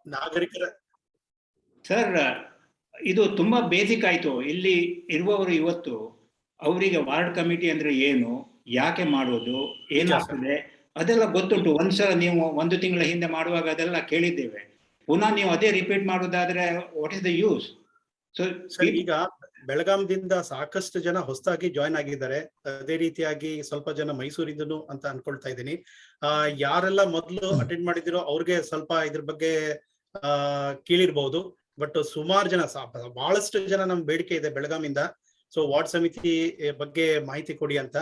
ನಾಗರಿಕರ ಸರ್, ಇದು ತುಂಬಾ ಬೇಸಿಕ್ ಆಯ್ತು. ಇಲ್ಲಿ ಇರುವವರು ಇವತ್ತು ಅವರಿಗೆ ವಾರ್ಡ್ ಕಮಿಟಿ ಅಂದ್ರೆ ಏನು, ಯಾಕೆ ಮಾಡೋದು, ಏನಾಗ್ತದೆ ಅದೆಲ್ಲ ಗೊತ್ತುಂಟು. ಒಂದ್ಸಲ ನೀವು 1 ತಿಂಗಳ ಹಿಂದೆ ಮಾಡುವಾಗ ಅದೆಲ್ಲ ಕೇಳಿದ್ದೇವೆ. ಪುನಃ ನೀವು ಅದೇ ರಿಪೀಟ್ ಮಾಡೋದಾದ್ರೆ what is the use? So ಈಗ ಬೆಳಗಾಂದಿಂದ ಸಾಕಷ್ಟು ಜನ ಹೊಸದಾಗಿ ಜಾಯ್ನ್ ಆಗಿದ್ದಾರೆ. ಅದೇ ರೀತಿಯಾಗಿ ಸ್ವಲ್ಪ ಜನ ಮೈಸೂರಿಂದನು ಅಂತ ಅನ್ಕೊಳ್ತಾ ಇದ್ದೀನಿ. ಯಾರೆಲ್ಲ ಮೊದಲು ಅಟೆಂಡ್ ಮಾಡಿದಿರೋ ಅವ್ರಿಗೆ ಸ್ವಲ್ಪ ಇದ್ರ ಬಗ್ಗೆ ಕೇಳಿರ್ಬಹುದು. ಬಟ್ ಸುಮಾರು ಜನ, ಬಹಳಷ್ಟು ಜನ ನಮ್ ಬೇಡಿಕೆ ಇದೆ ಬೆಳಗಾಮಿಂದ. ಸೊ ವಾರ್ಡ್ ಸಮಿತಿ ಬಗ್ಗೆ ಮಾಹಿತಿ ಕೊಡಿ ಅಂತ.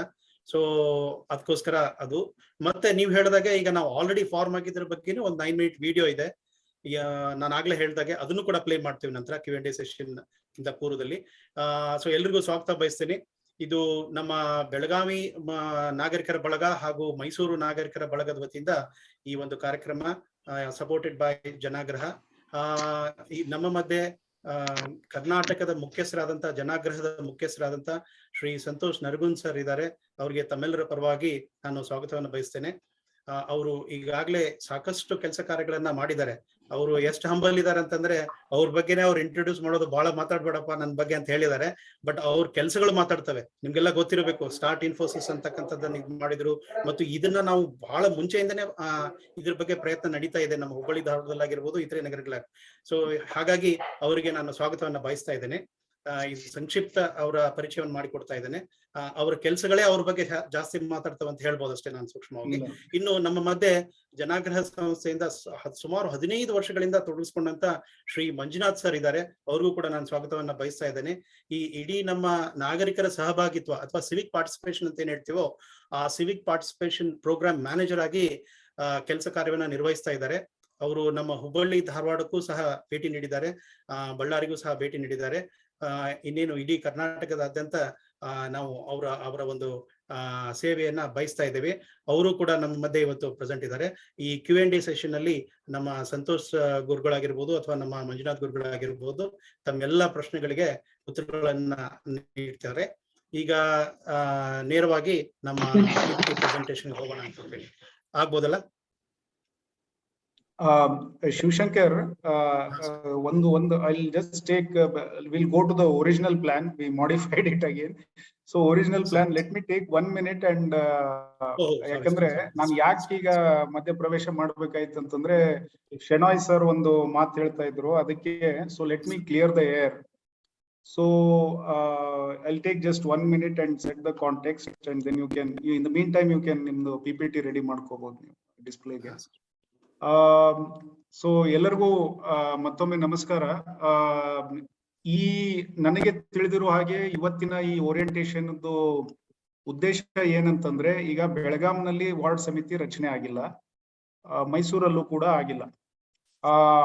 ಸೊ ಅದಕ್ಕೋಸ್ಕರ ಅದು. ಮತ್ತೆ ನೀವ್ ಹೇಳಿದಾಗೆ ಈಗ ನಾವು ಆಲ್ರೆಡಿ ಫಾರ್ಮ್ ಆಗಿದ್ರ ಬಗ್ಗೆ ಒಂದು 9 ಮಿನಿಟ್ ವಿಡಿಯೋ ಇದೆ. ನಾನು ಆಗ್ಲೇ ಹೇಳ್ದಾಗೆ ಅದನ್ನು ಕೂಡ ಪ್ಲೇ ಮಾಡ್ತೀವಿ ನಂತರ Q&A ಸೆಷನ್ ಇಂದ ಪೂರ್ವದಲ್ಲಿ. ಸೊ ಎಲ್ರಿಗೂ ಸ್ವಾಗತ ಬಯಸ್ತೇನೆ. ಇದು ನಮ್ಮ ಬೆಳಗಾವಿ ನಾಗರಿಕರ ಬಳಗ ಹಾಗೂ ಮೈಸೂರು ನಾಗರಿಕರ ಬಳಗದ ವತಿಯಿಂದ ಈ ಒಂದು ಕಾರ್ಯಕ್ರಮ ಸಪೋರ್ಟೆಡ್ ಬೈ ಜನಾಗ್ರಹ. ನಮ್ಮ ಮಧ್ಯೆ ಕರ್ನಾಟಕದ ಮುಖ್ಯಸ್ಥರಾದಂತಹ ಜನಾಗ್ರಹದ ಮುಖ್ಯಸ್ಥರಾದಂತ ಶ್ರೀ ಸಂತೋಷ್ ನರಗುನ್ ಸರ್ ಇದ್ದಾರೆ. ಅವರಿಗೆ ತಮ್ಮೆಲ್ಲರ ಪರವಾಗಿ ನಾನು ಸ್ವಾಗತವನ್ನು ಬಯಸ್ತೇನೆ. ಅವರು ಈಗಾಗಲೇ ಸಾಕಷ್ಟು ಕೆಲಸ ಕಾರ್ಯಗಳನ್ನ ಮಾಡಿದ್ದಾರೆ. ಅವರು ಎಷ್ಟು ಹಂಬಲ್ ಇದ್ದಾರೆ ಅಂತಂದ್ರೆ ಅವ್ರ ಬಗ್ಗೆನೇ ಅವ್ರು ಇಂಟ್ರೊಡ್ಯೂಸ್ ಮಾಡೋದು, ಬಹಳ ಮಾತಾಡ್ಬೇಡಪ್ಪ ನನ್ನ ಬಗ್ಗೆ ಅಂತ ಹೇಳಿದ್ದಾರೆ. ಬಟ್ ಅವ್ರ ಕೆಲಸಗಳು ಮಾತಾಡ್ತವೆ. ನಿಮ್ಗೆಲ್ಲ ಗೊತ್ತಿರಬೇಕು, ಸ್ಟಾರ್ಟ್ ಇನ್ಫೋಸಿಸ್ ಅಂತಕ್ಕಂಥದ್ದನ್ನ ಇದು ಮಾಡಿದ್ರು. ಮತ್ತು ಇದನ್ನ ನಾವು ಬಹಳ ಮುಂಚೆಯಿಂದನೇ ಇದ್ರ ಬಗ್ಗೆ ಪ್ರಯತ್ನ ನಡೀತಾ ಇದೆ ನಮ್ಮ ಹುಬ್ಬಳ್ಳಿ ಧಾರವಾಡದಲ್ಲಾಗಿರ್ಬೋದು, ಇತರೆ ನಗರಗಳ. ಸೊ ಹಾಗಾಗಿ ಅವರಿಗೆ ನಾನು ಸ್ವಾಗತವನ್ನ ಬಯಸ್ತಾ ಇದ್ದೇನೆ. ಈ ಸಂಕ್ಷಿಪ್ತ ಅವರ ಪರಿಚಯವನ್ನು ಮಾಡಿಕೊಡ್ತಾ ಇದ್ದೇನೆ. ಅವರ ಕೆಲಸಗಳೇ ಅವ್ರ ಬಗ್ಗೆ ಜಾಸ್ತಿ ಮಾತಾಡ್ತವೆ ಅಂತ ಹೇಳ್ಬೋದು ಅಷ್ಟೇ ನಾನು ಸೂಕ್ಷ್ಮವಾಗಿ. ಇನ್ನು ನಮ್ಮ ಮಧ್ಯೆ ಜನಾಗ್ರಹ ಸಂಸ್ಥೆಯಿಂದ ಸುಮಾರು 15 ವರ್ಷಗಳಿಂದ ತೊಡಗಿಸ್ಕೊಂಡಂತ ಶ್ರೀ ಮಂಜುನಾಥ್ ಸರ್ ಇದ್ದಾರೆ. ಅವ್ರಿಗೂ ಕೂಡ ನಾನು ಸ್ವಾಗತವನ್ನ ಬಯಸ್ತಾ ಇದ್ದೇನೆ. ಈ ಇಡೀ ನಮ್ಮ ನಾಗರಿಕರ ಸಹಭಾಗಿತ್ವ ಅಥವಾ ಸಿವಿಕ್ ಪಾರ್ಟಿಸಿಪೇಷನ್ ಅಂತ ಏನ್ ಹೇಳ್ತೀವೋ, ಆ ಸಿವಿಕ್ ಪಾರ್ಟಿಸಿಪೇಷನ್ ಪ್ರೋಗ್ರಾಮ್ ಮ್ಯಾನೇಜರ್ ಆಗಿ ಕೆಲಸ ಕಾರ್ಯವನ್ನ ನಿರ್ವಹಿಸ್ತಾ ಇದ್ದಾರೆ. ಅವರು ನಮ್ಮ ಹುಬ್ಬಳ್ಳಿ ಧಾರವಾಡಕ್ಕೂ ಸಹ ಭೇಟಿ ನೀಡಿದ್ದಾರೆ, ಬಳ್ಳಾರಿಗೂ ಸಹ ಭೇಟಿ ನೀಡಿದ್ದಾರೆ. ಇನ್ನೇನು ಇಡೀ ಕರ್ನಾಟಕದಾದ್ಯಂತ ನಾವು ಅವರ ಒಂದು ಸೇವೆಯನ್ನ ಬಯಸ್ತಾ ಇದ್ದೇವೆ. ಅವರು ಕೂಡ ನಮ್ಮ ಮಧ್ಯೆ ಇವತ್ತು ಪ್ರೆಸೆಂಟ್ ಇದ್ದಾರೆ. ಈ Q&A ಸೆಷನ್ ಅಲ್ಲಿ ನಮ್ಮ ಸಂತೋಷ್ ಗುರುಗಳಾಗಿರ್ಬೋದು ಅಥವಾ ನಮ್ಮ ಮಂಜುನಾಥ್ ಗುರುಗಳಾಗಿರ್ಬೋದು ತಮ್ಮೆಲ್ಲ ಪ್ರಶ್ನೆಗಳಿಗೆ ಉತ್ತರಗಳನ್ನ ನೀಡ್ತಾರೆ. ಈಗ ನೇರವಾಗಿ ನಮ್ಮ ಪ್ರೆಸೆಂಟೇಷನ್ ಹೋಗೋಣ ಅಂತ ಹೇಳಿ ಆಗ್ಬೋದಲ್ಲ? Shivshankar, I'll just take, we'll go to the original plan. We modified it again. So original plan, let me take 1 minute and ಯಾಕಂದ್ರೆ ನಾನು ಯಾಕೆ ಈಗ ಮಧ್ಯ ಪ್ರವೇಶ ಮಾಡ್ಬೇಕಾಯ್ತು ಅಂತಂದ್ರೆ ಶೆನಾಯ್ ಸರ್ ಒಂದು ಮಾತು ಹೇಳ್ತಾ ಇದ್ರು ಅದಕ್ಕೆ. So let me clear the air. So I'll take just 1 minute and set the context, and then you can, in the meantime you can nimdu PPT ready ಮಾಡ್ಕೋಬಹುದು ನೀವು ಡಿಸ್ಪ್ಲೇಗೆ. ಸೊ ಎಲ್ಲರಿಗೂ ಮತ್ತೊಮ್ಮೆ ನಮಸ್ಕಾರ. ಈ ನನಗೆ ತಿಳಿದಿರೋ ಹಾಗೆ ಇವತ್ತಿನ ಈ ಓರಿಯಂಟೇಷನ್ ಉದ್ದೇಶ ಏನಂತಂದ್ರೆ, ಈಗ ಬೆಳಗಾಂನಲ್ಲಿ ವಾರ್ಡ್ ಸಮಿತಿ ರಚನೆ ಆಗಿಲ್ಲ, ಮೈಸೂರಲ್ಲೂ ಕೂಡ ಆಗಿಲ್ಲ,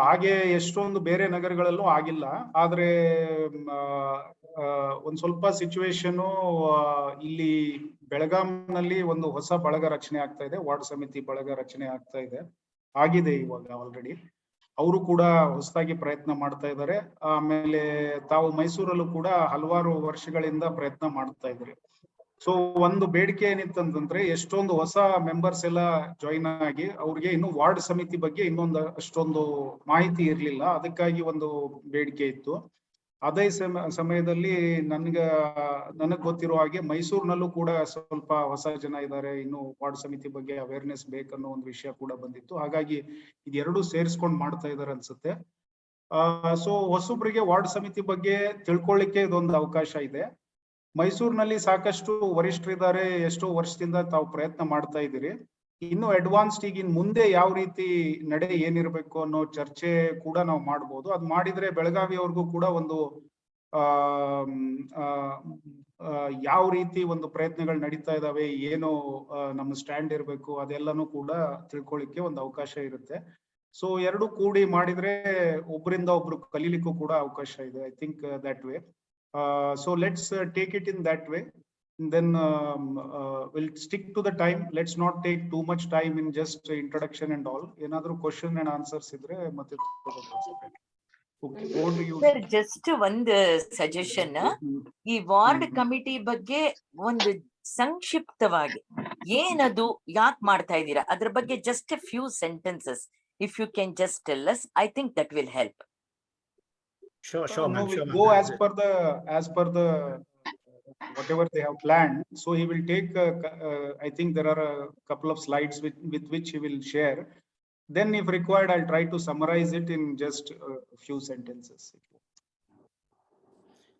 ಹಾಗೆ ಎಷ್ಟೊಂದು ಬೇರೆ ನಗರಗಳಲ್ಲೂ ಆಗಿಲ್ಲ. ಆದ್ರೆ ಒಂದ್ ಸ್ವಲ್ಪ ಸಿಚುವೇಶನ್ ಇಲ್ಲಿ ಬೆಳಗಾಂನಲ್ಲಿ ಒಂದು ಹೊಸ ಬಳಗ ರಚನೆ ಆಗ್ತಾ ಇದೆ, ವಾರ್ಡ್ ಸಮಿತಿ ಬಳಗ ರಚನೆ ಆಗ್ತಾ ಇದೆ, ಆಗಿದೆ ಇವಾಗ ಆಲ್ರೆಡಿ. ಅವರು ಕೂಡ ಹೊಸದಾಗಿ ಪ್ರಯತ್ನ ಮಾಡ್ತಾ ಇದ್ದಾರೆ. ಆಮೇಲೆ ತಾವು ಮೈಸೂರಲ್ಲೂ ಕೂಡ ಹಲವಾರು ವರ್ಷಗಳಿಂದ ಪ್ರಯತ್ನ ಮಾಡ್ತಾ ಇದ್ದಾರೆ. ಸೊ ಒಂದು ಬೇಡಿಕೆ ಏನಿತ್ತಂತಂದ್ರೆ, ಎಷ್ಟೊಂದು ಹೊಸ ಮೆಂಬರ್ಸ್ ಎಲ್ಲ ಜಾಯಿನ್ ಆಗಿ ಅವ್ರಿಗೆ ಇನ್ನು ವಾರ್ಡ್ ಸಮಿತಿ ಬಗ್ಗೆ ಇನ್ನೊಂದು ಅಷ್ಟೊಂದು ಮಾಹಿತಿ ಇರ್ಲಿಲ್ಲ. ಅದಕ್ಕಾಗಿ ಒಂದು ಬೇಡಿಕೆ ಇತ್ತು. ಅದೇ ಸಮಯದಲ್ಲಿ ನನಗ್ ಗೊತ್ತಿರೋ ಹಾಗೆ ಮೈಸೂರಿನಲ್ಲೂ ಕೂಡ ಸ್ವಲ್ಪ ಹೊಸ ಜನ ಇದ್ದಾರೆ, ಇನ್ನು ವಾರ್ಡ್ ಸಮಿತಿ ಬಗ್ಗೆ ಅವೇರ್ನೆಸ್ ಬೇಕನ್ನೋ ಒಂದು ವಿಷಯ ಕೂಡ ಬಂದಿತ್ತು. ಹಾಗಾಗಿ ಇದೆರಡು ಸೇರಿಸ್ಕೊಂಡು ಮಾಡ್ತಾ ಇದಾರೆ ಅನ್ಸುತ್ತೆ. ಸೊ ಹೊಸಬ್ರಿಗೆ ವಾರ್ಡ್ ಸಮಿತಿ ಬಗ್ಗೆ ತಿಳ್ಕೊಳ್ಳಿಕ್ಕೆ ಇದೊಂದು ಅವಕಾಶ ಇದೆ. ಮೈಸೂರಿನಲ್ಲಿ ಸಾಕಷ್ಟು ವರಿಷ್ಠರಿದ್ದಾರೆ, ಎಷ್ಟೋ ವರ್ಷದಿಂದ ತಾವು ಪ್ರಯತ್ನ ಮಾಡ್ತಾ ಇದ್ದೀರಿ. ಇನ್ನು ಅಡ್ವಾನ್ಸ್ಡ್ ಈಗ ಮುಂದೆ ಯಾವ ರೀತಿ ನಡೆ ಏನಿರ್ಬೇಕು ಅನ್ನೋ ಚರ್ಚೆ ಕೂಡ ನಾವು ಮಾಡ್ಬೋದು. ಅದ್ ಮಾಡಿದ್ರೆ ಬೆಳಗಾವಿ ಅವ್ರಿಗೂ ಕೂಡ ಒಂದು ಯಾವ ರೀತಿ ಒಂದು ಪ್ರಯತ್ನಗಳು ನಡೀತಾ ಇದಾವೆ, ಏನು ನಮ್ಮ ಸ್ಟ್ಯಾಂಡ್ ಇರ್ಬೇಕು, ಅದೆಲ್ಲಾನು ಕೂಡ ತಿಳ್ಕೊಳ್ಳಿಕ್ಕೆ ಒಂದು ಅವಕಾಶ ಇರುತ್ತೆ. ಸೊ ಎರಡು ಕೂಡಿ ಮಾಡಿದ್ರೆ ಒಬ್ಬರಿಂದ ಒಬ್ರು ಕಲೀಲಿಕ್ಕೂ ಕೂಡ ಅವಕಾಶ ಇದೆ. I think that way. So let's take it in that way. And then we'll stick to the time. Let's not take too much time in just introduction and all. Another question and answers idre matte okay, over to you. Sir, just one suggestion. ಈ ward committee ಬಗ್ಗೆ ಒಂದು ಸಂಕ್ಷಿಪ್ತವಾಗಿ ಏನದು, ಯಾಕೆ ಮಾಡ್ತಾ ಇದ್ದೀರಾ, ಅದ್ರ ಬಗ್ಗೆ just few sentences if you can just tell us, I think that will help. Sure, No, ma'am. we'll Sure, go ma'am. as per the whatever they have planned. So he will take, I think there are a couple of slides with which he will share. Then if required, I'll try to summarize it in just a few sentences.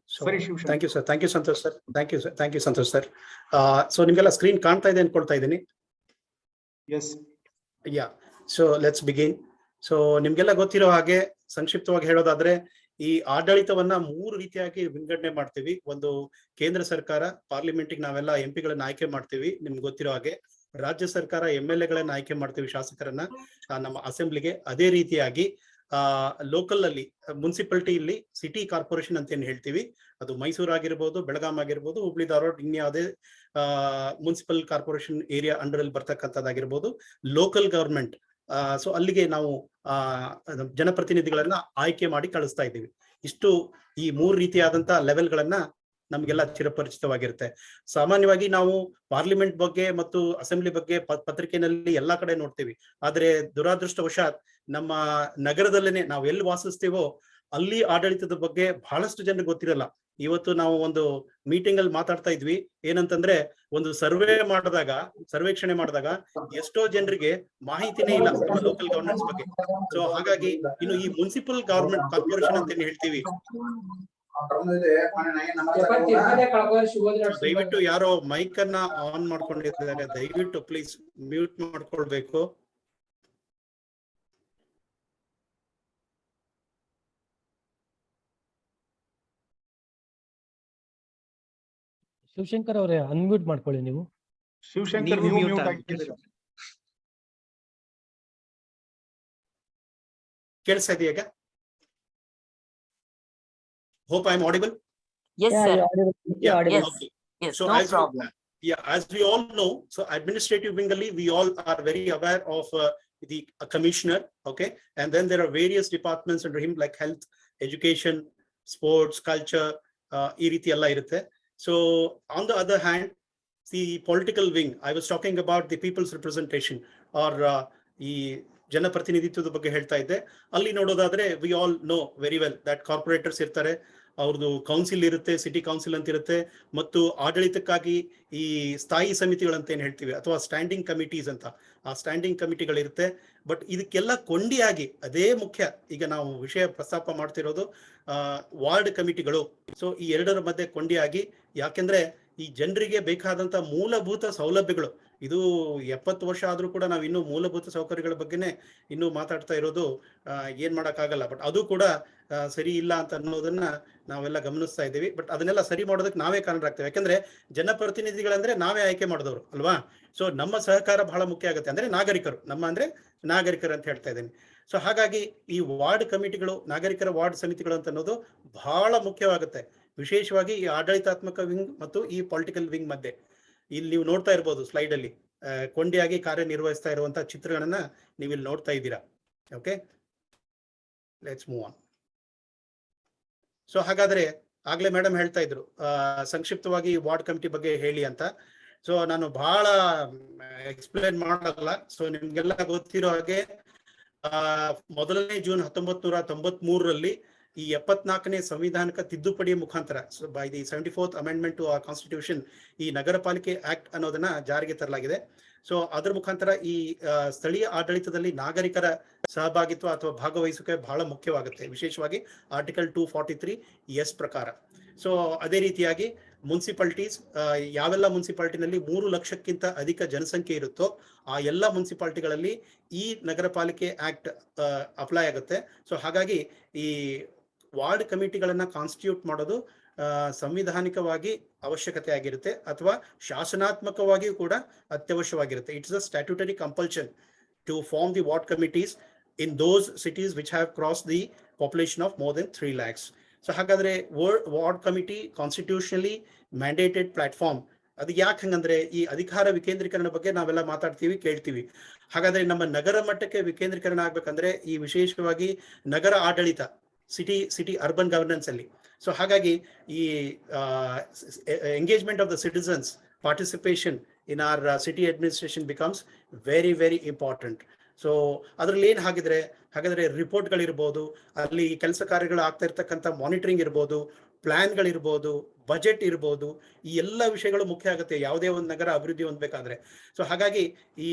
So, Sorry, Shivshankar. thank you, sir. Thank you, Santosh sir. Thank you, sir. Thank you, Santosh sir. So ನಿಮ್ಗೆಲ್ಲ screen ಕಾಣ್ತಾ ಇದೆ ಅನ್ಕೊಳ್ತಾ ಇದ್ದೀನಿ. Yes. Yeah. So let's begin. So ನಿಮ್ಗೆಲ್ಲ ಗೊತ್ತಿರೋ ಹಾಗೆ ಸಂಕ್ಷಿಪ್ತವಾಗಿ ಹೇಳೋದಾದ್ರೆ ಈ ಆಡಳಿತವನ್ನ 3 ರೀತಿಯಾಗಿ ವಿಂಗಡಣೆ ಮಾಡ್ತೀವಿ. ಒಂದು ಕೇಂದ್ರ ಸರ್ಕಾರ, ಪಾರ್ಲಿಮೆಂಟ್ಗೆ ನಾವೆಲ್ಲ ಎಂಪಿಗಳನ್ನ ಆಯ್ಕೆ ಮಾಡ್ತೀವಿ ನಿಮ್ಗೆ ಗೊತ್ತಿರೋ ಹಾಗೆ. ರಾಜ್ಯ ಸರ್ಕಾರ MLA ಗಳನ್ನ ಆಯ್ಕೆ ಮಾಡ್ತೀವಿ, ಶಾಸಕರನ್ನ ನಮ್ಮ ಅಸೆಂಬ್ಲಿಗೆ. ಅದೇ ರೀತಿಯಾಗಿ ಲೋಕಲ್ ಅಲ್ಲಿ ಮುನ್ಸಿಪಾಲಿಟಿಯಲ್ಲಿ ಸಿಟಿ ಕಾರ್ಪೊರೇಷನ್ ಅಂತ ಏನ್ ಹೇಳ್ತೀವಿ, ಅದು ಮೈಸೂರು ಆಗಿರ್ಬೋದು, ಬೆಳಗಾಂ ಆಗಿರ್ಬೋದು, ಹುಬ್ಳಿ ಧಾರವಾಡ, ಇನ್ಯಾವುದೇ ಮುನ್ಸಿಪಲ್ ಕಾರ್ಪೊರೇಷನ್ ಏರಿಯಾ ಅಂಡರ್ ಅಲ್ಲಿ ಬರ್ತಕ್ಕಂಥದ್ದಾಗಿರ್ಬೋದು, ಲೋಕಲ್ ಗವರ್ಮೆಂಟ್. ಸೊ ಅಲ್ಲಿಗೆ ನಾವು ಜನಪ್ರತಿನಿಧಿಗಳನ್ನ ಆಯ್ಕೆ ಮಾಡಿ ಕಳಿಸ್ತಾ ಇದ್ದೀವಿ. ಇಷ್ಟು ಈ 3 ರೀತಿಯಾದಂತಹ ಲೆವೆಲ್ಗಳನ್ನ ನಮ್ಗೆಲ್ಲ ಚಿರಪರಿಚಿತವಾಗಿರುತ್ತೆ. ಸಾಮಾನ್ಯವಾಗಿ ನಾವು ಪಾರ್ಲಿಮೆಂಟ್ ಬಗ್ಗೆ ಮತ್ತು ಅಸೆಂಬ್ಲಿ ಬಗ್ಗೆ ಪತ್ರಿಕೆಯಲ್ಲಿ ಎಲ್ಲಾ ಕಡೆ ನೋಡ್ತೀವಿ. ಆದ್ರೆ ದುರಾದೃಷ್ಟವಶಾತ್ ನಮ್ಮ ನಗರದಲ್ಲೇನೆ ನಾವು ಎಲ್ಲಿ ವಾಸಿಸ್ತೀವೋ ಅಲ್ಲಿ ಆಡಳಿತದ ಬಗ್ಗೆ ಬಹಳಷ್ಟು ಜನರಿಗೆ ಗೊತ್ತಿರಲ್ಲ. ಇವತ್ತು ನಾವು ಒಂದು ಮೀಟಿಂಗ್ ಅಲ್ಲಿ ಮಾತಾಡ್ತಾ ಇದ್ವಿ, ಏನಂತಂದ್ರೆ ಒಂದು ಸರ್ವೇಕ್ಷಣೆ ಮಾಡಿದಾಗ ಎಷ್ಟೋ ಜನರಿಗೆ ಮಾಹಿತಿನೇ ಇಲ್ಲ ನಮ್ಮ ಲೋಕಲ್ ಗವರ್ನೆನ್ಸ್ ಬಗ್ಗೆ. ಸೊ ಹಾಗಾಗಿ ಇನ್ನು ಈ ಮುನ್ಸಿಪಲ್ ಗವರ್ಮೆಂಟ್ ಕಾರ್ಪೊರೇಷನ್ ಅಂತ ಏನ್ ಹೇಳ್ತೀವಿ, ದಯವಿಟ್ಟು ಯಾರೋ ಮೈಕ್ ಅನ್ನ ಆನ್ ಮಾಡ್ಕೊಂಡಿದ್ದಾರೆ, ದಯವಿಟ್ಟು ಪ್ಲೀಸ್ ಮ್ಯೂಟ್ ಮಾಡ್ಕೊಳ್ಬೇಕು. ಶಿವಶಂಕರ್ ಅವರೇ ಅನ್ಮ್ಯೂಟ್ ಮಾಡ್ಕೊಳ್ಳಿ ನೀವು. ಶಿವಶಂಕರ್ ನೀವು ಮ್ಯೂಟ್ ಆಗಿದ್ದೀರಾ? ಕೇಳಿಸ್ತಾ ಇದೆಯಾ ಈಗ? Hope I'm audible. Yes, Yeah, sir. you're audible. You're Yes, audible. Okay. yes, So no as problem. as we all know, so administrative wingally we all are very aware of the commissioner, okay, and then there are various departments under him like health, education, sports, culture, ee reeti ella irutte. So on the other hand, the political wing, I was talking about the people's representation or ಈ ಜನಪ್ರತಿನಿಧಿತ್ವದ ಬಗ್ಗೆ ಹೇಳ್ತಾ ಇದ್ದೆ. ಅಲ್ಲಿ ನೋಡೋದಾದ್ರೆ we all know very well that corporators ಇರ್ತಾರೆ, ಅವ್ರದ್ದು council ಇರುತ್ತೆ, city council ಅಂತ ಇರುತ್ತೆ, ಮತ್ತು ಆಡಳಿತಕ್ಕಾಗಿ ಈ ಸ್ಥಾಯಿ ಸಮಿತಿಗಳಂತ ಏನ್ ಹೇಳ್ತೀವಿ ಅಥವಾ ಸ್ಟ್ಯಾಂಡಿಂಗ್ ಕಮಿಟೀಸ್ ಅಂತ, ಆ ಸ್ಟ್ಯಾಂಡಿಂಗ್ ಕಮಿಟಿಗಳಿರುತ್ತೆ. ಬಟ್ ಇದಕ್ಕೆಲ್ಲ ಕೊಂಡಿಯಾಗಿ ಅದೇ ಮುಖ್ಯ ಈಗ ನಾವು ವಿಷಯ ಪ್ರಸ್ತಾಪ ಮಾಡ್ತಿರೋದು ವಾರ್ಡ್ ಕಮಿಟಿಗಳು. ಸೊ ಈ ಎರಡರ ಮಧ್ಯೆ ಕೊಂಡಿಯಾಗಿ, ಯಾಕೆಂದ್ರೆ ಈ ಜನರಿಗೆ ಬೇಕಾದಂತ ಮೂಲಭೂತ ಸೌಲಭ್ಯಗಳು, ಇದು 70 ವರ್ಷ ಆದ್ರೂ ಕೂಡ ನಾವು ಇನ್ನೂ ಮೂಲಭೂತ ಸೌಕರ್ಯಗಳ ಬಗ್ಗೆನೇ ಇನ್ನೂ ಮಾತಾಡ್ತಾ ಇರೋದು, ಏನ್ ಮಾಡಕ್ಕಾಗಲ್ಲ. ಬಟ್ ಅದು ಕೂಡ ಸರಿ ಇಲ್ಲ ಅಂತ ಅನ್ನೋದನ್ನ ನಾವೆಲ್ಲ ಗಮನಿಸ್ತಾ ಇದ್ದೀವಿ. ಬಟ್ ಅದನ್ನೆಲ್ಲ ಸರಿ ಮಾಡೋದಕ್ಕೆ ನಾವೇ ಕಾರಣರಾಗ್ತೇವೆ, ಯಾಕಂದ್ರೆ ಜನಪ್ರತಿನಿಧಿಗಳಂದ್ರೆ ನಾವೇ ಆಯ್ಕೆ ಮಾಡಿದವರು ಅಲ್ವಾ. ಸೊ ನಮ್ಮ ಸಹಕಾರ ಬಹಳ ಮುಖ್ಯ ಆಗುತ್ತೆ. ಅಂದ್ರೆ ನಾಗರಿಕರು, ನಮ್ಮ ಅಂದ್ರೆ ನಾಗರಿಕರು ಅಂತ ಹೇಳ್ತಾ ಇದ್ದೀನಿ. ಸೊ ಹಾಗಾಗಿ ಈ ವಾರ್ಡ್ ಕಮಿಟಿಗಳು, ನಾಗರಿಕರ ವಾರ್ಡ್ ಸಮಿತಿಗಳು ಅಂತ ಅನ್ನೋದು ಬಹಳ ಮುಖ್ಯವಾಗುತ್ತೆ, ವಿಶೇಷವಾಗಿ ಈ ಆಡಳಿತಾತ್ಮಕ ವಿಂಗ್ ಮತ್ತು ಈ ಪೊಲಿಟಿಕಲ್ ವಿಂಗ್ ಮಧ್ಯೆ. ಇಲ್ಲಿ ನೀವು ನೋಡ್ತಾ ಇರ್ಬೋದು ಸ್ಲೈಡ್ ಅಲ್ಲಿ ಕೊಂಡಿಯಾಗಿ ಕಾರ್ಯನಿರ್ವಹಿಸ್ತಾ ಇರುವಂತಹ ಚಿತ್ರಗಳನ್ನ ನೀವು ಇಲ್ಲಿ ನೋಡ್ತಾ ಇದ್ದೀರಾ. Okay, let's move on. So ಹಾಗಾದ್ರೆ ಆಗ್ಲೇ ಮೇಡಮ್ ಹೇಳ್ತಾ ಇದ್ರು ಸಂಕ್ಷಿಪ್ತವಾಗಿ ವಾರ್ಡ್ ಕಮಿಟಿ ಬಗ್ಗೆ ಹೇಳಿ ಅಂತ. ಸೊ ನಾನು ಬಹಳ ಎಕ್ಸ್ಪ್ಲೇನ್ ಮಾಡಲ್ಲ. ಸೊ ನಿಮ್ಗೆಲ್ಲ ಗೊತ್ತಿರೋ ಹಾಗೆ ಮೊದಲನೇ ಜೂನ್ 1993ರಲ್ಲಿ ಈ 74ನೇ ಸಂವಿಧಾನಕ ತಿದ್ದುಪಡಿಯ ಮುಖಾಂತರ, so by the 74th amendment to our constitution, ಈ ನಗರ ಪಾಲಿಕೆ ಆಕ್ಟ್ ಅನ್ನೋದನ್ನ ಜಾರಿಗೆ ತರಲಾಗಿದೆ. ಸೊ ಅದರ ಮುಖಾಂತರ ಈ ಸ್ಥಳೀಯ ಆಡಳಿತದಲ್ಲಿ ನಾಗರಿಕರ ಸಹಭಾಗಿತ್ವ ಅಥವಾ ಭಾಗವಹಿಸುವಿಕೆ ಬಹಳ ಮುಖ್ಯವಾಗುತ್ತೆ, ವಿಶೇಷವಾಗಿ ಆರ್ಟಿಕಲ್ 243 ಪ್ರಕಾರ. ಸೊ ಅದೇ ರೀತಿಯಾಗಿ ಮುನ್ಸಿಪಾಲಿಟೀಸ್, ಯಾವೆಲ್ಲ ಮುನ್ಸಿಪಾಲಿಟಿನಲ್ಲಿ 3 ಲಕ್ಷಕ್ಕಿಂತ ಅಧಿಕ ಜನಸಂಖ್ಯೆ ಇರುತ್ತೋ ಆ ಎಲ್ಲ ಮುನ್ಸಿಪಾಲಿಟಿಗಳಲ್ಲಿ ಈ ನಗರ ಪಾಲಿಕೆ ಆಕ್ಟ್ ಅಪ್ಲೈ ಆಗುತ್ತೆ. ಸೊ ಹಾಗಾಗಿ ಈ ವಾರ್ಡ್ ಕಮಿಟಿಗಳನ್ನ ಕಾನ್ಸ್ಟಿಟ್ಯೂಟ್ ಮಾಡೋದು ಸಂವಿಧಾನಿಕವಾಗಿ ಅವಶ್ಯಕತೆ ಆಗಿರುತ್ತೆ, ಅಥವಾ ಶಾಸನಾತ್ಮಕವಾಗಿಯೂ ಕೂಡ ಅತ್ಯವಶ್ಯವಾಗಿರುತ್ತೆ. It's a statutory compulsion to form the ward committees in those cities which have cross the population of more than 3 lakhs. So ಹಾಗಾದ್ರೆ ward committee constitutionally mandated platform. ಅದು ಯಾಕೆ ಹಂಗಂದ್ರೆ, ಈ ಅಧಿಕಾರ ವಿಕೇಂದ್ರೀಕರಣ ಬಗ್ಗೆ ನಾವೆಲ್ಲ ಮಾತಾಡ್ತೀವಿ, ಕೇಳ್ತೀವಿ. ಹಾಗಾದ್ರೆ ನಮ್ಮ ನಗರ ಮಟ್ಟಕ್ಕೆ ವಿಕೇಂದ್ರೀಕರಣ ಆಗ್ಬೇಕಂದ್ರೆ ಈ ವಿಶೇಷವಾಗಿ ನಗರ ಆಡಳಿತ, ಸಿಟಿ ಅರ್ಬನ್ ಗವರ್ನೆನ್ಸ್ ಅಲ್ಲಿ. ಸೊ ಹಾಗಾಗಿ ಈ engagement of the citizens, participation in our city administration becomes very very important. So ಅದ್ರಲ್ಲಿ ಏನ್ ಹಾಗಾದ್ರೆ ರಿಪೋರ್ಟ್ಗಳಿರ್ಬೋದು, ಅಲ್ಲಿ ಕೆಲಸ ಕಾರ್ಯಗಳು ಆಗ್ತಾ ಇರ್ತಕ್ಕಂಥ ಮಾನಿಟರಿಂಗ್ ಇರ್ಬೋದು, ಪ್ಲಾನ್ಗಳಿರ್ಬೋದು, ಬಜೆಟ್ ಇರ್ಬೋದು, ಈ ಎಲ್ಲ ವಿಷಯಗಳು ಮುಖ್ಯ ಆಗುತ್ತೆ ಯಾವುದೇ ಒಂದು ನಗರ ಅಭಿವೃದ್ಧಿ ಹೊಂದಬೇಕಾದ್ರೆ. ಸೊ ಹಾಗಾಗಿ ಈ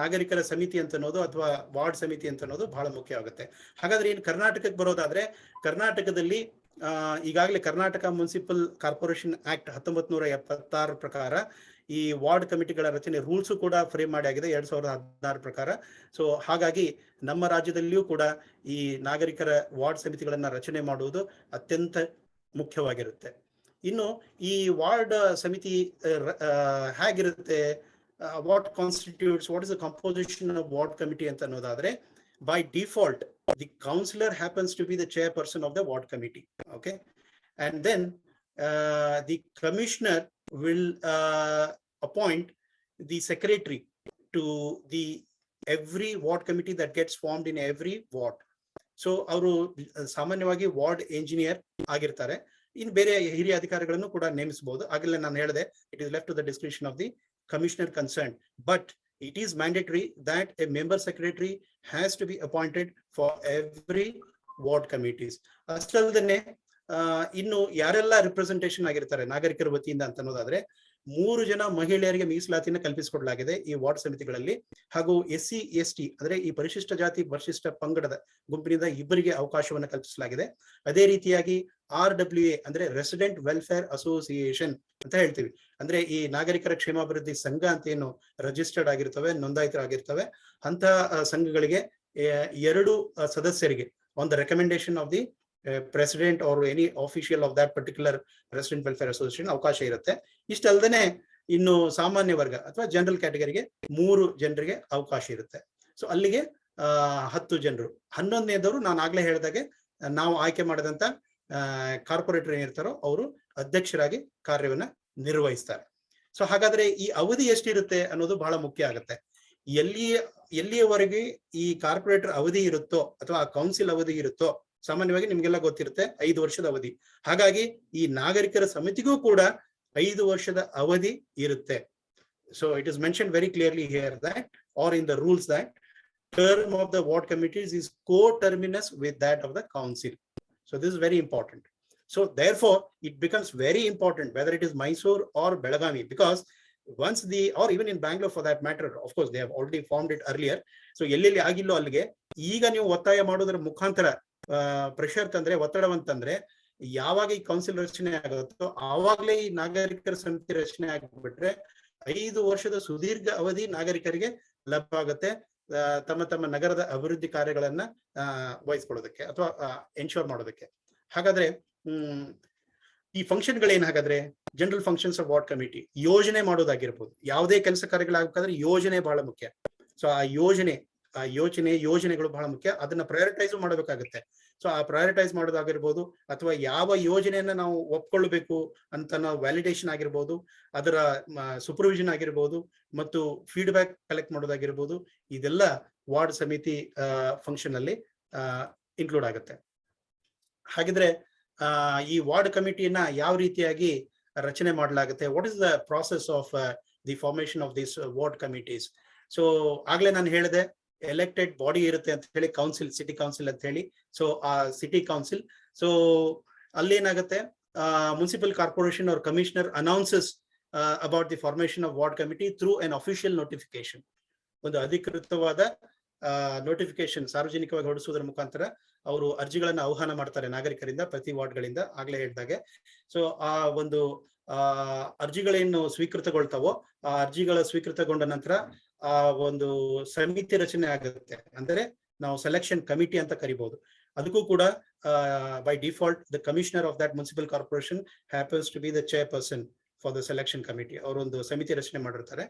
ನಾಗರಿಕರ ಸಮಿತಿ ಅಂತ ಅನ್ನೋದು ಅಥವಾ ವಾರ್ಡ್ ಸಮಿತಿ ಅಂತ ಅನ್ನೋದು ಬಹಳ ಮುಖ್ಯ ಆಗುತ್ತೆ. ಹಾಗಾದ್ರೆ ಇನ್ನು ಕರ್ನಾಟಕಕ್ಕೆ ಬರೋದಾದ್ರೆ, ಕರ್ನಾಟಕದಲ್ಲಿ ಈಗಾಗಲೇ ಕರ್ನಾಟಕ ಮುನ್ಸಿಪಲ್ ಕಾರ್ಪೊರೇಷನ್ ಆಕ್ಟ್ 1976 ಪ್ರಕಾರ ಈ ವಾರ್ಡ್ ಕಮಿಟಿಗಳ ರಚನೆ ರೂಲ್ಸ್ ಕೂಡ ಫ್ರೇಮ್ ಮಾಡಿ ಆಗಿದೆ 2016 ಪ್ರಕಾರ. ಸೊ ಹಾಗಾಗಿ ನಮ್ಮ ರಾಜ್ಯದಲ್ಲಿಯೂ ಕೂಡ ಈ ನಾಗರಿಕರ ವಾರ್ಡ್ ಸಮಿತಿಗಳನ್ನ ರಚನೆ ಮಾಡುವುದು ಅತ್ಯಂತ ಮುಖ್ಯವಾಗಿರುತ್ತೆ. ಇನ್ನು ಈ ವಾರ್ಡ್ ಸಮಿತಿ ಹೇಗಿರುತ್ತೆ, what constitutes, what is the composition of ward committee ಅಂತ ಅನ್ನೋದಾದ್ರೆ, by default the councillor happens to be the chairperson of the ward committee, okay, and then the commissioner will appoint the secretary to the every ward committee that gets formed in every ward. So ಅವರು ಸಾಮಾನ್ಯವಾಗಿ ward engineer ಆಗಿರ್ತಾರೆ. ಇನ್ನು ಬೇರೆ ಹಿರಿಯ ಅಧಿಕಾರಿಗಳನ್ನು ಕೂಡ ನೇಮಿಸಬಹುದು. ಆಗಲೇ ನಾನು ಹೇಳಿದೆ, it is left to the discretion of the commissioner concern, but it is mandatory that a member secretary has to be appointed for every ward committees. ಅಷ್ಟಲ್ಲದೆ ಇನ್ನು ಯಾರೆಲ್ಲ ರಿಪ್ರೆಸೆಂಟೇಷನ್ ಆಗಿರ್ತಾರೆ ನಾಗರಿಕರ ವತಿಯಿಂದ ಅಂತ ಅನ್ನೋದಾದ್ರೆ, 3 ಜನ ಮಹಿಳೆಯರಿಗೆ ಮೀಸಲಾತಿನ ಕಲ್ಪಿಸಿಕೊಡಲಾಗಿದೆ ಈ ವಾರ್ಡ್ ಸಮಿತಿಗಳಲ್ಲಿ. ಹಾಗೂ SC ST ಅಂದ್ರೆ ಈ ಪರಿಶಿಷ್ಟ ಜಾತಿ ಪರಿಶಿಷ್ಟ ಪಂಗಡದ ಗುಂಪಿನಿಂದ 2 ಅವಕಾಶವನ್ನು ಕಲ್ಪಿಸಲಾಗಿದೆ. ಅದೇ ರೀತಿಯಾಗಿ RWA ಅಂದ್ರೆ ರೆಸಿಡೆಂಟ್ ವೆಲ್ಫೇರ್ ಅಸೋಸಿಯೇಷನ್ ಅಂತ ಹೇಳ್ತೀವಿ, ಅಂದ್ರೆ ಈ ನಾಗರಿಕರ ಕ್ಷೇಮಾಭಿವೃದ್ಧಿ ಸಂಘ ಅಂತ ಏನು ರಿಜಿಸ್ಟರ್ಡ್ ಆಗಿರ್ತವೆ, ನೋಂದಾಯಿತರಾಗಿರ್ತವೆ, ಅಂತ ಸಂಘಗಳಿಗೆ 2 ಸದಸ್ಯರಿಗೆ on the recommendation of the president or any official of that particular resident welfare association ಅವಕಾಶ ಇರುತ್ತೆ. ಇಷ್ಟಲ್ದೇನೆ ಇನ್ನು ಸಾಮಾನ್ಯ ವರ್ಗ ಅಥವಾ ಜನರಲ್ ಕ್ಯಾಟಗರಿಗೆ 3 ಜನರಿಗೆ ಅವಕಾಶ ಇರುತ್ತೆ. ಸೊ ಅಲ್ಲಿಗೆ 10 ಜನರು. 11ನೇದವರು ನಾನು ಆಗ್ಲೇ ಹೇಳಿದಾಗೆ ನಾವು ಆಯ್ಕೆ ಮಾಡಿದಂತ ಕಾರ್ಪೊರೇಟರ್ ಏನಿರ್ತಾರೋ ಅವರು ಅಧ್ಯಕ್ಷರಾಗಿ ಕಾರ್ಯವನ್ನ ನಿರ್ವಹಿಸ್ತಾರೆ. ಸೊ ಹಾಗಾದ್ರೆ ಈ ಅವಧಿ ಎಷ್ಟಿರುತ್ತೆ ಅನ್ನೋದು ಬಹಳ ಮುಖ್ಯ ಆಗುತ್ತೆ. ಎಲ್ಲಿಯವರೆಗೆ ಈ ಕಾರ್ಪೊರೇಟರ್ ಅವಧಿ ಇರುತ್ತೋ ಅಥವಾ ಕೌನ್ಸಿಲ್ ಅವಧಿ ಇರುತ್ತೋ, ಸಾಮಾನ್ಯವಾಗಿ ನಿಮ್ಗೆಲ್ಲ ಗೊತ್ತಿರುತ್ತೆ 5 ವರ್ಷದ ಅವಧಿ. ಹಾಗಾಗಿ ಈ ನಾಗರಿಕರ ಸಮಿತಿಗೂ ಕೂಡ 5 ವರ್ಷದ ಅವಧಿ ಇರುತ್ತೆ. So it is mention very clearly here that are in the rules that term of the ward committees is co-terminus with that of the council. So this is very important. So therefore it becomes very important whether it is Mysuru or Belagavi, because once the, or even in Bangalore for that matter, of course they have already formed it earlier. So ಎಲ್ಲೆಲ್ಲಿ ಆಗಿಲ್ಲೋ ಅಲ್ಲಿಗೆ ಈಗ ನೀವು ಒತ್ತಾಯ ಮಾಡೋದ್ರ ಮುಖಾಂತರ pressure ತಂದ್ರೆ, ಒತ್ತಡವಂತಂದ್ರೆ, ಯಾವಾಗ ಈ ಕೌನ್ಸಿಲ್ ರಚನೆ ಆಗುತ್ತೋ ಆವಾಗಲೇ ಈ ನಾಗರಿಕರ ಸಮಿತಿ ರಚನೆ ಆಗಿಬಿಟ್ರೆ 5 ವರ್ಷದ ಸುದೀರ್ಘ ಅವಧಿ ನಾಗರಿಕರಿಗೆ ಲಭ್ಯವಾಗುತ್ತೆ ತಮ್ಮ ತಮ್ಮ ನಗರದ ಅಭಿವೃದ್ಧಿ ಕಾರ್ಯಗಳನ್ನ ವಹಿಸ್ಕೊಳ್ಳೋದಕ್ಕೆ ಅಥವಾ ಎನ್ಶೋರ್ ಮಾಡೋದಕ್ಕೆ. ಹಾಗಾದ್ರೆ ಈ ಫಂಕ್ಷನ್ಗಳೇನ್ ಹಾಗಾದ್ರೆ, general functions of ward committee, ಯೋಜನೆ ಮಾಡೋದಾಗಿರ್ಬೋದು, ಯಾವುದೇ ಕೆಲಸ ಕಾರ್ಯಗಳಾಗಬೇಕಾದ್ರೆ ಯೋಜನೆ ಬಹಳ ಮುಖ್ಯ. ಸೊ ಆ ಯೋಜನೆಗಳು ಬಹಳ ಮುಖ್ಯ. ಅದನ್ನ ಪ್ರಯಾರಿಟೈಸ್ ಮಾಡಬೇಕಾಗುತ್ತೆ. ಸೊ ಆ ಪ್ರಯಾರಿಟೈಸ್ ಮಾಡೋದಾಗಿರ್ಬೋದು, ಅಥವಾ ಯಾವ ಯೋಜನೆಯನ್ನ ನಾವು ಒಪ್ಕೊಳ್ಬೇಕು ಅಂತ ನಾವು ವ್ಯಾಲಿಡೇಷನ್ ಆಗಿರ್ಬೋದು, ಅದರ ಸೂಪರ್ವಿಷನ್ ಆಗಿರ್ಬೋದು, ಮತ್ತು ಫೀಡ್ಬ್ಯಾಕ್ ಕಲೆಕ್ಟ್ ಮಾಡೋದಾಗಿರ್ಬೋದು, ಇದೆಲ್ಲ ವಾರ್ಡ್ ಸಮಿತಿ ಫಂಕ್ಷನ್ ಅಲ್ಲಿ ಇನ್ಕ್ಲೂಡ್ ಆಗುತ್ತೆ. ಹಾಗಿದ್ರೆ ಈ ವಾರ್ಡ್ ಕಮಿಟಿಯನ್ನ ಯಾವ ರೀತಿಯಾಗಿ ರಚನೆ ಮಾಡಲಾಗುತ್ತೆ, what is the process of the formation of this ward committees? So ಆಗ್ಲೇ ನಾನು ಹೇಳಿದೆ, ಎಲೆಕ್ಟೆಡ್ ಬಾಡಿ ಇರುತ್ತೆ ಅಂತ ಹೇಳಿ, ಕೌನ್ಸಿಲ್, ಸಿಟಿ ಕೌನ್ಸಿಲ್ ಅಂತ ಹೇಳಿ. ಸೊ ಆ ಸಿಟಿ ಕೌನ್ಸಿಲ್, ಸೊ ಅಲ್ಲಿ ಏನಾಗುತ್ತೆ, municipal corporation or commissioner announces about the formation of ward committee through an official notification. ಒಂದು ಅಧಿಕೃತವಾದ ನೋಟಿಫಿಕೇಶನ್ ಸಾರ್ವಜನಿಕವಾಗಿ ಹೊರಡಿಸುವುದರ ಮುಖಾಂತರ ಅವರು ಅರ್ಜಿಗಳನ್ನ ಆಹ್ವಾನ ಮಾಡ್ತಾರೆ ನಾಗರಿಕರಿಂದ, ಪ್ರತಿ ವಾರ್ಡ್ಗಳಿಂದ, ಆಗ್ಲೇ ಹೇಳಿದಾಗೆ. ಸೊ ಆ ಒಂದು ಅರ್ಜಿಗಳೇನು ಸ್ವೀಕೃತಗೊಳ್ತಾವೋ, ಆ ಅರ್ಜಿಗಳ ಸ್ವೀಕೃತಗೊಂಡ ನಂತರ ಆ ಒಂದು ಸಮಿತಿ ರಚನೆ ಆಗುತ್ತೆ. ಅಂದ್ರೆ ನಾವು ಸೆಲೆಕ್ಷನ್ ಕಮಿಟಿ ಅಂತ ಕರಿಬಹುದು. ಅದಕ್ಕೂ ಕೂಡ by default the commissioner of that municipal corporation happens to be the chairperson for the selection committee. ಅವರೊಂದು ಸಮಿತಿ ರಚನೆ ಮಾಡಿರ್ತಾರೆ.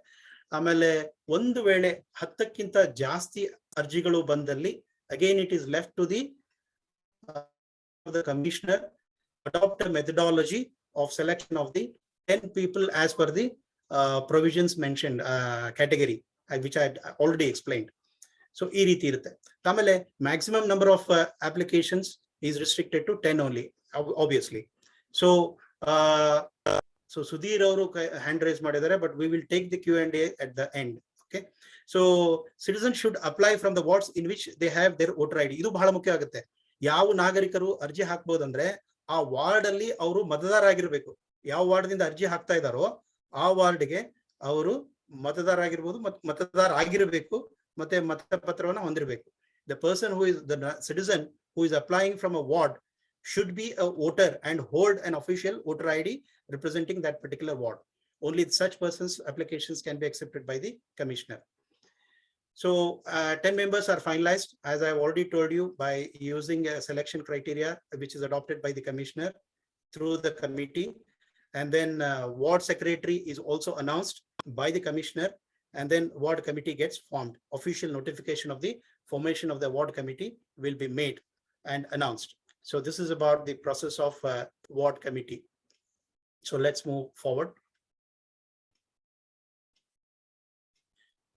ಆಮೇಲೆ ಒಂದು ವೇಳೆ 10ಕ್ಕಿಂತ ಜಾಸ್ತಿ ಅರ್ಜಿಗಳು ಬಂದಲ್ಲಿ, again it is left to the commissioner adopt a methodology of selection of the 10 people as per the provisions mentioned category, which I had already explained. So ee reeti irutte. Amele maximum number of applications is restricted to 10 only, obviously. So Sudhir avaru hand raise madidare, but we will take the Q&A at the end. Okay, so citizens should apply from the wards in which they have their voter ID. ಇದು ಬಹಳ ಮುಖ್ಯ ಆಗುತ್ತೆ. ಯಾವ ನಾಗರಿಕರು ಅರ್ಜಿ ಹಾಕ್ಬೋದಂದ್ರೆ ಆ ward ಅಲ್ಲಿ ಅವರು ಮತದಾರ ಆಗಿರ್ಬೇಕು. ಯಾವ ವಾರ್ಡ್ ದಿಂದ ಅರ್ಜಿ ಹಾಕ್ತಾ ಇದ್ದಾರೋ ಆ ವಾರ್ಡ್ಗೆ ಅವರು ಮತದಾರ ಆಗಿರ್ಬೋದು, ಮತದಾರ ಆಗಿರಬೇಕು, ಮತ್ತೆ ಮತಪತ್ರವನ್ನ ಹೊಂದಿರಬೇಕು. The person who is the citizen who is applying from a ward should be a voter and hold an official voter ID representing that particular ward. Only such persons' applications can be accepted by the commissioner. So 10 members are finalized, as I have already told you, by using a selection criteria which is adopted by the commissioner through the committee. And then ward secretary is also announced by the commissioner, and then ward committee gets formed. Official notification of the formation of the ward committee will be made and announced. So this is about the process of ward committee. So let's move forward.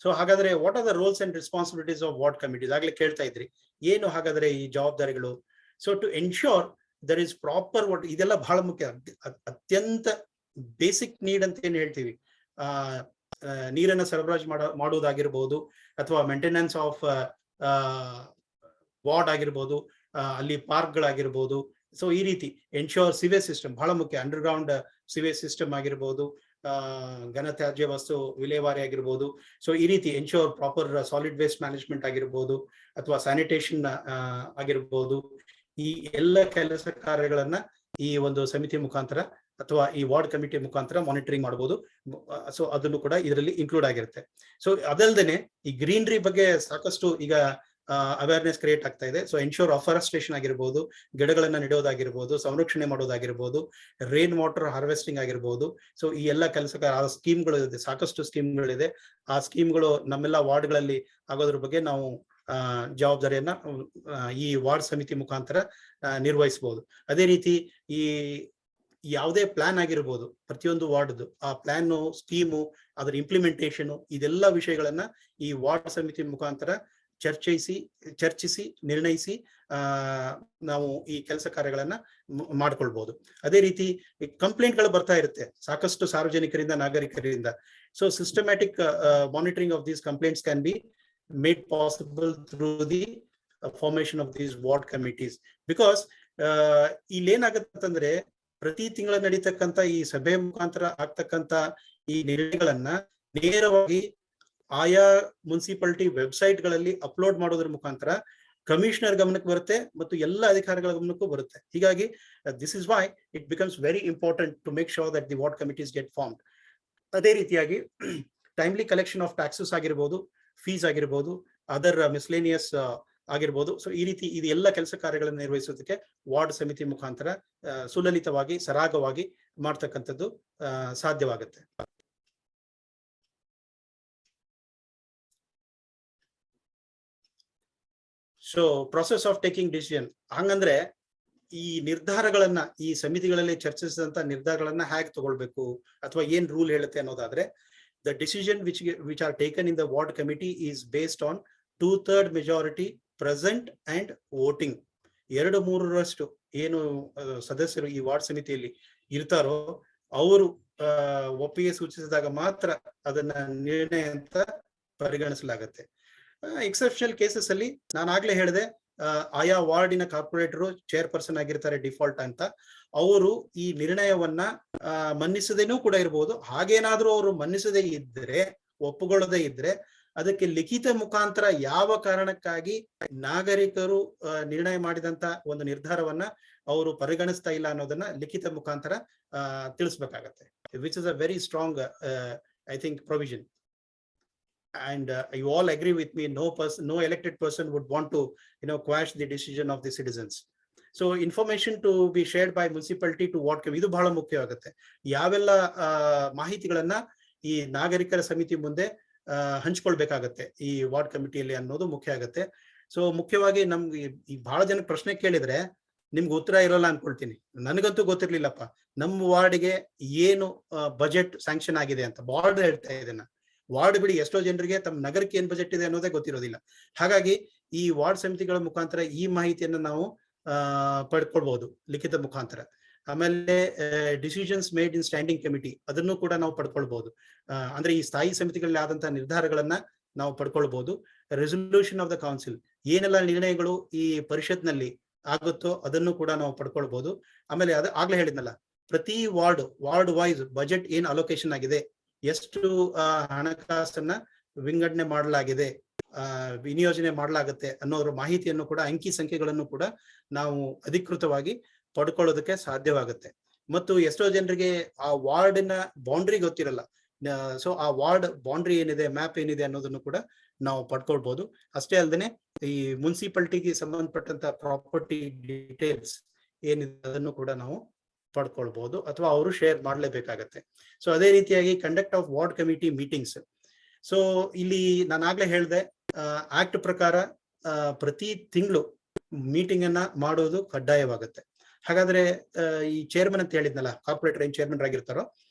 So ಹಾಗಾದ್ರೆ what are the roles and responsibilities of ward committees? ಆಗ್ಲೇ ಕೇಳ್ತಾ ಇದ್ರಿ, ಏನು ಹಾಗಾದ್ರೆ ಈ ಜವಾಬ್ದಾರಿಗಳು? So to ensure there is proper what, ಇದೆಲ್ಲ ಬಹಳ ಮುಖ್ಯ, ಅತ್ಯಂತ ಬೇಸಿಕ್ ನೀಡ್ ಅಂತ ಏನ್ ಹೇಳ್ತೀವಿ, ನೀರನ್ನ ಸರಬರಾಜು ಮಾಡುವುದಾಗಿರ್ಬೋದು, ಅಥವಾ ಮೇಂಟೆನೆನ್ಸ್ ಆಫ್ ವಾರ್ಡ್ ಆಗಿರ್ಬೋದು, ಅಲ್ಲಿ ಪಾರ್ಕ್ಗಳಾಗಿರ್ಬೋದು. ಸೊ ಈ ರೀತಿ ಎನ್ಶೋರ್ ಸಿವೇಜ್ ಸಿಸ್ಟಮ್ ಬಹಳ ಮುಖ್ಯ, ಅಂಡರ್ಗ್ರೌಂಡ್ ಸಿವೇಜ್ ಸಿಸ್ಟಮ್ ಆಗಿರ್ಬೋದು, ಘನತ್ಯಾಜ್ಯ ವಸ್ತು ವಿಲೇವಾರಿ ಆಗಿರ್ಬೋದು. ಸೊ ಈ ರೀತಿ ensure proper solid waste management ಆಗಿರ್ಬೋದು, ಅಥವಾ ಸ್ಯಾನಿಟೇಷನ್ ಆಗಿರ್ಬೋದು. ಈ ಎಲ್ಲ ಕೆಲಸ ಕಾರ್ಯಗಳನ್ನ ಈ ಒಂದು ಸಮಿತಿ ಮುಖಾಂತರ ಅಥವಾ ಈ ವಾರ್ಡ್ ಕಮಿಟಿ ಮುಖಾಂತರ ಮಾನಿಟರಿಂಗ್ ಮಾಡಬಹುದು. ಸೊ ಅದನ್ನು ಕೂಡ ಇದರಲ್ಲಿ ಇನ್ಕ್ಲೂಡ್ ಆಗಿರುತ್ತೆ. ಸೊ ಅದಲ್ದೇನೆ ಈ ಗ್ರೀನರಿ ಬಗ್ಗೆ ಸಾಕಷ್ಟು ಈಗ ಅವೇರ್ನೆಸ್ ಕ್ರಿಯೇಟ್ ಆಗ್ತಾ ಇದೆ. ಸೊ ಎನ್ಶೋರ್ ಅಫಾರೆಸ್ಟೇಷನ್ ಆಗಿರ್ಬೋದು, ಗಿಡಗಳನ್ನ ನೆಡೋದಾಗಿರ್ಬೋದು, ಸಂರಕ್ಷಣೆ ಮಾಡೋದಾಗಿರ್ಬೋದು, ರೈನ್ ವಾಟರ್ ಹಾರ್ವೆಸ್ಟಿಂಗ್ ಆಗಿರ್ಬೋದು. ಸೊ ಈ ಎಲ್ಲ ಕೆಲಸ ಸ್ಕೀಮ್ಗಳು ಇದೆ, ಸಾಕಷ್ಟು ಸ್ಕೀಮ್ಗಳಿದೆ. ಆ ಸ್ಕೀಮ್ಗಳು ನಮ್ಮೆಲ್ಲ ವಾರ್ಡ್ಗಳಲ್ಲಿ ಆಗೋದ್ರ ಬಗ್ಗೆ ನಾವು ಜವಾಬ್ದಾರಿಯನ್ನ ಈ ವಾರ್ಡ್ ಸಮಿತಿ ಮುಖಾಂತರ ನಿರ್ವಹಿಸಬಹುದು. ಅದೇ ರೀತಿ ಈ ಯಾವುದೇ ಪ್ಲಾನ್ ಆಗಿರ್ಬೋದು, ಪ್ರತಿಯೊಂದು ವಾರ್ಡ್ದು ಆ ಪ್ಲಾನ್, ಸ್ಕೀಮು, ಅದರ ಇಂಪ್ಲಿಮೆಂಟೇಷನ್, ಇದೆಲ್ಲ ವಿಷಯಗಳನ್ನ ಈ ವಾರ್ಡ್ ಸಮಿತಿ ಮುಖಾಂತರ ಚರ್ಚಿಸಿ ನಿರ್ಣಯಿಸಿ ನಾವು ಈ ಕೆಲಸ ಕಾರ್ಯಗಳನ್ನ ಮಾಡ್ಕೊಳ್ಬಹುದು. ಅದೇ ರೀತಿ ಕಂಪ್ಲೇಂಟ್ಗಳು ಬರ್ತಾ ಇರುತ್ತೆ ಸಾಕಷ್ಟು ಸಾರ್ವಜನಿಕರಿಂದ, ನಾಗರಿಕರಿಂದ. So systematic monitoring of these complaints can be made possible through the formation of these ward committees. Because ಇಲ್ಲೇನಾಗತ್ತಂದ್ರೆ ಪ್ರತಿ ತಿಂಗಳ ನಡೀತಕ್ಕಂತ ಈ ಸಭೆ ಮುಖಾಂತರ ಆಗ್ತಕ್ಕಂತ ಈ ನಿರ್ಣಯಗಳನ್ನ ನೇರವಾಗಿ ಆಯಾ ಮುನ್ಸಿಪಾಲಿಟಿ ವೆಬ್ಸೈಟ್ ಗಳಲ್ಲಿ ಅಪ್ಲೋಡ್ ಮಾಡೋದ್ರ ಮುಖಾಂತರ ಕಮಿಷನರ್ ಗಮನಕ್ಕೆ ಬರುತ್ತೆ ಮತ್ತು ಎಲ್ಲ ಅಧಿಕಾರಿಗಳ ಗಮನಕ್ಕೂ ಬರುತ್ತೆ. ಹೀಗಾಗಿ this is why it becomes very important to make sure that the ward committees get formed. ಅದೇ ರೀತಿಯಾಗಿ ಟೈಮ್ಲಿ ಕಲೆಕ್ಷನ್ ಆಫ್ ಟ್ಯಾಕ್ಸಸ್ ಆಗಿರ್ಬೋದು, ಫೀಸ್ ಆಗಿರ್ಬೋದು, ಅದರ್ ಮಿಸ್ಲೇನಿಯಸ್ ಆಗಿರ್ಬೋದು. ಸೊ ಈ ರೀತಿ ಇದು ಎಲ್ಲ ಕೆಲಸ ಕಾರ್ಯಗಳನ್ನು ನಿರ್ವಹಿಸೋದಕ್ಕೆ ವಾರ್ಡ್ ಸಮಿತಿ ಮುಖಾಂತರ ಸುಲಲಿತವಾಗಿ, ಸರಾಗವಾಗಿ ಮಾಡ್ತಕ್ಕಂಥದ್ದು ಸಾಧ್ಯವಾಗುತ್ತೆ. So process of taking decision, ಹಂಗಂದ್ರೆ ಈ ನಿರ್ಧಾರಗಳನ್ನ ಈ ಸಮಿತಿಗಳಲ್ಲಿ ಚರ್ಚಿಸಿದಂತ ನಿರ್ಧಾರಗಳನ್ನ ಹೇಗೆ ತಗೊಳ್ಬೇಕು ಅಥವಾ ಏನ್ ರೂಲ್ ಹೇಳುತ್ತೆ ಅನ್ನೋದಾದ್ರೆ, the decision which are taken in the ward committee is based on 2/3 majority present and voting. 2/3 ಏನು ಸದಸ್ಯರು ಈ ವಾರ್ಡ್ ಸಮಿತಿಯಲ್ಲಿ ಇರ್ತಾರೋ ಅವರು ಒಪ್ಪಿಗೆ ಸೂಚಿಸಿದಾಗ ಮಾತ್ರ ಅದನ್ನ ನಿರ್ಣಯ ಅಂತ ಪರಿಗಣಿಸಲಾಗುತ್ತೆ. ಎಕ್ಸೆಪ್ಷನಲ್ ಕೇಸಸ್ ಅಲ್ಲಿ ನಾನು ಆಗ್ಲೇ ಹೇಳಿದೆ, ಆಯಾ ವಾರ್ಡಿನ ಕಾರ್ಪೊರೇಟರು ಚೇರ್ಪರ್ಸನ್ ಆಗಿರ್ತಾರೆ ಡಿಫಾಲ್ಟ್ ಅಂತ. ಅವರು ಈ ನಿರ್ಣಯವನ್ನ ಮನ್ನಿಸದೇನೂ ಕೂಡ ಇರಬಹುದು. ಹಾಗೇನಾದ್ರೂ ಅವರು ಮನ್ನಿಸದೇ ಇದ್ರೆ, ಒಪ್ಪುಗೊಳ್ಳದೇ ಇದ್ರೆ, ಅದಕ್ಕೆ ಲಿಖಿತ ಮುಖಾಂತರ ಯಾವ ಕಾರಣಕ್ಕಾಗಿ ನಾಗರಿಕರು ನಿರ್ಣಯ ಮಾಡಿದಂತ ಒಂದು ನಿರ್ಧಾರವನ್ನ ಅವರು ಪರಿಗಣಿಸ್ತಾ ಇಲ್ಲ ಅನ್ನೋದನ್ನ ಲಿಖಿತ ಮುಖಾಂತರ ತಿಳಿಸ್ಬೇಕಾಗತ್ತೆ. Which is a very strong I think provision. And you all agree with me, no elected person would want to quash the decision of the citizens. So information to be shared by municipality to ward committee, ಇದು ಬಹಳ ಮುಖ್ಯವಾಗುತ್ತೆ. ಯಾವೆಲ್ಲ ಮಾಹಿತಿಗಳನ್ನ ಈ ನಾಗರಿಕರ ಸಮಿತಿ ಮುಂದೆ ಹಂಚ್ಕೊಳ್ಬೇಕಾಗತ್ತೆ ಈ ward ಕಮಿಟಿಯಲ್ಲಿ ಅನ್ನೋದು ಮುಖ್ಯ ಆಗುತ್ತೆ. ಸೊ ಮುಖ್ಯವಾಗಿ ನಮ್ಗೆ ಈ ಬಹಳ ಜನ ಪ್ರಶ್ನೆ ಕೇಳಿದ್ರೆ ನಿಮ್ಗೆ ಉತ್ತರ ಇರೋಲ್ಲ ಅನ್ಕೊಳ್ತೀನಿ. ನನಗಂತೂ ಗೊತ್ತಿರ್ಲಿಲ್ಲಪ್ಪ ನಮ್ಮ ವಾರ್ಡ್ಗೆ ಏನು ಬಜೆಟ್ ಸ್ಯಾಂಕ್ಷನ್ ಆಗಿದೆ ಅಂತ. ವಾರ್ಡ್ ಹೇಳ್ತಾ ಇದನ್ನ, ವಾರ್ಡ್ ಬಿಡಿ, ಎಷ್ಟೋ ಜನರಿಗೆ ತಮ್ಮ ನಗರಕ್ಕೆ ಏನ್ ಬಜೆಟ್ ಇದೆ ಅನ್ನೋದೇ ಗೊತ್ತಿರೋದಿಲ್ಲ. ಹಾಗಾಗಿ ಈ ವಾರ್ಡ್ ಸಮಿತಿಗಳ ಮುಖಾಂತರ ಈ ಮಾಹಿತಿಯನ್ನು ನಾವು ಪಡ್ಕೊಳ್ಬಹುದು ಲಿಖಿತ ಮುಖಾಂತರ. ಆಮೇಲೆ decisions made in standing committee ಅದನ್ನು ಕೂಡ ನಾವು ಪಡ್ಕೊಳ್ಬಹುದು. ಅಂದ್ರೆ ಈ ಸ್ಥಾಯಿ ಸಮಿತಿಗಳಲ್ಲಿ ಆದಂತಹ ನಿರ್ಧಾರಗಳನ್ನ ನಾವು ಪಡ್ಕೊಳ್ಬಹುದು. ರೆಸೊಲ್ಯೂಷನ್ ಆಫ್ ದ ಕೌನ್ಸಿಲ್, ಏನೆಲ್ಲ ನಿರ್ಣಯಗಳು ಈ ಪರಿಷತ್ನಲ್ಲಿ ಆಗುತ್ತೋ ಅದನ್ನು ಕೂಡ ನಾವು ಪಡ್ಕೊಳ್ಬಹುದು. ಆಮೇಲೆ ಆಗ್ಲೇ ಹೇಳಿದ್ನಲ್ಲ, ಪ್ರತಿ ವಾರ್ಡ್ ವೈಸ್ ಬಜೆಟ್ ಏನ್ ಅಲೋಕೇಶನ್ ಆಗಿದೆ, ಎಷ್ಟು ಹಣಕಾಸನ್ನ ವಿಂಗಡಣೆ ಮಾಡಲಾಗಿದೆ, ವಿನಿಯೋಜನೆ ಮಾಡಲಾಗುತ್ತೆ ಅನ್ನೋದ್ರ ಮಾಹಿತಿಯನ್ನು ಕೂಡ, ಅಂಕಿ ಸಂಖ್ಯೆಗಳನ್ನು ಕೂಡ ನಾವು ಅಧಿಕೃತವಾಗಿ ಪಡ್ಕೊಳ್ಳೋದಕ್ಕೆ ಸಾಧ್ಯವಾಗುತ್ತೆ. ಮತ್ತು ಎಷ್ಟೋ ಜನರಿಗೆ ಆ ವಾರ್ಡಿನ ಬೌಂಡ್ರಿ ಗೊತ್ತಿರಲ್ಲ. ಸೊ ಆ ವಾರ್ಡ್ ಬೌಂಡ್ರಿ ಏನಿದೆ, ಮ್ಯಾಪ್ ಏನಿದೆ ಅನ್ನೋದನ್ನು ಕೂಡ ನಾವು ಪಡ್ಕೊಳ್ಬಹುದು. ಅಷ್ಟೇ ಅಲ್ಲದೆ ಈ ಮುನ್ಸಿಪಾಲಿಟಿಗೆ ಸಂಬಂಧಪಟ್ಟಂತ ಪ್ರಾಪರ್ಟಿ ಡೀಟೇಲ್ಸ್ ಏನಿದೆ ಅದನ್ನು ಕೂಡ ನಾವು ಪಡ್ಕೊಳ್ಬಹುದು, ಅಥವಾ ಅವರು ಶೇರ್ ಮಾಡಲೇಬೇಕಾಗತ್ತೆ. ಸೊ ಅದೇ ರೀತಿಯಾಗಿ conduct of ward committee meetings. So ಇಲ್ಲಿ ನಾನಾಗ್ಲೇ ಹೇಳಿದೆ, ಆಕ್ಟ್ ಪ್ರಕಾರ ಪ್ರತಿ ತಿಂಗಳು ಮೀಟಿಂಗ್ ಅನ್ನ ಮಾಡೋದು ಕಡ್ಡಾಯವಾಗುತ್ತೆ. ಹಾಗಾದ್ರೆ ಈ ಚೇರ್ಮನ್ ಅಂತ ಹೇಳಿದ್ನಲ್ಲ, ಕಾರ್ಪೊರೇಟರ್ ಏನ್ ಚೇರ್ಮನ್ ಆಗಿರ್ತಾರೋ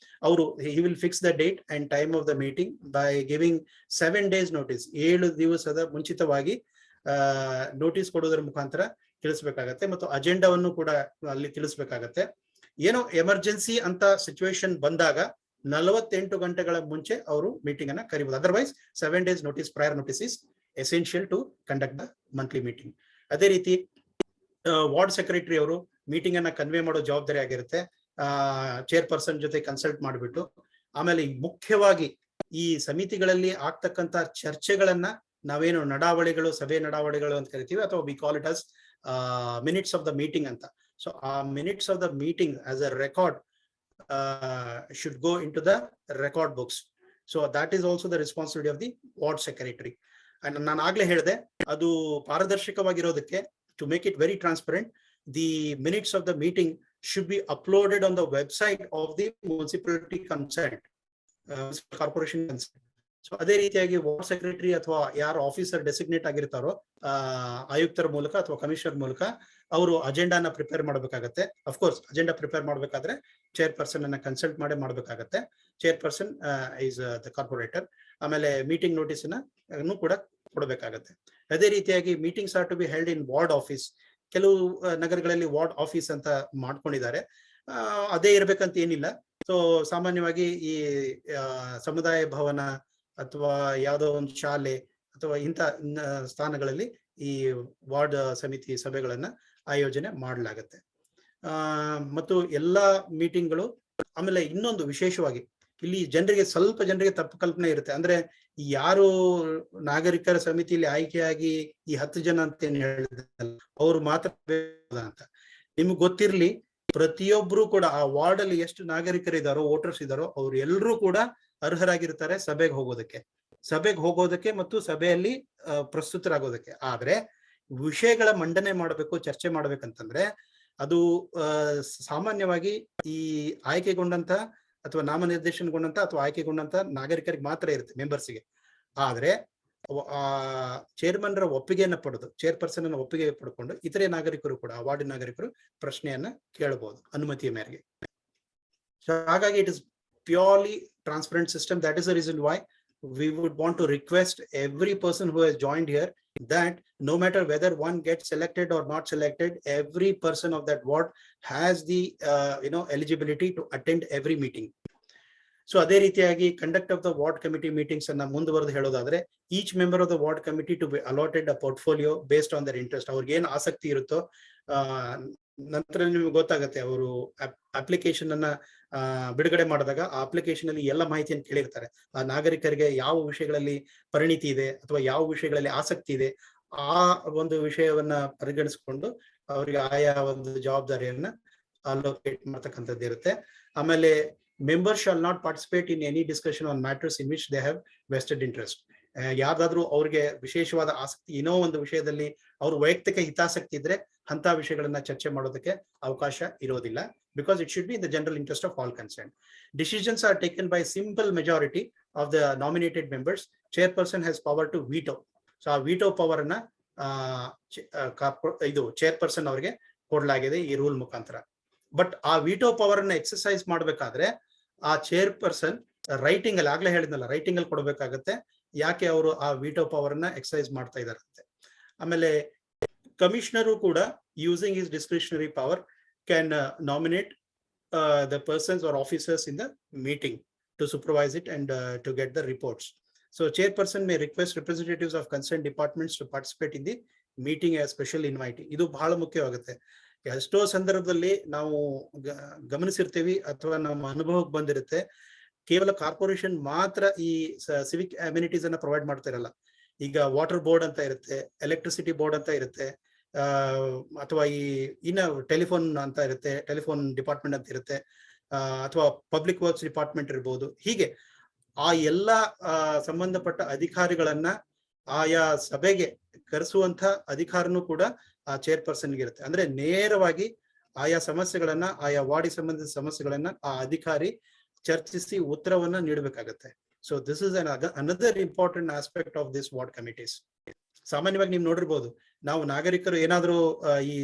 ಅವರು he will fix the date and time of the meeting by giving 7 days notice. 7 ದಿವಸದ ಮುಂಚಿತವಾಗಿ ನೋಟಿಸ್ ಕೊಡೋದ್ರ ಮುಖಾಂತರ ತಿಳಿಸ್ಬೇಕಾಗತ್ತೆ, ಮತ್ತು ಅಜೆಂಡಾವನ್ನು ಕೂಡ ಅಲ್ಲಿ ತಿಳಿಸ್ಬೇಕಾಗತ್ತೆ. ಏನೋ ಎಮರ್ಜೆನ್ಸಿ ಅಂತ ಸಿಚುವೇಶನ್ ಬಂದಾಗ 48 ಗಂಟೆಗಳ ಮುಂಚೆ ಅವರು ಮೀಟಿಂಗ್ ಅನ್ನ ಕರಿಬಹುದು. Otherwise 7 days notice, prior notice is essential to conduct the monthly meeting. ಅದೇ ರೀತಿ ವಾರ್ಡ್ ಸೆಕ್ರೆಟರಿ ಅವರು ಮೀಟಿಂಗ್ ಅನ್ನ ಕನ್ವೆ ಮಾಡೋ ಜವಾಬ್ದಾರಿ ಆಗಿರುತ್ತೆ, ಚೇರ್ಪರ್ಸನ್ ಜೊತೆ ಕನ್ಸಲ್ಟ್ ಮಾಡಿಬಿಟ್ಟು. ಆಮೇಲೆ ಮುಖ್ಯವಾಗಿ ಈ ಸಮಿತಿಗಳಲ್ಲಿ ಆಗ್ತಕ್ಕಂತ ಚರ್ಚೆಗಳನ್ನ ನಾವೇನು ನಡಾವಳಿಗಳು, ಸಭೆ ನಡಾವಳಿಗಳು ಅಂತ ಕರಿತೀವಿ, ಅಥವಾ we call it as minutes of the meeting ಅಂತ. ಸೊ ಆ minutes of the meeting as a record should go into the record books. So that is also the responsibility of the ward secretary. And ನಾನು ಆಗ್ಲೇ ಹೇಳಿದೆ, ಅದು ಪಾರದರ್ಶಕವಾಗಿರೋದಕ್ಕೆ, to make it very transparent, the minutes of the meeting should be uploaded on the website of the municipality concerned, corporation concerned. So ಅದೇ ರೀತಿಯಾಗಿ ward secretary ಅಥವಾ ಯಾರು officer designate ಆಗಿರ್ತಾರೋ ಆಯುಕ್ತರ ಮೂಲಕ ಅಥವಾ ಕಮಿಷನರ್ ಮೂಲಕ ಅವರು ಅಜೆಂಡಾನ ಪ್ರಿಪೇರ್ ಮಾಡಬೇಕಾಗತ್ತೆ. ಅಫ್ಕೋರ್ಸ್ ಅಜೆಂಡಾ ಪ್ರಿಪೇರ್ ಮಾಡಬೇಕಾದ್ರೆ ಚೇರ್ಪರ್ಸನ್ ಅನ್ನ ಕನ್ಸಲ್ಟ್ ಮಾಡಿ ಮಾಡಬೇಕಾಗತ್ತೆ. Chairperson is the corporator. ಆಮೇಲೆ ಮೀಟಿಂಗ್ ನೋಟಿಸ್ ಅನ್ನು ಕೂಡ ಕೊಡಬೇಕಾಗತ್ತೆ. ಅದೇ ರೀತಿಯಾಗಿ meetings are to be held in ward office. ಕೆಲವು ನಗರಗಳಲ್ಲಿ ವಾರ್ಡ್ ಆಫೀಸ್ ಅಂತ ಮಾಡ್ಕೊಂಡಿದ್ದಾರೆ, ಅದೇ ಇರ್ಬೇಕಂತ ಏನಿಲ್ಲ. ಸೊ ಸಾಮಾನ್ಯವಾಗಿ ಈ ಸಮುದಾಯ ಭವನ ಅಥವಾ ಯಾವುದೋ ಒಂದು ಶಾಲೆ ಅಥವಾ ಇಂಥ ಸ್ಥಾನಗಳಲ್ಲಿ ಈ ವಾರ್ಡ್ ಸಮಿತಿ ಸಭೆಗಳನ್ನ ಆಯೋಜನೆ ಮಾಡಲಾಗತ್ತೆ. ಮತ್ತು ಎಲ್ಲಾ ಮೀಟಿಂಗ್ಗಳು, ಆಮೇಲೆ ಇನ್ನೊಂದು ವಿಶೇಷವಾಗಿ ಇಲ್ಲಿ ಸ್ವಲ್ಪ ಜನರಿಗೆ ತಪ್ಪು ಕಲ್ಪನೆ ಇರುತ್ತೆ. ಅಂದ್ರೆ ಯಾರು ನಾಗರಿಕರ ಸಮಿತಿಯಲ್ಲಿ ಆಯ್ಕೆಯಾಗಿ ಈ 10 ಜನ ಅಂತ ಏನ್ ಹೇಳಿದ್ರಲ್ಲ, ಅವ್ರು ಮಾತ್ರ ಅಂತ ನಿಮ್ಗೆ ಗೊತ್ತಿರ್ಲಿ, ಪ್ರತಿಯೊಬ್ರು ಕೂಡ ಆ ವಾರ್ಡ್ ಅಲ್ಲಿ ಎಷ್ಟು ನಾಗರಿಕರು ಇದಾರೋ, ವೋಟರ್ಸ್ ಇದಾರೋ, ಅವ್ರು ಎಲ್ಲರೂ ಕೂಡ ಅರ್ಹರಾಗಿರ್ತಾರೆ ಸಭೆಗೆ ಹೋಗೋದಕ್ಕೆ ಮತ್ತು ಸಭೆಯಲ್ಲಿ ಪ್ರಸ್ತುತರಾಗೋದಕ್ಕೆ. ಆದ್ರೆ ವಿಷಯಗಳ ಮಂಡನೆ ಮಾಡಬೇಕು, ಚರ್ಚೆ ಮಾಡ್ಬೇಕಂತಂದ್ರೆ ಅದು ಸಾಮಾನ್ಯವಾಗಿ ಈ ಆಯ್ಕೆಗೊಂಡಂತ ಅಥವಾ ನಾಮನಿರ್ದೇಶನಗೊಂಡಂತ ಅಥವಾ ಆಯ್ಕೆಗೊಂಡಂತ ನಾಗರಿಕರಿಗೆ ಮಾತ್ರ ಇರುತ್ತೆ, ಮೆಂಬರ್ಸ್ಗೆ. ಆದ್ರೆ ಚೇರ್ಮನ್ ರ ಒಪ್ಪಿಗೆಯನ್ನ ಪಡೆದು, ಚೇರ್ಪರ್ಸನ್ ಅನ್ನ ಒಪ್ಪಿಗೆ ಪಡ್ಕೊಂಡು ಇತರೆ ನಾಗರಿಕರು ಕೂಡ, ವಾರ್ಡ್ ನಾಗರಿಕರು ಪ್ರಶ್ನೆಯನ್ನ ಕೇಳಬಹುದು ಅನುಮತಿಯ ಮೇರೆಗೆ. ಸೊ ಹಾಗಾಗಿ it is purely transparent system. That is the reason why we would want to request every person who has joined here that no matter whether one gets selected or not selected, every person of that ward has the eligibility to attend every meeting. So ಅದೇ ರೀತಿಯಾಗಿ conduct of the ward committee meetings ಅನ್ನ ಮುಂದುವರೆದು ಹೇಳೋದಾದ್ರೆ, each member of the ward committee to be allotted a portfolio based on their interest. ಅವ್ರಿಗೆ ಏನು ಆಸಕ್ತಿ ಇರುತ್ತೋ, ನಂತರ ನಿಮ್ಗೆ ಗೊತ್ತಾಗುತ್ತೆ, ಅವರು ಅಪ್ಲಿಕೇಶನ್ ಅನ್ನ ಬಿಡುಗಡೆ ಮಾಡಿದಾಗ ಆ ಅಪ್ಲಿಕೇಶನ್ ಅಲ್ಲಿ ಎಲ್ಲ ಮಾಹಿತಿಯನ್ನು ಕೇಳಿರ್ತಾರೆ. ಆ ನಾಗರಿಕರಿಗೆ ಯಾವ ವಿಷಯಗಳಲ್ಲಿ ಪರಿಣಿತಿ ಇದೆ ಅಥವಾ ಯಾವ ವಿಷಯಗಳಲ್ಲಿ ಆಸಕ್ತಿ ಇದೆ, ಆ ಒಂದು ವಿಷಯವನ್ನ ಪರಿಗಣಿಸಿಕೊಂಡು ಅವರಿಗೆ ಆಯಾ ಒಂದು ಜವಾಬ್ದಾರಿಯನ್ನ ಅಲೋಕೇಟ್ ಮಾಡ್ತಕ್ಕಂಥದ್ದು ಇರುತ್ತೆ. ಆಮೇಲೆ members shall not participate in any discussion on matters in which they have vested interest. ಯಾವ್ದಾದ್ರು ಅವ್ರಿಗೆ ವಿಶೇಷವಾದ ಆಸಕ್ತಿ, ಏನೋ ಒಂದು ವಿಷಯದಲ್ಲಿ ಅವ್ರ ವೈಯಕ್ತಿಕ ಹಿತಾಸಕ್ತಿ ಇದ್ರೆ ಅಂತ ವಿಷಯಗಳನ್ನ ಚರ್ಚೆ ಮಾಡೋದಕ್ಕೆ ಅವಕಾಶ ಇರೋದಿಲ್ಲ. Because it should be in the general interest of all concerned. Decisions are taken by simple majority of the nominated members. Chairperson has power to veto. So ಆ veto power ಅನ್ನ ಇದು ಚೇರ್ಪರ್ಸನ್ ಅವರಿಗೆ ಕೊಡಲಾಗಿದೆ ಈ ರೂಲ್ ಮುಖಾಂತರ. But ಆ veto power ಅನ್ನ exercise ಮಾಡ್ಬೇಕಾದ್ರೆ ಆ ಚೇರ್ಪರ್ಸನ್ ರೈಟಿಂಗ್ ಅಲ್ಲಿ, ಆಗ್ಲೇ ಹೇಳಿದ್ನಲ್ಲ, ರೈಟಿಂಗ್ ಅಲ್ಲಿ ಕೊಡಬೇಕಾಗತ್ತೆ ಯಾಕೆ ಅವರು ಆ ವಿಟೋ ಪವರ್ ಅನ್ನ ಎಕ್ಸರ್ಸೈಸ್ ಮಾಡ್ತಾ ಇದಾರಂತೆ. ಆಮೇಲೆ ಕಮಿಷನರು ಕೂಡ using his discretionary power can nominate the persons or officers in the meeting to supervise it and to get the reports. So chairperson may request representatives of concerned departments to participate in the meeting as special invitee. ಇದು ಬಹಳ ಮುಖ್ಯವಾಗುತ್ತೆ. ಎಷ್ಟೋ ಸಂದರ್ಭದಲ್ಲಿ ನಾವು ಗಮನಿಸಿರ್ತೀವಿ ಅಥವಾ ನಮ್ಮ ಅನುಭವಕ್ಕೆ ಬಂದಿರುತ್ತೆ, ಕೇವಲ ಕಾರ್ಪೊರೇಷನ್ ಮಾತ್ರ ಈ ಸಿವಿಕ್ ಅಮ್ಯುನಿಟೀಸ್ ಅನ್ನ ಪ್ರೊವೈಡ್ ಮಾಡ್ತಾ ಇರಲ್ಲ. ಈಗ ವಾಟರ್ ಬೋರ್ಡ್ ಅಂತ ಇರುತ್ತೆ, ಎಲೆಕ್ಟ್ರಿಸಿಟಿ ಬೋರ್ಡ್ ಅಂತ ಇರುತ್ತೆ, ಅಥವಾ ಈ ಇನ್ನ ಟೆಲಿಫೋನ್ ಅಂತ ಇರುತ್ತೆ, ಟೆಲಿಫೋನ್ ಡಿಪಾರ್ಟ್ಮೆಂಟ್ ಅಂತ ಇರುತ್ತೆ, ಅಥವಾ ಪಬ್ಲಿಕ್ ವರ್ಕ್ಸ್ ಡಿಪಾರ್ಟ್ಮೆಂಟ್ ಇರ್ಬೋದು. ಹೀಗೆ ಆ ಎಲ್ಲ ಸಂಬಂಧಪಟ್ಟ ಅಧಿಕಾರಿಗಳನ್ನ ಆಯಾ ಸಭೆಗೆ ಕರೆಸುವಂತ ಅಧಿಕಾರನೂ ಕೂಡ ಆ ಚೇರ್ಪರ್ಸನ್ಗೆ ಇರುತ್ತೆ. ಅಂದ್ರೆ ನೇರವಾಗಿ ಆಯಾ ಸಮಸ್ಯೆಗಳನ್ನ, ಆಯಾ ವಾರ್ಡಿಗೆ ಸಂಬಂಧಿಸಿದ ಸಮಸ್ಯೆಗಳನ್ನ ಆ ಅಧಿಕಾರಿ ಚರ್ಚಿಸಿ ಉತ್ತರವನ್ನ ನೀಡಬೇಕಾಗತ್ತೆ. So this is another important aspect of this ward committees. ಸಾಮಾನ್ಯವಾಗಿ ನೀವು ನೋಡಿರ್ಬೋದು, ನಾವು ನಾಗರಿಕರು ಏನಾದ್ರೂ ಈ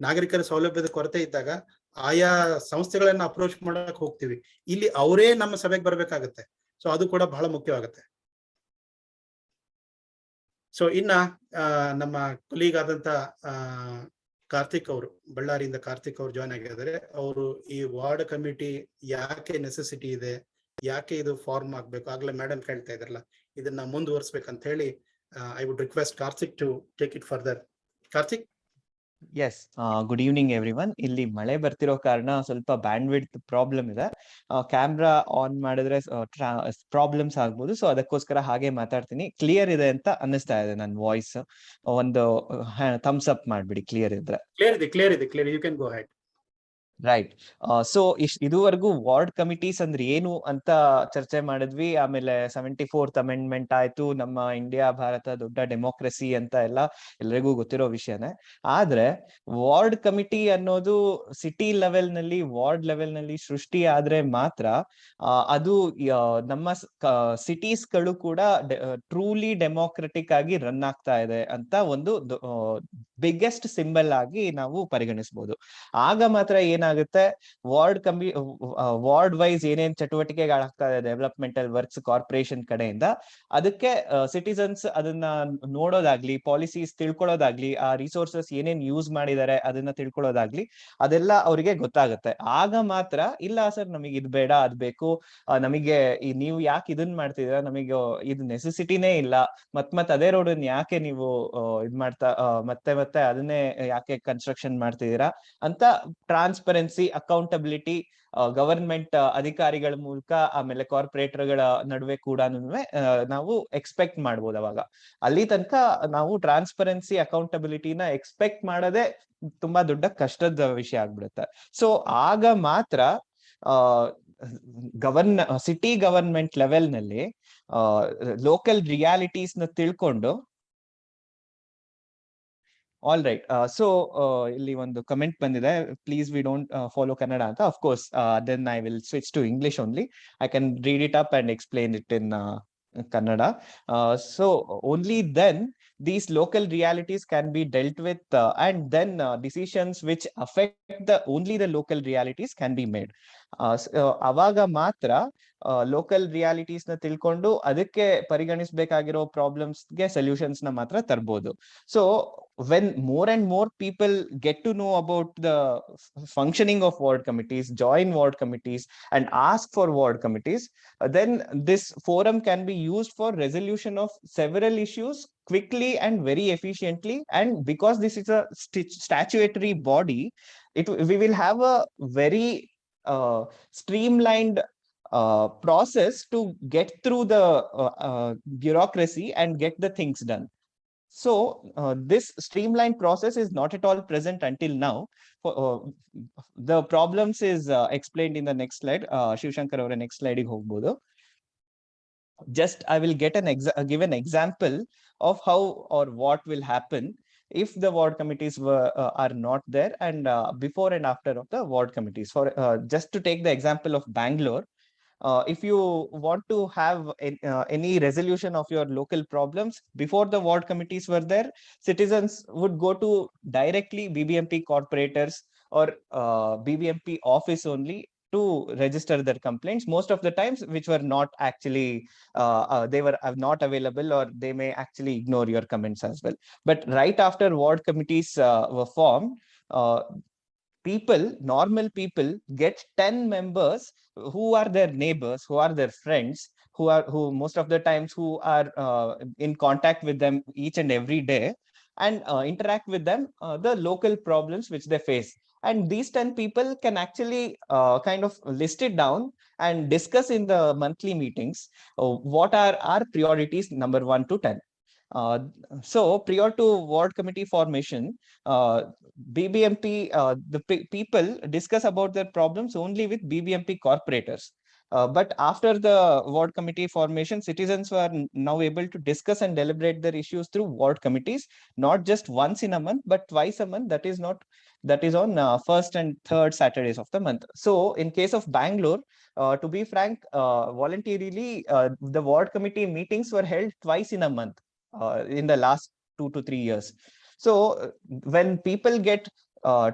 ನಾಗರಿಕರ ಸೌಲಭ್ಯದ ಕೊರತೆ ಇದ್ದಾಗ ಆಯಾ ಸಂಸ್ಥೆಗಳನ್ನ ಅಪ್ರೋಚ್ ಮಾಡಕ್ ಹೋಗ್ತೀವಿ. ಇಲ್ಲಿ ಅವರೇ ನಮ್ಮ ಸಭೆಗೆ ಬರ್ಬೇಕಾಗತ್ತೆ. ಸೊ ಅದು ಕೂಡ ಬಹಳ ಮುಖ್ಯವಾಗುತ್ತೆ. ಸೊ ಇನ್ನ ನಮ್ಮ ಕೊಲೀಗ್ ಆದಂತ ಕಾರ್ತಿಕ್ ಅವರು, ಬಳ್ಳಾರಿಯಿಂದ ಕಾರ್ತಿಕ್ ಅವರು ಜಾಯ್ನ್ ಆಗಿದ್ದಾರೆ. ಅವರು ಈ ವಾರ್ಡ್ ಕಮಿಟಿ ಯಾಕೆ ನೆಸೆಸಿಟಿ ಇದೆ, ಯಾಕೆ ಇದು ಫಾರ್ಮ್ ಆಗ್ಬೇಕು, ಆಗ್ಲೇ ಮೇಡಮ್ ಕೇಳ್ತಾ ಇದ್ರಲ್ಲ, ಇದನ್ನ ಮುಂದುವರಿಸ್ಬೇಕಂತ ಹೇಳಿ I would request Karthik to take it further. Karthik? Yes, good evening everyone. ಇಲ್ಲಿ ಮಳೆ ಬರ್ತಿರೋ ಕಾರಣ ಸ್ವಲ್ಪ ಬ್ಯಾಂಡ್ವಿಡ್ತ್ ಪ್ರಾಬ್ಲಮ್ ಇದೆ. ಕ್ಯಾಮ್ರಾ ಆನ್ ಮಾಡಿದ್ರೆ ಪ್ರಾಬ್ಲಮ್ಸ್ ಆಗ್ಬೋದು. ಸೊ ಅದಕ್ಕೋಸ್ಕರ ಹಾಗೆ ಮಾತಾಡ್ತೀನಿ. ಕ್ಲಿಯರ್ ಇದೆ ಅಂತ ಅನ್ನಿಸ್ತಾ ಇದೆ ನನ್ನ ವಾಯ್ಸ್. ಒಂದು ಥಮ್ಸ್ ಅಪ್ ಮಾಡ್ಬಿಡಿ ಕ್ಲಿಯರ್ ಇದ್ರೆ. ಕ್ಲಿಯರ್ ಇದೆ. You can go ahead. Right. So ಇದುವರೆಗೂ ವಾರ್ಡ್ ಕಮಿಟೀಸ್ ಅಂದ್ರೆ ಏನು ಅಂತ ಚರ್ಚೆ ಮಾಡಿದ್ವಿ. ಆಮೇಲೆ 74th ಅಮೆಂಡ್ಮೆಂಟ್ ಆಯ್ತು. ನಮ್ಮ ಇಂಡಿಯಾ ಭಾರತ ದೊಡ್ಡ ಡೆಮೋಕ್ರಸಿ ಅಂತ ಎಲ್ಲರಿಗೂ ಗೊತ್ತಿರೋ ವಿಷಯನೇ. ಆದ್ರೆ ವಾರ್ಡ್ ಕಮಿಟಿ ಅನ್ನೋದು ಸಿಟಿ ಲೆವೆಲ್ ನಲ್ಲಿ, ವಾರ್ಡ್ ಲೆವೆಲ್ ನಲ್ಲಿ ಸೃಷ್ಟಿ ಆದ್ರೆ ಮಾತ್ರ ಅದು ನಮ್ಮ ಸಿಟೀಸ್ ಗಳು ಕೂಡ ಟ್ರೂಲಿ ಡೆಮೋಕ್ರೆಟಿಕ್ ಆಗಿ ರನ್ ಆಗ್ತಾ ಇದೆ ಅಂತ ಒಂದು ಬಿಗ್ಗೆಸ್ಟ್ ಸಿಂಬಲ್ ಆಗಿ ನಾವು ಪರಿಗಣಿಸಬಹುದು. ಆಗ ಮಾತ್ರ ಏನಾಗುತ್ತೆ, ವಾರ್ಡ್ ವೈಸ್ ಏನೇನ್ ಚಟುವಟಿಕೆಗಳಾಗ್ತಾ ಇದೆ ಡೆವಲಪ್ಮೆಂಟಲ್ ವರ್ಕ್ಸ್ ಕಾರ್ಪೊರೇಷನ್ ಕಡೆಯಿಂದ, ಅದಕ್ಕೆ ಸಿಟಿಸನ್ಸ್ ಅದನ್ನ ನೋಡೋದಾಗ್ಲಿ, ಪಾಲಿಸೀಸ್ ತಿಳ್ಕೊಳ್ಳೋದಾಗ್ಲಿ, ಆ ರಿಸೋರ್ಸಸ್ ಏನೇನ್ ಯೂಸ್ ಮಾಡಿದ್ದಾರೆ ಅದನ್ನ ತಿಳ್ಕೊಳ್ಳೋದಾಗ್ಲಿ, ಅದೆಲ್ಲ ಅವರಿಗೆ ಗೊತ್ತಾಗುತ್ತೆ. ಆಗ ಮಾತ್ರ ಇಲ್ಲ ಸರ್ ನಮಗೆ ಇದು ಬೇಡ ಅದ್ ಬೇಕು, ನಮಗೆ ನೀವು ಯಾಕೆ ಇದನ್ ಮಾಡ್ತಿದ್ದೀರಾ, ನಮಗೆ ಇದು ನೆಸೆಸಿಟಿನೇ ಇಲ್ಲ, ಮತ್ ಅದೇ ರೋಡ್ ಯಾಕೆ ನೀವು ಇದ್ ಮಾಡ್ತಾ ಮತ್ತೆ ಅದನ್ನೇ ಯಾಕೆ ಕನ್ಸ್ಟ್ರಕ್ಷನ್ ಮಾಡ್ತಿದ್ದೀರಾ ಅಂತ ಟ್ರಾನ್ಸ್ಪರೆನ್ಸಿ, ಅಕೌಂಟಬಿಲಿಟಿ ಗವರ್ಮೆಂಟ್ ಅಧಿಕಾರಿಗಳ ಮೂಲಕ, ಆಮೇಲೆ ಕಾರ್ಪೊರೇಟರ್ಗಳ ನಡುವೆ ಕೂಡ ನಾವು ಎಕ್ಸ್ಪೆಕ್ಟ್ ಮಾಡ್ಬೋದು. ಅವಾಗ ಅಲ್ಲಿ ತನಕ ನಾವು ಟ್ರಾನ್ಸ್ಪರೆನ್ಸಿ, ಅಕೌಂಟಬಿಲಿಟಿನ ಎಕ್ಸ್ಪೆಕ್ಟ್ ಮಾಡೋದೇ ತುಂಬಾ ದೊಡ್ಡ ಕಷ್ಟದ ವಿಷಯ ಆಗ್ಬಿಡುತ್ತೆ. ಸೊ ಆಗ ಮಾತ್ರ ಸಿಟಿ ಗವರ್ಮೆಂಟ್ ಲೆವೆಲ್ ನಲ್ಲಿ ಲೋಕಲ್ ರಿಯಾಲಿಟೀಸ್ ನ ತಿಳ್ಕೊಂಡು, ಆಲ್ ರೈಟ್. ಸೊ ಇಲ್ಲಿ ಒಂದು ಕಮೆಂಟ್ ಬಂದಿದೆ, please we don't follow Kannada ಅಂತ. Of course then I will switch to English only. I can read it up and explain it in Kannada. So only then these local realities can be dealt with, and then decisions which affect only the local realities can be made. Avaga matra local realities na tilkondu ಅದಕ್ಕೆ ಪರಿಗಣಿಸಬೇಕಾಗಿರೋ problems ಗೆ solutions ನ ಮಾತ್ರ ತರಬಹುದು. So when more and more people get to know about the functioning of ward committees, join ward committees and ask for ward committees, then this forum can be used for resolution of several issues quickly and very efficiently. And because this is a statutory body, we will have a very streamlined process to get through the bureaucracy and get the things done. So this streamlined process is not at all present until now. The problems is explained in the next slide. Shivshankar avara next slide ige hogbodu. Just I will give an example of how or what will happen if the ward committees are not there, and before and after of the ward committees. For just to take the example of Bangalore, if you want to have any resolution of your local problems, before the ward committees were there, citizens would go to directly BBMP corporators or BBMP office only to register their complaints, most of the times which were not actually they were not available, or they may actually ignore your comments as well. But right after ward committees were formed, normal people get 10 members who are their neighbors, who are their friends, who most of the times who are in contact with them each and every day, and interact with them the local problems which they face. And these 10 people can actually kind of list it down and discuss in the monthly meetings what are our priorities number 1 to 10. Uh, so prior to ward committee formation, BBMP, the people discuss about their problems only with BBMP corporators. But after the ward committee formation, citizens were now able to discuss and deliberate their issues through ward committees, not just once in a month, but twice a month. That is on first and third Saturdays of the month. So in case of Bangalore, to be frank, voluntarily, the ward committee meetings were held twice in a month in the last 2 to 3 years. So when people get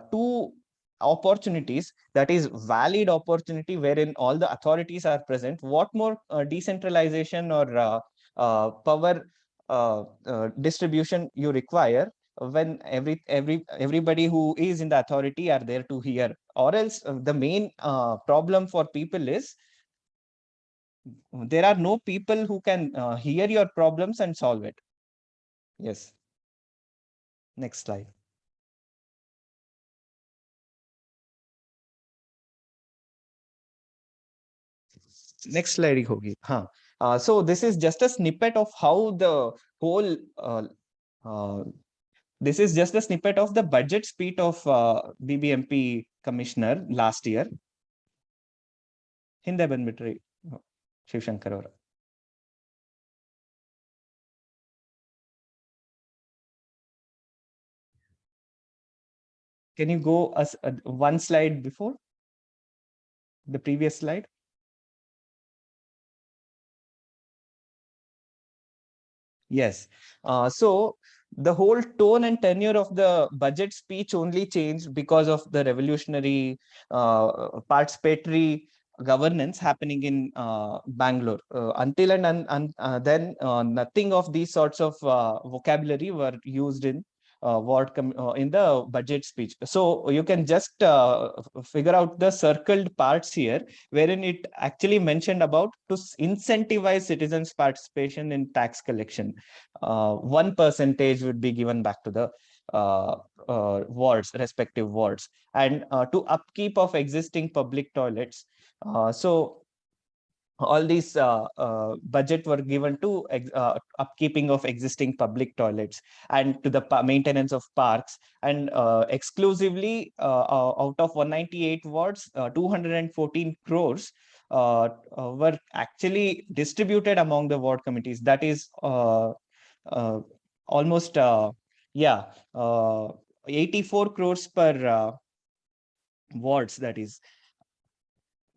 two opportunities, that is valid opportunity wherein all the authorities are present, what more decentralization or power distribution you require when everybody who is in the authority are there to hear? Or else the main problem for people is there are no people who can hear your problems and solve it. Yes. Next slide. Next slide hogi. So this is just a snippet of how the whole this is just a snippet of the budget speech of BBMP commissioner last year. Hinde banbitri Shiv Shankar avara. Can you go one slide before the previous slide? Yes. So the whole tone and tenure of the budget speech only changed because of the revolutionary participatory governance happening in Bangalore. Until and then nothing of these sorts of vocabulary were used in in the budget speech. So you can just figure out the circled parts here, wherein it actually mentioned about to incentivize citizens' participation in tax collection. 1% would be given back to the wards, respective wards, and to upkeep of existing public toilets. So all these budget were given to upkeeping of existing public toilets and to the maintenance of parks, and exclusively out of 198 wards, 214 crores were actually distributed among the ward committees. That is almost 84 crores per wards, that is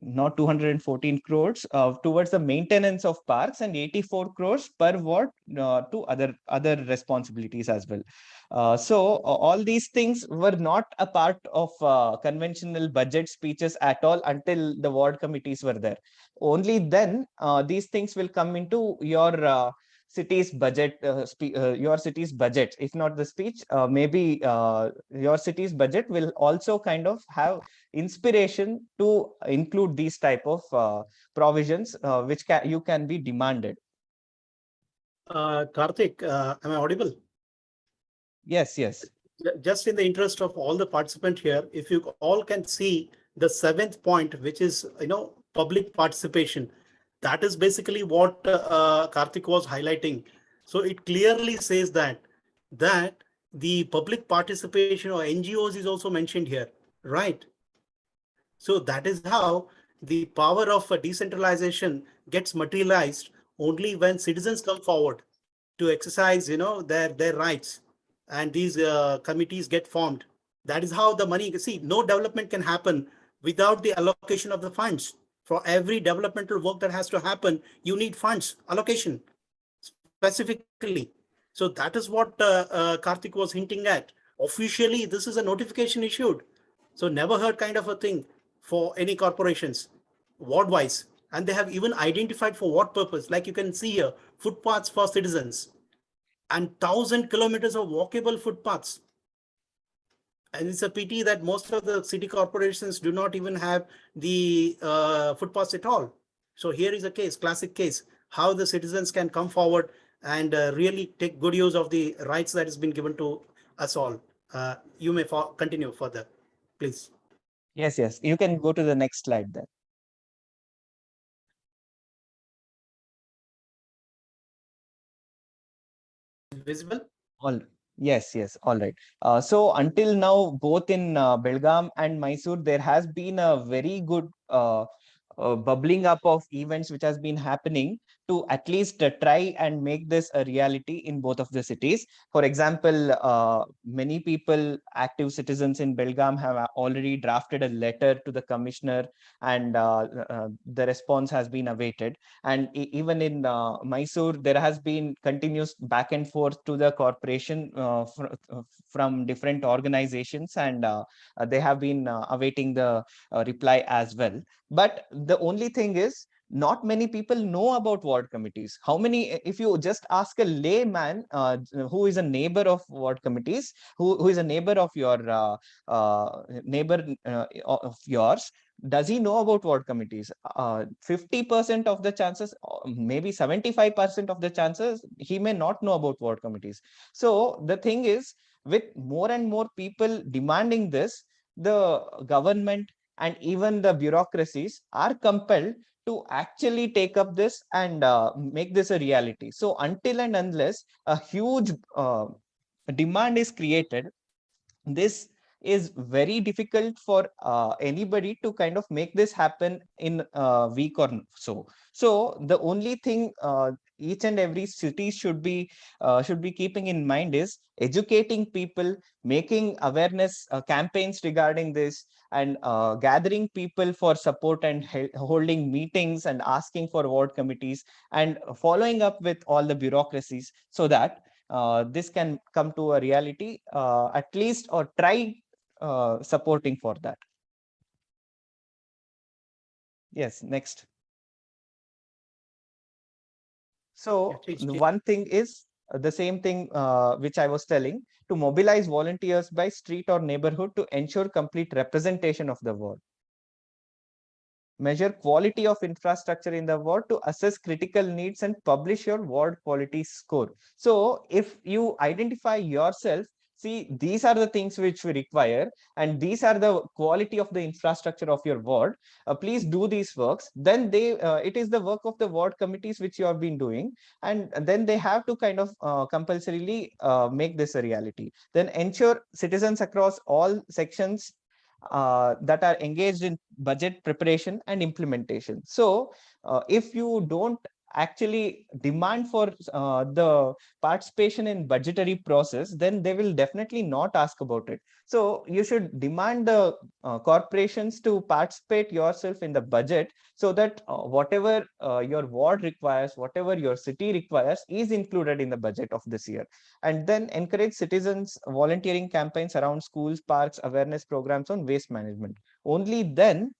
not 214 crores towards the maintenance of parks, and 84 crores per ward to other responsibilities as well. So all these things were not a part of conventional budget speeches at all until the ward committees were there. Only then these things will come into your city's budget, your city's budget. If not the speech, maybe your city's budget will also kind of have inspiration to include these type of provisions which you can be demanded. Karthik, am I audible? Yes. Just in the interest of all the participants here, if you all can see the 7th point, which is, public participation, that is basically what Karthik was highlighting. So it clearly says that the public participation or NGOs is also mentioned here, right? So that is how the power of decentralization gets materialized only when citizens come forward to exercise, their rights, and these committees get formed. That is how the money, no development can happen without the allocation of the funds. For every developmental work that has to happen, you need funds allocation specifically. So that is what Karthik was hinting at. Officially, this is a notification issued. So never heard kind of a thing for any corporations ward wise. And they have even identified for what purpose. Like you can see here, footpaths for citizens and 1,000 kilometers of walkable footpaths. And it's a pity that most of the city corporations do not even have the footpaths at all. So here is a case, classic case, how the citizens can come forward and really take good use of the rights that has been given to us all. You may continue further, please. Yes, yes. You can go to the next slide then. Visible? All yes, yes. All right. So until now, both in Belgaum and Mysore, there has been a very good bubbling up of events which has been happening to at least try and make this a reality in both of the cities. For example, many people, active citizens in Belgaum, have already drafted a letter to the commissioner, and the response has been awaited. And even in Mysore, there has been continuous back and forth to the corporation from different organizations, and they have been awaiting the reply as well. But the only thing is, not many people know about ward committees. How many, if you just ask a layman who is a neighbor of ward committees, who is a neighbor of your neighbor of yours, does he know about ward committees? 50% of the chances, maybe 75% of the chances, he may not know about ward committees. So the thing is, with more and more people demanding this, the government and even the bureaucracies are compelled to actually take up this and make this a reality. So until and unless a huge demand is created, this is very difficult for anybody to kind of make this happen in a week or so. So the only thing each and every city should be keeping in mind is educating people, making awareness campaigns regarding this, and gathering people for support, and holding meetings and asking for ward committees, and following up with all the bureaucracies, so that this can come to a reality, at least, or try supporting for that. Yes, next. So the one thing is the same thing which I was telling, to mobilize volunteers by street or neighborhood to ensure complete representation of the ward. Measure quality of infrastructure in the ward to assess critical needs and publish your ward quality score. So if you identify yourself, see, these are the things which we require, and these are the quality of the infrastructure of your ward. Please do these works. Then it is the work of the ward committees which you have been doing, and then they have to kind of compulsorily make this a reality. Then ensure citizens across all sections that are engaged in budget preparation and implementation. So if you don't actually demand for the participation in budgetary process, then they will definitely not ask about it. So you should demand the corporations to participate yourself in the budget, so that whatever your ward requires, whatever your city requires, is included in the budget of this year. And then encourage citizens volunteering campaigns around schools, parks, awareness programs on waste management. Only then,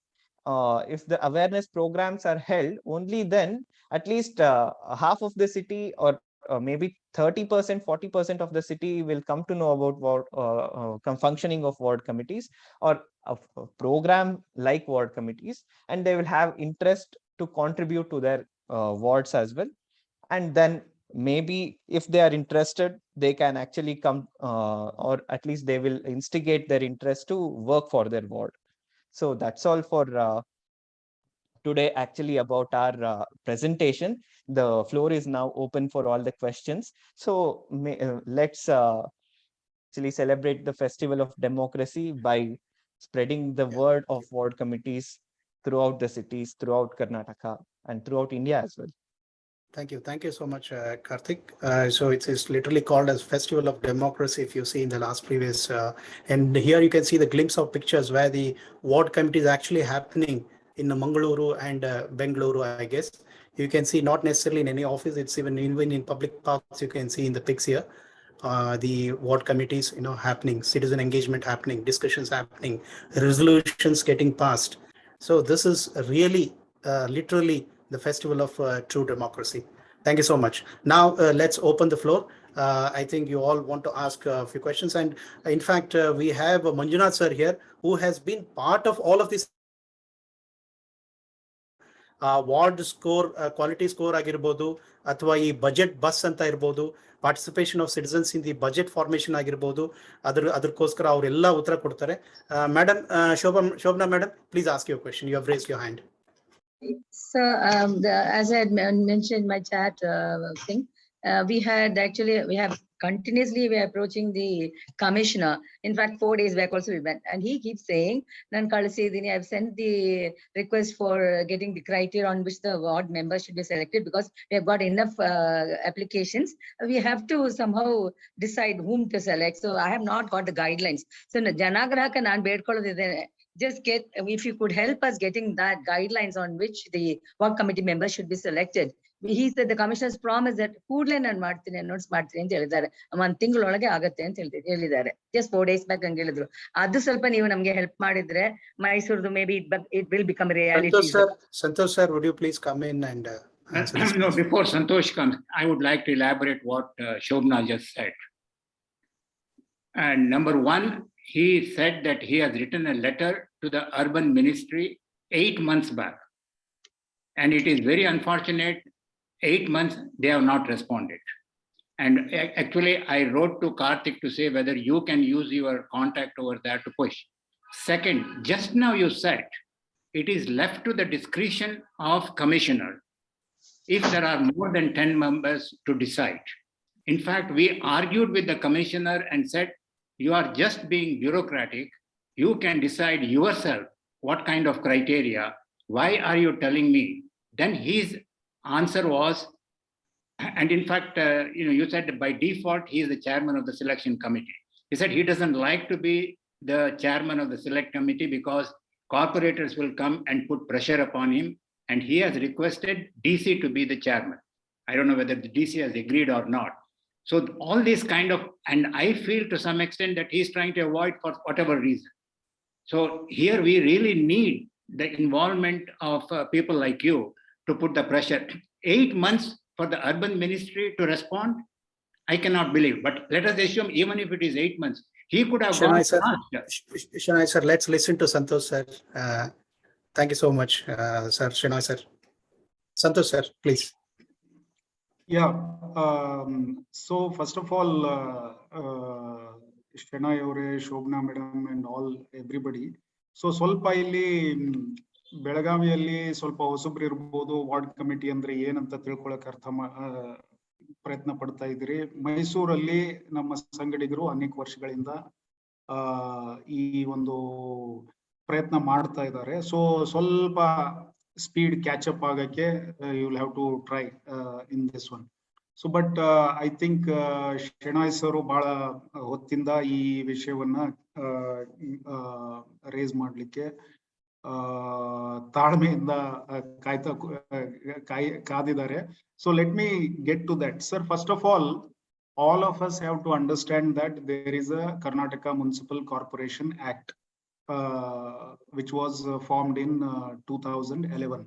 if the awareness programs are held, only then at least half of the city, or maybe 30%, 40% of the city will come to know about functioning of ward committees, or a program like ward committees, and they will have interest to contribute to their wards as well. And then maybe if they are interested, they can actually come, or at least they will instigate their interest to work for their ward. So that's all for today, actually, about our presentation. The floor is now open for all the questions. So let's actually celebrate the festival of democracy by spreading the word of ward committees throughout the cities, throughout Karnataka, and throughout India as well. Thank you. Thank you so much, Karthik. So it's literally called as Festival of Democracy, if you see in the last previous. And here you can see the glimpse of pictures where the ward committee is actually happening in Mangaluru and Bengaluru, I guess. You can see not necessarily in any office, it's even in public parks, you can see in the pics here. The ward committees, happening, citizen engagement happening, discussions happening, resolutions getting passed. So this is really, literally, the festival of true democracy. Thank you so much. Now let's open the floor. I think you all want to ask a few questions. And in fact, we have Manjunath sir here, who has been part of all of this. Ward score quality score ಆಗಿರ್ಬೋದು, ಅಥವಾ ಈ budget ಬಸ್ ಅಂತ ಇರ್ಬೋದು, participation of citizens in the budget formation ಆಗಿರ್ಬೋದು, ಅದಕ್ಕೋಸ್ಕರ ಅವರೆಲ್ಲ ಉತ್ತರ ಕೊಡ್ತಾರೆ. Madam, Shobhana madam, please ask your question. You have raised your hand. So, as I had mentioned in my chat thing, we have continuously we are approaching the commissioner. In fact, 4 days back also we went, and he keeps saying, "Nan Kalasidini, I've sent the request for getting the criteria on which the ward members should be selected, because we have got enough applications. We have to somehow decide whom to select. So I have not got the guidelines. So Janaagraha can just get, if you could help us getting that guidelines on which the ward committee members should be selected." He said the commissioners promised that ಕೂಡಲೇ ನಾನು ಮಾಡ್ತೀನಿ, announce ಮಾಡ್ತೀನಿ ಅಂತ ಹೇಳಿದ್ದಾರೆ. 1 ತಿಂಗಳೊಳಗೆ ಆಗತ್ತೆ ಅಂತ ಹೇಳಿದ್ದಾರೆ. Just 4 days back ಹಂಗೆ ಹೇಳಿದ್ರು. ಅದು ಸ್ವಲ್ಪ ನೀವು ನಮ್ಗೆ ಹೆಲ್ಪ್ ಮಾಡಿದ್ರೆ ಮೈಸೂರ್ದು maybe it will become a reality. Santosh sir, would you please come in and answer this? No, before Santosh comes, I would like to elaborate what Shobna just said. And number one, he said that he has written a letter to the urban ministry 8 months back. And it is very unfortunate, 8 months, they have not responded. And actually, I wrote to Karthik to say whether you can use your contact over there to push. Second, just now you said, it is left to the discretion of commissioner if there are more than 10 members to decide. In fact, we argued with the commissioner and said, you are just being bureaucratic. You can decide yourself what kind of criteria. Why are you telling me? Then his answer was, and in fact, you said by default, he is the chairman of the selection committee. He said he doesn't like to be the chairman of the select committee because corporators will come and put pressure upon him. And he has requested DC to be the chairman. I don't know whether the DC has agreed or not. So all this kind of, and I feel to some extent that he's trying to avoid for whatever reason. So here we really need the involvement of people like you to put the pressure. 8 months for the urban ministry to respond, I cannot believe. But let us assume even if it is 8 months, he could have gone faster. Shenoy sir, let's listen to Santosh sir. Thank you so much, sir. Shenoy sir. Santosh sir, please. Yeah. So first of all, Shenoy avare, Shobna madam and all everybody. So ಸ್ವಲ್ಪ ಇಲ್ಲಿ ಬೆಳಗಾವಿಯಲ್ಲಿ ಸ್ವಲ್ಪ ಹೊಸಬ್ರು ಇರ್ಬೋದು, ward committee ಅಂದ್ರೆ ಏನಂತ ತಿಳ್ಕೊಳಕ್ ಪ್ರಯತ್ನ ಪಡ್ತಾ ಇದ್ದೀರಿ. ಮೈಸೂರಲ್ಲಿ ನಮ್ಮ ಸಂಗಡಿಗರು ಅನೇಕ ವರ್ಷಗಳಿಂದ ಈ ಒಂದು ಪ್ರಯತ್ನ ಮಾಡ್ತಾ ಇದ್ದಾರೆ. ಸೊ ಸ್ವಲ್ಪ ಸ್ಪೀಡ್ ಕ್ಯಾಚ್ ಅಪ್ ಆಗಕ್ಕೆ you will have to try in this one. So but I think Shenoy sir ಬಹಳ ಹೊತ್ತಿಂದ ಈ ವಿಷಯವನ್ನ ರೇಸ್ ಮಾಡ್ಲಿಕ್ಕೆ ತಾಳ್ಮೆಯಿಂದ ಕಾದಿದ್ದಾರೆ. So let me get to that. Sir, first of all of us have to understand that there is a Karnataka Municipal Corporation Act, which was formed in 2011.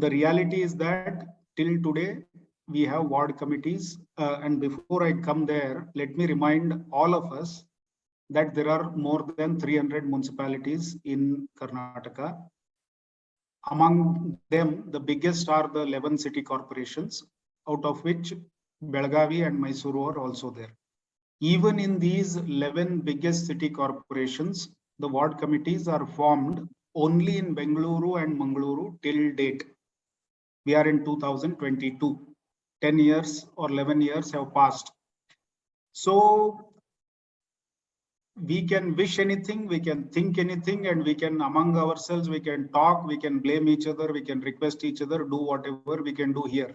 The reality is that till today we have ward committees, and before I come there, let me remind all of us that there are more than 300 municipalities in Karnataka. Among them, the biggest are the 11 city corporations, out of which Belagavi and Mysuru are also there. Even in these 11 biggest city corporations, the ward committees are formed only in Bengaluru and Mangaluru till date. We are in 2022. 10 years or 11 years have passed. So we can wish anything, we can think anything, and we can among ourselves, we can talk, we can blame each other, we can request each other, do whatever we can do here.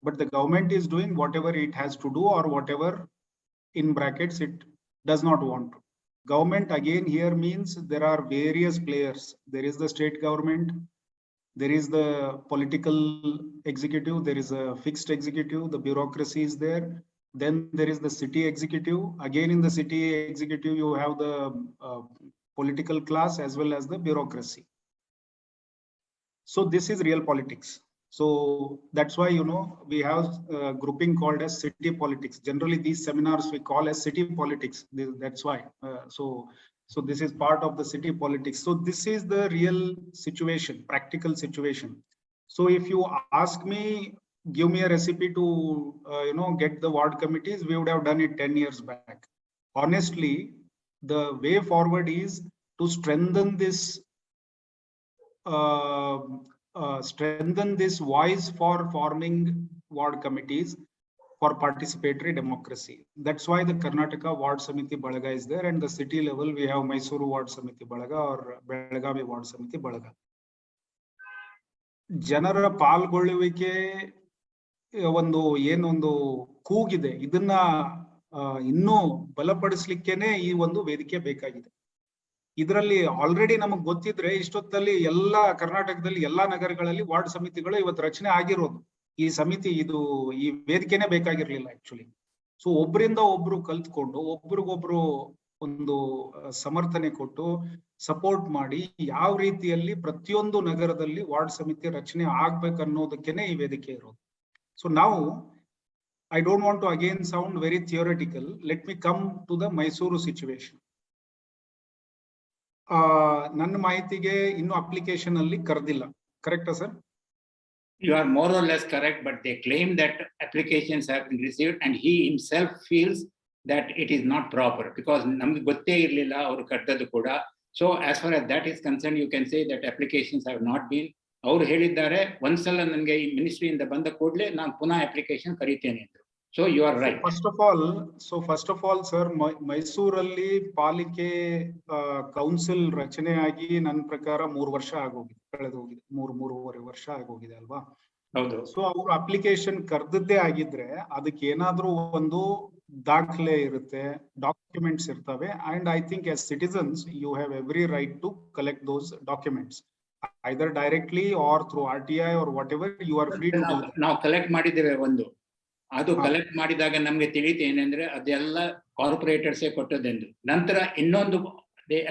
But the government is doing whatever it has to do, or whatever in brackets it does not want to. Government again here means there are various players. There is the state government, there is the political executive, there is a fixed executive, the bureaucracy is there. Then there is the city executive. Again, in the city executive, you have the political class as well as the bureaucracy. So this is real politics. So that's why, you know, we have a grouping called as city politics. Generally, these seminars we call as city politics. That's why. So this is part of the city politics. So this is the real situation, practical situation. So if you ask me, give me a recipe to, you know, get the ward committees, we would have done it 10 years back. Honestly, the way forward is to strengthen this voice for forming ward committees for participatory democracy. That's why the Karnataka Ward Samiti Balaga is there, and the city level we have Mysuru Ward Samiti Balaga or Belagavi Ward Samiti Balaga. ಜನರ ಪಾಲ್ಗೊಳ್ಳುವಿಕೆ ಒಂದು ಏನೊಂದು ಕೂಗಿದೆ, ಇದನ್ನ ಇನ್ನೂ ಬಲಪಡಿಸ್ಲಿಕ್ಕೇನೆ ಈ ಒಂದು ವೇದಿಕೆ ಬೇಕಾಗಿದೆ. ಇದರಲ್ಲಿ ಆಲ್ರೆಡಿ ನಮಗ್ ಗೊತ್ತಿದ್ರೆ ಇಷ್ಟೊತ್ತಲ್ಲಿ ಎಲ್ಲಾ ಕರ್ನಾಟಕದಲ್ಲಿ ಎಲ್ಲಾ ನಗರಗಳಲ್ಲಿ ವಾರ್ಡ್ ಸಮಿತಿಗಳು ಇವತ್ತು ರಚನೆ ಆಗಿರೋದು. ಈ ಸಮಿತಿ ಈ ವೇದಿಕೆನೆ ಬೇಕಾಗಿರ್ಲಿಲ್ಲ ಆಕ್ಚುಲಿ. ಸೊ ಒಬ್ಬರಿಂದ ಒಬ್ರು ಕಲ್ತ್ಕೊಂಡು ಒಬ್ರಿಗೊಬ್ರು ಒಂದು ಸಮರ್ಥನೆ ಕೊಟ್ಟು ಸಪೋರ್ಟ್ ಮಾಡಿ ಯಾವ ರೀತಿಯಲ್ಲಿ ಪ್ರತಿಯೊಂದು ನಗರದಲ್ಲಿ ವಾರ್ಡ್ ಸಮಿತಿ ರಚನೆ ಆಗ್ಬೇಕನ್ನೋದಕ್ಕೇನೆ ಈ ವೇದಿಕೆ ಇರೋದು. ಸೊ ನಾವು I don't want to again sound very theoretical. Let me come to the Mysuru situation. ನನ್ನ ಮಾಹಿತಿಗೆ ಇನ್ನು ಅಪ್ಲಿಕೇಶನ್ ಅಲ್ಲಿ ಕರೆದಿಲ್ಲ, ಕರೆಕ್ಟಾ sir? You are more or less correct, but they claim that applications have been received and he himself feels that it is not proper because ನಮಗೆ ಗೊತ್ತೇ ಇರಲಿಲ್ಲ ಅವರು ಕಟ್ಟದ್ದು ಕೂಡ. So as far as that is concerned, you can say that applications have not been. ಅವರು ಹೇಳಿದ್ದಾರೆ ಒಂದ್ಸಲ ನನಗೆ ಈ ಮಿನಿಸ್ಟ್ರಿಯಿಂದ ಬಂದ ಕೂಡಲೇ ನಾನು ಪುನಃ ಅಪ್ಲಿಕೇಶನ್ ಕರೀತೇನೆ ಅಂತ. So you are right. First of all, sir, ಮೈಸೂರಲ್ಲಿ ಪಾಲಿಕೆ ಕೌನ್ಸಿಲ್ ರಚನೆ ಆಗಿ ನನ್ನ ಪ್ರಕಾರ 3 ವರ್ಷ ಆಗೋಗಿದೆ, ಕಳೆದೋಗಿದೆ, 3.5 ವರ್ಷ ಆಗೋಗಿದೆ ಅಲ್ವಾ? ಹೌದು. ಸೊ ಅವ್ರು ಅಪ್ಲಿಕೇಶನ್ ಕರೆದದ್ದೇ ಆಗಿದ್ರೆ ಅದಕ್ಕೆ ಏನಾದ್ರೂ ಒಂದು ದಾಖಲೆ ಇರುತ್ತೆ, ಡಾಕ್ಯುಮೆಂಟ್ಸ್ ಇರ್ತವೆ, and I think as citizens you have every right to collect those documents either directly or through RTI or whatever, you are free to do that. ನಾವು ಕಲೆಕ್ಟ್ ಮಾಡಿದ್ದೇವೆ ಒಂದು, ಅದು ಕಲೆಕ್ಟ್ ಮಾಡಿದಾಗ ನಮ್ಗೆ ತಿಳಿತು ಏನಂದ್ರೆ ಅದೆಲ್ಲ ಕಾರ್ಪೊರೇಟರ್ಸೇ ಕೊಟ್ಟದೆಂದು. ನಂತರ ಇನ್ನೊಂದು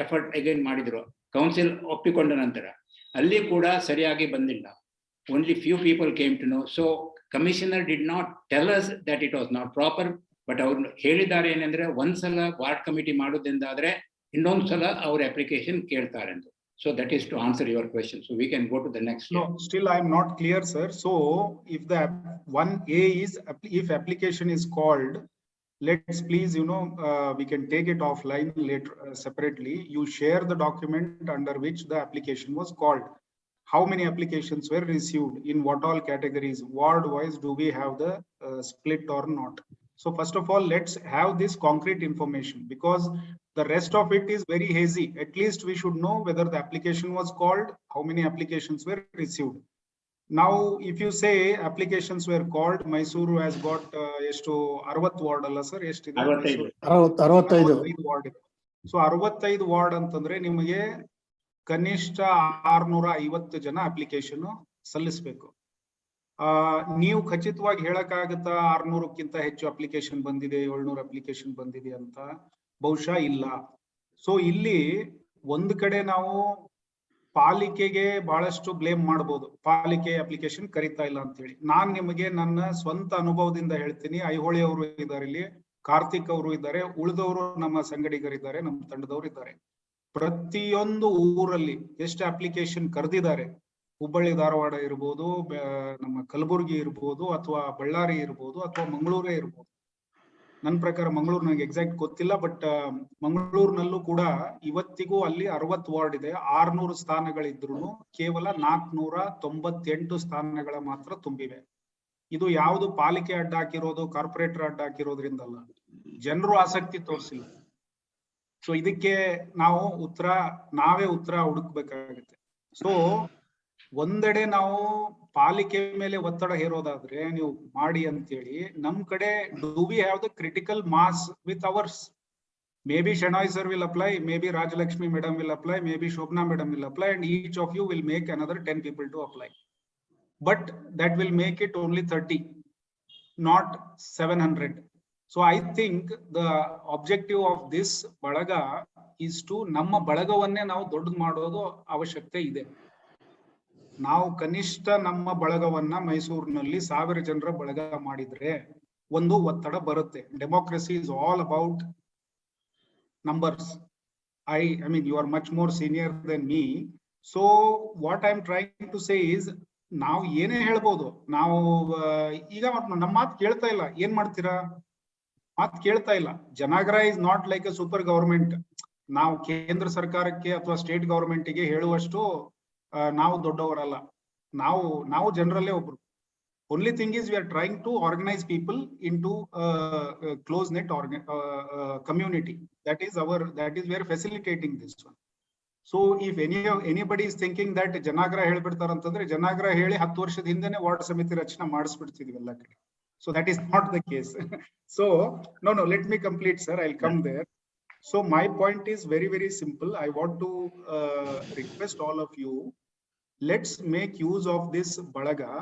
ಎಫರ್ಟ್ ಅಗೇನ್ ಮಾಡಿದ್ರು ಕೌನ್ಸಿಲ್ ಒಪ್ಪಿಕೊಂಡ ನಂತರ, ಅಲ್ಲಿ ಕೂಡ ಸರಿಯಾಗಿ ಬಂದಿಲ್ಲ. Only few people came to know. So commissioner did not tell us that it was not proper, but ಅವ್ರು ಹೇಳಿದ್ದಾರೆ ಏನಂದ್ರೆ ಒಂದ್ಸಲ ವಾರ್ಡ್ ಕಮಿಟಿ ಮಾಡೋದ್ರಿಂದಾದ್ರೆ ಇನ್ನೊಂದ್ಸಲ ಅವ್ರ ಅಪ್ಲಿಕೇಶನ್ ಕೇಳ್ತಾರೆ ಅಂತ. So that is to answer your question. So we can go to the next. No, still I am not clear, sir. So if the 1A is, if application is called, let's please, you know, we can take it offline later separately. You share the document under which the application was called. How many applications were received, in what all categories, ward wise, do we have the split or not? So first of all, let's have this concrete information, because the rest of it is very hazy. At least we should know whether the application was called, how many applications were received. Now, if you say applications were called, Mysuru has got ಎಷ್ಟು 60 ward ಅಲ್ಲ sir? ಎಷ್ಟಿದೆ? 65 ward. So 65 ward ಅಂತಂದ್ರೆ ನಿಮಗೆ ಕನಿಷ್ಠ 650 ಜನ application ಸಲ್ಲಿಸಬೇಕು. ನೀವು ಖಚಿತವಾಗಿ ಹೇಳಕ್ಕಾಗತ್ತಾ 600ಕ್ಕಿಂತ ಹೆಚ್ಚು ಅಪ್ಲಿಕೇಶನ್ ಬಂದಿದೆ, 700 ಅಪ್ಲಿಕೇಶನ್ ಬಂದಿದೆ ಅಂತ? ಬಹುಶಃ ಇಲ್ಲ. ಸೊ ಇಲ್ಲಿ ಒಂದು ಕಡೆ ನಾವು ಪಾಲಿಕೆಗೆ ಬಹಳಷ್ಟು ಬ್ಲೇಮ್ ಮಾಡಬಹುದು, ಪಾಲಿಕೆ ಅಪ್ಲಿಕೇಶನ್ ಕರೀತಾ ಇಲ್ಲ ಅಂತ ಹೇಳಿ. ನಾನ್ ನಿಮಗೆ ನನ್ನ ಸ್ವಂತ ಅನುಭವದಿಂದ ಹೇಳ್ತೀನಿ. ಐಹೊಳಿ ಅವರು ಇದ್ದಾರೆ, ಇಲ್ಲಿ ಕಾರ್ತಿಕ್ ಅವರು ಇದ್ದಾರೆ, ಉಳಿದವರು ನಮ್ಮ ಸಂಗಡಿಗರಿದ್ದಾರೆ, ನಮ್ಮ ತಂಡದವರು ಇದ್ದಾರೆ. ಪ್ರತಿಯೊಂದು ಊರಲ್ಲಿ ಎಷ್ಟು ಅಪ್ಲಿಕೇಶನ್ ಕರೆದಿದ್ದಾರೆ, ಹುಬ್ಬಳ್ಳಿ ಧಾರವಾಡ ಇರ್ಬೋದು, ನಮ್ಮ ಕಲಬುರಗಿ ಇರ್ಬೋದು, ಅಥವಾ ಬಳ್ಳಾರಿ ಇರ್ಬೋದು, ಅಥವಾ ಮಂಗಳೂರೇ ಇರ್ಬೋದು. ನನ್ನ ಪ್ರಕಾರ ಮಂಗಳೂರು ನನಗೆ ಎಕ್ಸಾಕ್ಟ್ ಗೊತ್ತಿಲ್ಲ, ಬಟ್ ಮಂಗಳೂರಿನಲ್ಲೂ ಕೂಡ ಇವತ್ತಿಗೂ ಅಲ್ಲಿ 60 ವಾರ್ಡ್ ಇದೆ. 600 ಸ್ಥಾನಗಳಿದ್ರು ಕೇವಲ 498 ಸ್ಥಾನಗಳ ಮಾತ್ರ ತುಂಬಿವೆ. ಇದು ಯಾವುದು ಪಾಲಿಕೆ ಅಡ್ಡ ಹಾಕಿರೋದು, ಕಾರ್ಪೊರೇಟರ್ ಅಡ್ಡ ಹಾಕಿರೋದ್ರಿಂದಲ್ಲ, ಜನರು ಆಸಕ್ತಿ ತೋರಿಸಿಲ್ಲ. ಸೊ ಇದಕ್ಕೆ ನಾವೇ ಉತ್ತರ ಹುಡುಕ್ಬೇಕಾಗುತ್ತೆ. ಸೊ ಒಂದೆಡೆ ನಾವು ಪಾಲಿಕೆ ಮೇಲೆ ಒತ್ತಡ ಹೇರೋದಾದ್ರೆ ನೀವು ಮಾಡಿ ಅಂತೇಳಿ, ನಮ್ ಕಡೆ do we have the critical mass with ours? Maybe Shenoy sir will apply, maybe Rajalakshmi madam will apply, maybe Shobhana madam will apply, and each of you will make another 10 people to apply. But that will make it only 30, not 700. So I think the objective of this Balaga is to ನಮ್ಮ ಬಳಗವನ್ನೇ ನಾವು ದೊಡ್ಡದು ಮಾಡೋದು ಅವಶ್ಯಕತೆ ಇದೆ. ನಾವು ಕನಿಷ್ಠ ನಮ್ಮ ಬಳಗವನ್ನ ಮೈಸೂರಿನಲ್ಲಿ 1000 ಜನರ ಬಳಗ ಮಾಡಿದ್ರೆ ಒಂದು ಒತ್ತಡ ಬರುತ್ತೆ. Democracy is all about numbers. I mean, you are much more senior than me. So what I'm trying to say is, ನಾವು ಏನೇ ಹೇಳ್ಬೋದು, ನಾವು ಈಗ ನಮ್ಮ ಮಾತು ಕೇಳ್ತಾ ಇಲ್ಲ, ಏನ್ ಮಾಡ್ತೀರಾ? ಮಾತು ಕೇಳ್ತಾ ಇಲ್ಲ. Janaagraha is not like a super government. ನಾವು ಕೇಂದ್ರ ಸರ್ಕಾರಕ್ಕೆ ಅಥವಾ ಸ್ಟೇಟ್ ಗವರ್ಮೆಂಟ್ಗೆ ಹೇಳುವಷ್ಟು ನಾವು ದೊಡ್ಡವರಲ್ಲ. ನಾವು ಜನರಲ್ಲೇ ಒಬ್ರು. Only thing is we are trying to organize people into a close knit community. That is we are facilitating this one. So if anybody is thinking that Janaagraha helbidtare antandre, Janaagraha heli 10 ವರ್ಷದ ಹಿಂದೆನೆ ward ಸಮಿತಿ ರಚನೆ ಮಾಡಿಸ್ಬಿಡ್ತಿದ್ವಿ ಎಲ್ಲ ಕಡೆ. So that is not the case. So no, let me complete, sir. I'll come there. So my point is very, very simple. I want to request all of you, let's make use of this Balaga.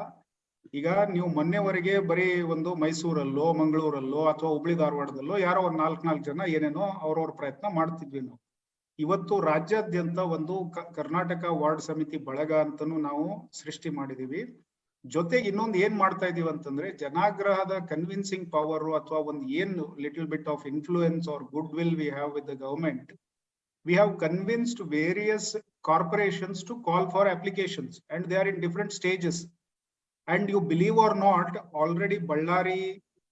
ಈಗ ನೀವು ಮೊನ್ನೆವರೆಗೆ ಬರೀ ಒಂದು ಮೈಸೂರಲ್ಲೋ ಮಂಗಳೂರಲ್ಲೋ ಅಥವಾ ಹುಬ್ಳಿ ಧಾರವಾಡದಲ್ಲೋ ಯಾರೋ ಒಂದು 4 ಜನ ಏನೇನೋ ಅವ್ರವ್ರ ಪ್ರಯತ್ನ ಮಾಡ್ತಿದ್ವಿ ನಾವು. ಇವತ್ತು ರಾಜ್ಯಾದ್ಯಂತ ಒಂದು ಕರ್ನಾಟಕ ವಾರ್ಡ್ ಸಮಿತಿ ಬಳಗ ಅಂತಾನು ನಾವು ಸೃಷ್ಟಿ ಮಾಡಿದೀವಿ. ಜೊತೆಗೆ ಇನ್ನೊಂದು ಏನ್ ಮಾಡ್ತಾ ಇದೀವಿ ಅಂತಂದ್ರೆ, ಜನಾಗ್ರಹದ ಕನ್ವಿನ್ಸಿಂಗ್ ಪವರ್ ಅಥವಾ ಒಂದು ಏನು little bit of influence are good will we have with the government, we have convinced various corporations to call for applications and they are in different stages. And you believe or not, already Ballari,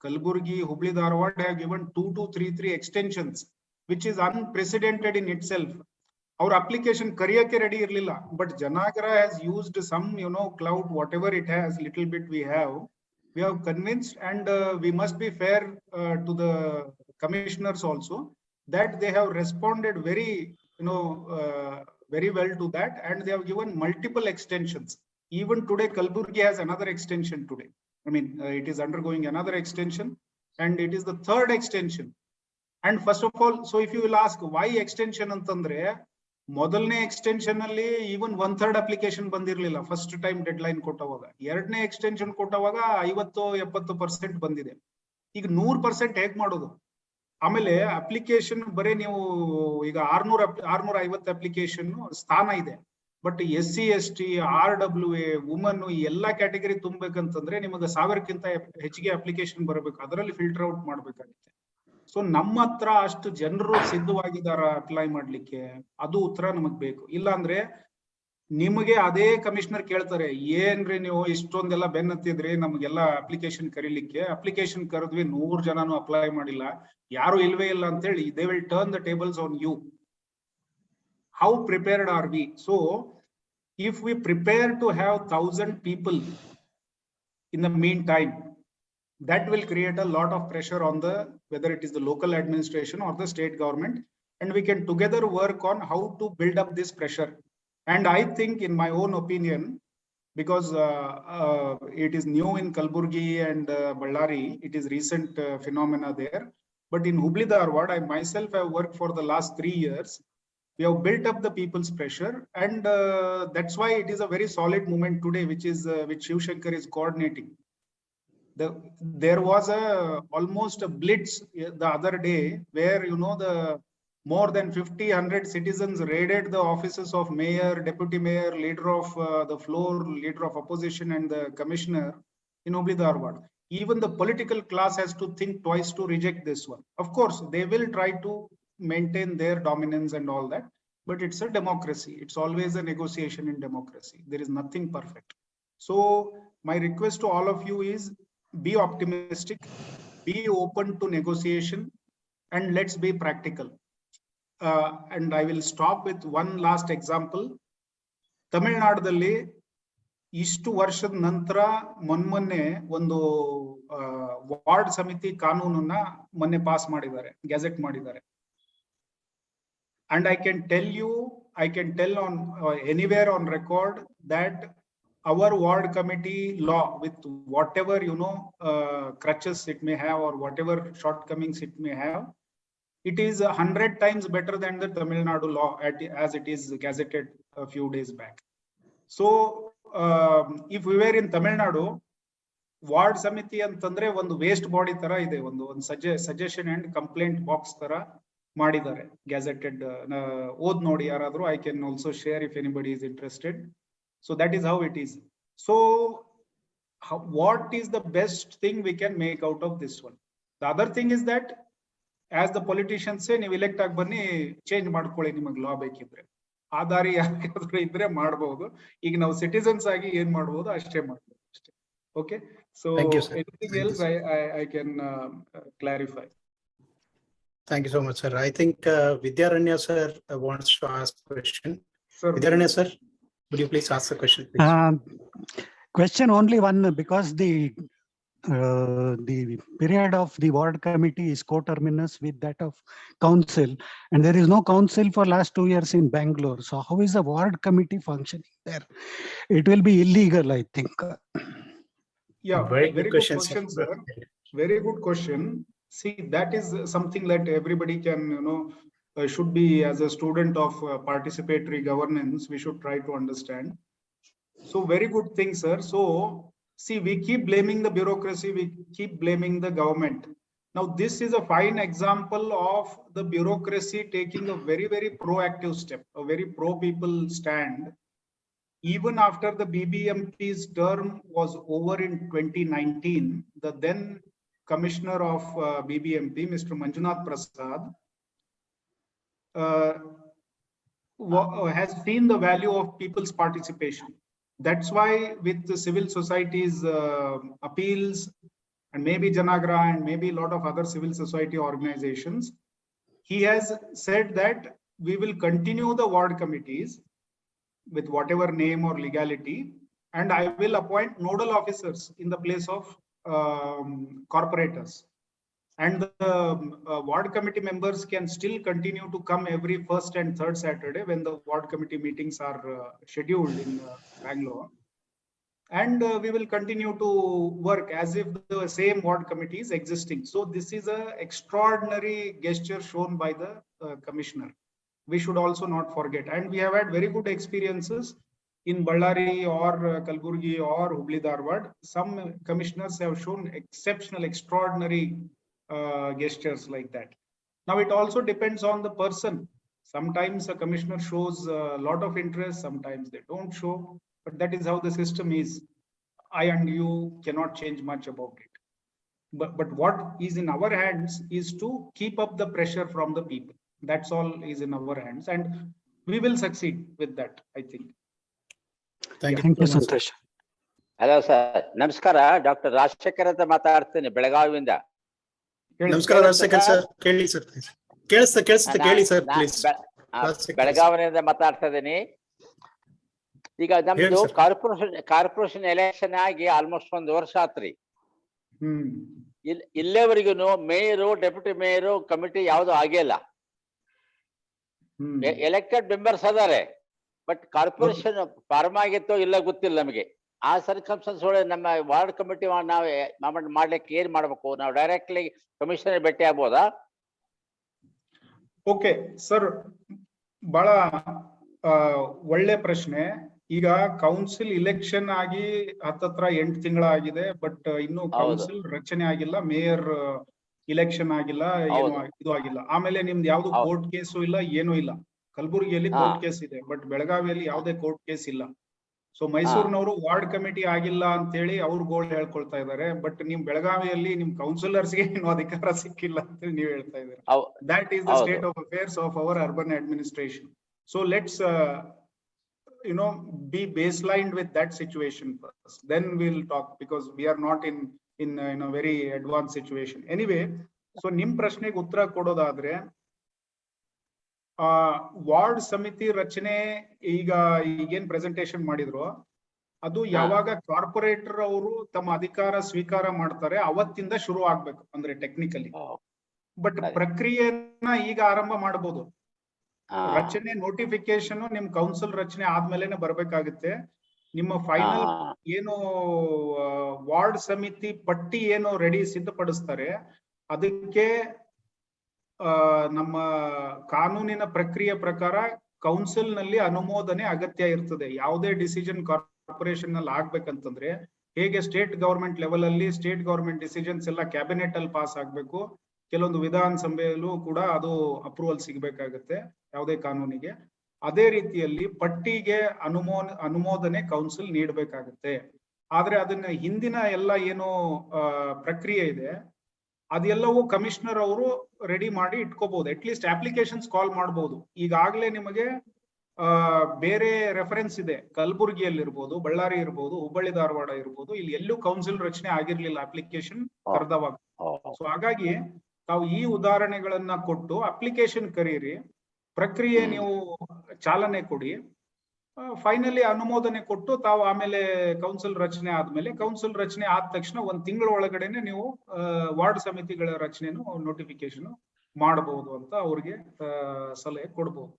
Kalburgi, Hubli Dharwad have given 2233 extensions, which is unprecedented in itself. Our application kariyake ready irlilla, but Janaagraha has used some, cloud, whatever it has, little bit we have convinced, and we must be fair to the commissioners also, that they have responded very, very well to that, and they have given multiple extensions. Even today, Kalburgi has another extension today. I mean, it is undergoing another extension, and it is the 3rd extension. And first of all, so if you will ask why extension antandre, ಮೊದಲನೇ extension ಅಲ್ಲಿ even 1/3 application ಬಂದಿರಲಿಲ್ಲ first time dead line ಕೊಟ್ಟವಾಗ. 2ನೇ extension ಕೊಟ್ಟವಾಗ 50-70% ಬಂದಿದೆ. ಈಗ 100% ಹೇಗ್ ಮಾಡೋದು? ಆಮೇಲೆ application ಬರೀ ನೀವು ಈಗ 650 ಅಪ್ಲಿಕೇಶನ್ ಸ್ಥಾನ ಇದೆ, but SC ST RWA woman ಎಲ್ಲಾ ಕ್ಯಾಟಗರಿ ತುಂಬಬೇಕಂತಂದ್ರೆ ನಿಮಗೆ 1000ಕ್ಕಿಂತ ಹೆಚ್ಚಿಗೆ ಅಪ್ಲಿಕೇಶನ್ ಬರಬೇಕು, ಅದರಲ್ಲಿ ಫಿಲ್ಟರ್ ಔಟ್ ಮಾಡ್ಬೇಕಾಗುತ್ತೆ. ಸೊ ನಮ್ಮ ಹತ್ರ ಅಷ್ಟು ಜನರು ಸಿದ್ಧವಾಗಿದಾರ ಅಪ್ಲೈ ಮಾಡ್ಲಿಕ್ಕೆ? ಅದು ಉತ್ತರ ನಮಗ್ ಬೇಕು. ಇಲ್ಲ ಅಂದ್ರೆ ನಿಮಗೆ ಅದೇ ಕಮಿಷನರ್ ಕೇಳ್ತಾರೆ, ಏನ್ರಿ ನೀವು ಇಷ್ಟೊಂದೆಲ್ಲ ಬೆನ್ನತ್ತಿದ್ರಿ ನಮ್ಗೆಲ್ಲ ಅಪ್ಲಿಕೇಶನ್ ಕರೀಲಿಕ್ಕೆ, ಅಪ್ಲಿಕೇಶನ್ ಕರೆದ್ವಿ 100 ಜನನು ಅಪ್ಲೈ ಮಾಡಿಲ್ಲ, ಯಾರು ಇಲ್ವೇ ಇಲ್ಲ ಅಂತ ಹೇಳಿ they will turn the tables on you. How prepared are we? So if we prepare to have 1000 people in the meantime, that will create a lot of pressure on whether it is the local administration or the state government, and we can together work on how to build up this pressure. And I think, in my own opinion, because it is new in Kalburgi and Ballari, it is recent phenomena there, but in Hubli Dharwad, I myself have worked for the last 3 years. We have built up the people's pressure, and that's why it is a very solid movement today, which Shiv Shankar is coordinating. There was almost a blitz the other day where the more than 50-100 citizens raided the offices of mayor, deputy mayor, leader of the floor, leader of opposition, and the commissioner in Hubli Dharwad. Even the political class has to think twice to reject this one. Of course, they will try to maintain their dominance and all that, but it's a democracy. It's always a negotiation in democracy. There is nothing perfect. So my request to all of you is, be optimistic, be open to negotiation, and let's be practical. And I will stop with one last example. Tamil Nadudalli ಇಷ್ಟು ವರ್ಷದ ನಂತರ ಮೊನ್ನೆ ಒಂದು ward ಸಮಿತಿ ಕಾನೂನನ್ನ ಮೊನ್ನೆ pass ಮಾಡಿದ್ದಾರೆ, gazette ಮಾಡಿದ್ದಾರೆ. And I can tell on anywhere on record that our ward committee law, with whatever crutches it may have or whatever shortcomings it may have, it is 100 times better than the Tamil Nadu law as it is gazetted a few days back. So if we were in Tamil Nadu, ward samiti antandre ಒಂದು waste body ತರ ಇದೆ, ಒಂದು suggestion and complaint box ತರ ಮಾಡಿದ್ದಾರೆ, gazetted. ಓದ್ ನೋಡಿ ಯಾರಾದ್ರೂ. I can also share if anybody is interested. So that is how it is. So what is the best thing we can make out of this one? The other thing is that, as the politicians say, ನೀವು elect ಆಗಿ ಬನ್ನಿ, change ಮಾಡ್ಕೊಳ್ಳಿ ನಿಮಗೆ ಲಾ ಬೇಕಿದ್ರೆ. ಆ ದಾರಿ ಯಾರಾದ್ರೂ ಇದ್ರೆ ಮಾಡಬಹುದು. ಈಗ ನಾವು ಸಿಟಿಸನ್ಸ್ ಆಗಿ ಏನ್ ಮಾಡಬಹುದು ಅಷ್ಟೇ ಮಾಡಬಹುದು ಅಷ್ಟೇ. Okay, so anything else I can clarify. Thank you so much, sir. I think Vidyaranya sir wants to ask a question. Sir, Vidyaranya sir, would you please ask the question, please? Question only one, because the period of the ward committee is coterminous with that of council, and there is no council for last 2 years in Bangalore. So how is the ward committee functioning there? It will be illegal, I think. Yeah, Very good good question, sir. Very good question. See, that is something that everybody can, should be, as a student of participatory governance, we should try to understand. So very good thing, sir. So see, we keep blaming the bureaucracy, we keep blaming the government. Now, this is a fine example of the bureaucracy taking a very, very proactive step, a very pro-people stand. Even after the BBMP's term was over in 2019, the then Commissioner of BBMP, Mr. Manjunath Prasad, has seen the value of people's participation. That's why, with the civil society's appeals, and maybe Janaagraha and maybe a lot of other civil society organizations, he has said that we will continue the ward committees with whatever name or legality, and I will appoint nodal officers in the place of corporators. And the ward committee members can still continue to come every first and third Saturday when the ward committee meetings are scheduled in Bangalore. And we will continue to work as if the same ward committee is existing. So this is an extraordinary gesture shown by the commissioner. We should also not forget. And we have had very good experiences in Ballari or Kalburgi or Hubli Dharwad. Some commissioners have shown exceptional, extraordinary gestures like that. Now, it also depends on the person. Sometimes a commissioner shows a lot of interest, sometimes they don't show, but that is how the system is. I and you cannot change much about it. But what is in our hands is to keep up the pressure from the people. That's all is in our hands, and we will succeed with that, I think. Thank Thank you, so much. Santosh. Hello sir, ನಮಸ್ಕಾರ. Doctor Rajashekhar ಅಂತ ಮಾತಾಡ್ತೀನಿ ಬೆಳಗಾವಿಯಿಂದ. ನಮಸ್ಕಾರ Rajashekhar sir, ಕೇಳಿ sir, ಕೇಳಿಸುತ್ತೆ ಕೇಳಿ sir, please. ಬೆಳಗಾವಿಯಿಂದ ಮಾತಾಡ್ತಾ ಇದ್ದೀನಿ. ಈಗ ನಮ್ದು ಕಾರ್ಪೊರೇಷನ್ ಎಲೆಕ್ಷನ್ ಆಗಿ ಆಲ್ಮೋಸ್ಟ್ 1 ವರ್ಷ ಆತ್ರಿ. ಇಲ್ಲೇವರೆಗೂ ಮೇಯರು, ಡೆಪ್ಯೂಟಿ ಮೇಯರು ಕಮಿಟಿ ಯಾವ್ದು ಆಗಿಲ್ಲ. ಎಲೆಕ್ಟೆಡ್ ಮೆಂಬರ್ಸ್ ಅದಾರೆ, ಬಟ್ ಕಾರ್ಪೊರೇಷನ್ ಫಾರ್ಮ್ ಆಗಿತ್ತೋ ಇಲ್ಲ ಗೊತ್ತಿಲ್ಲ ನಮಗೆ. ಆ ಸರ್ಕಮ್ಸ್ಟೆನ್ಸ್ ಒಳಗೆ ನಮ್ಮ ವಾರ್ಡ್ ಕಮಿಟಿ ನಾವು ಮಾಡ್ಲಿಕ್ಕೆ ಏನ್ ಮಾಡ್ಬೇಕು? ನಾವು ಡೈರೆಕ್ಟ್ಲಿ ಕಮಿಷನರ್ ಭೇಟಿ ಆಗ್ಬೋದಾ? ಓಕೆ ಸರ್, ಬಹಳ ಒಳ್ಳೆ ಪ್ರಶ್ನೆ. ಈಗ ಕೌನ್ಸಿಲ್ ಇಲೆಕ್ಷನ್ ಆಗಿ ಹತ್ತತ್ರ 8 ತಿಂಗಳಾಗಿದೆ, ಬಟ್ ಇನ್ನು ಕೌನ್ಸಿಲ್ ರಚನೆ ಆಗಿಲ್ಲ, ಮೇಯರ್ ಇಲೆಕ್ಷನ್ ಆಗಿಲ್ಲ, ಏನು ಇದು ಆಗಿಲ್ಲ. ಆಮೇಲೆ ನಿಮ್ದು ಯಾವ್ದು ಕೋರ್ಟ್ ಕೇಸು ಇಲ್ಲ, ಏನೂ ಇಲ್ಲ. ಕಲಬುರಗಿಯಲ್ಲಿ ಕೋರ್ಟ್ ಕೇಸ್ ಇದೆ, ಬಟ್ ಬೆಳಗಾವಿಯಲ್ಲಿ ಯಾವುದೇ ಕೋರ್ಟ್ ಕೇಸ್ ಇಲ್ಲ. ಸೊ ಮೈಸೂರಿನವರು ವಾರ್ಡ್ ಕಮಿಟಿ ಆಗಿಲ್ಲ ಅಂತ ಹೇಳಿ ಅವ್ರ ಗೋಳ್ ಹೇಳ್ಕೊಳ್ತಾ ಇದಾರೆ, ಬಟ್ ನಿಮ್ ಬೆಳಗಾವಿಯಲ್ಲಿ ನಿಮ್ ಕೌನ್ಸಿಲರ್ಸ್ಗೆ ಏನು ಅಧಿಕಾರ ಸಿಕ್ಕಿಲ್ಲ ಅಂತ ನೀವು ಹೇಳ್ತಾ ಇದ್ದೀರಾ. That is the state of affairs of our urban administration. So let's be baselined with that situation first, then we'll talk, because we are not in a very advanced situation anyway. So nim prashnege uttara kododadre, ward ಸಮಿತಿ ರಚನೆ ಈಗೇನ್ presentation ಮಾಡಿದ್ರು, ಅದು ಯಾವಾಗ corporate ಅವರು ತಮ್ಮ ಅಧಿಕಾರ ಸ್ವೀಕಾರ ಮಾಡ್ತಾರೆ ಅವತ್ತಿಂದ ಶುರು ಆಗ್ಬೇಕು, ಅಂದ್ರೆ ಟೆಕ್ನಿಕಲಿ. ಬಟ್ ಪ್ರಕ್ರಿಯೆನ ಈಗ ಆರಂಭ ಮಾಡಬಹುದು. ರಚನೆ ನೋಟಿಫಿಕೇಶನ್ ನಿಮ್ ಕೌನ್ಸಿಲ್ ರಚನೆ ಆದ್ಮೇಲೆನೆ ಬರ್ಬೇಕಾಗುತ್ತೆ. ನಿಮ್ಮ ಫೈನಲ್ ಏನು ವಾರ್ಡ್ ಸಮಿತಿ ಪಟ್ಟಿ ಏನು ರೆಡಿ ಸಿದ್ಧಪಡಿಸ್ತಾರೆ, ಅದಕ್ಕೆ ನಮ್ಮ ಕಾನೂನಿನ ಪ್ರಕ್ರಿಯೆ ಪ್ರಕಾರ ಕೌನ್ಸಿಲ್ ನಲ್ಲಿ ಅನುಮೋದನೆ ಅಗತ್ಯ ಇರ್ತದೆ. ಯಾವುದೇ ಡಿಸಿಷನ್ ಕಾರ್ಪೊರೇಷನ್ ನಲ್ಲಿ ಆಗ್ಬೇಕಂತಂದ್ರೆ, ಹೇಗೆ ಸ್ಟೇಟ್ ಗವರ್ಮೆಂಟ್ ಲೆವೆಲ್ ಅಲ್ಲಿ ಸ್ಟೇಟ್ ಗವರ್ಮೆಂಟ್ ಡಿಸಿಷನ್ಸ್ ಎಲ್ಲ ಕ್ಯಾಬಿನೆಟ್ ಅಲ್ಲಿ ಪಾಸ್ ಆಗ್ಬೇಕು, ಕೆಲವೊಂದು ವಿಧಾನಸಭೆಯಲ್ಲೂ ಕೂಡ ಅದು ಅಪ್ರೂವಲ್ ಸಿಗ್ಬೇಕಾಗತ್ತೆ ಯಾವುದೇ ಕಾನೂನಿಗೆ. ಅದೇ ರೀತಿಯಲ್ಲಿ ಪಟ್ಟಿಗೆ ಅನುಮೋದನೆ ಕೌನ್ಸಿಲ್ ನೀಡಬೇಕಾಗುತ್ತೆ. ಆದ್ರೆ ಅದನ್ನ ಹಿಂದಿನ ಎಲ್ಲ ಏನು ಪ್ರಕ್ರಿಯೆ ಇದೆ ಅದೆಲ್ಲವೂ ಕಮಿಷನರ್ ಅವರು ರೆಡಿ ಮಾಡಿ ಇಟ್ಕೋಬಹುದು. ಅಟ್ಲೀಸ್ಟ್ ಅಪ್ಲಿಕೇಶನ್ಸ್ ಕಾಲ್ ಮಾಡಬಹುದು. ಈಗಾಗಲೇ ನಿಮಗೆ ಬೇರೆ ರೆಫರೆನ್ಸ್ ಇದೆ, ಕಲಬುರಗಿಯಲ್ಲಿ ಇರ್ಬೋದು, ಬಳ್ಳಾರಿ ಇರ್ಬೋದು, ಹುಬ್ಬಳ್ಳಿ ಧಾರವಾಡ ಇರ್ಬೋದು, ಇಲ್ಲಿ ಎಲ್ಲೂ ಕೌನ್ಸಿಲ್ ರಚನೆ ಆಗಿರ್ಲಿಲ್ಲ ಅಪ್ಲಿಕೇಶನ್ ಕರೆದವಾಗ. ಸೊ ಹಾಗಾಗಿ ತಾವು ಈ ಉದಾಹರಣೆಗಳನ್ನ ಕೊಟ್ಟು ಅಪ್ಲಿಕೇಶನ್ ಕರೀರಿ, ಪ್ರಕ್ರಿಯೆ ನೀವು ಚಾಲನೆ ಕೊಡಿ, ಫೈನಲಿ ಅನುಮೋದನೆ ಕೊಟ್ಟು ತಾವು ಆಮೇಲೆ ಕೌನ್ಸಿಲ್ ರಚನೆ ಆದ್ಮೇಲೆ ಕೌನ್ಸಿಲ್ ರಚನೆ ಆದ ತಕ್ಷಣ 1 ತಿಂಗಳ ಒಳಗಡೆನೆ ನೀವು ವಾರ್ಡ್ ಸಮಿತಿಗಳ ರಚನೆನು ನೋಟಿಫಿಕೇಶನ್ ಮಾಡಬಹುದು ಅಂತ ಅವ್ರಿಗೆ ಸಲಹೆ ಕೊಡ್ಬೋದು.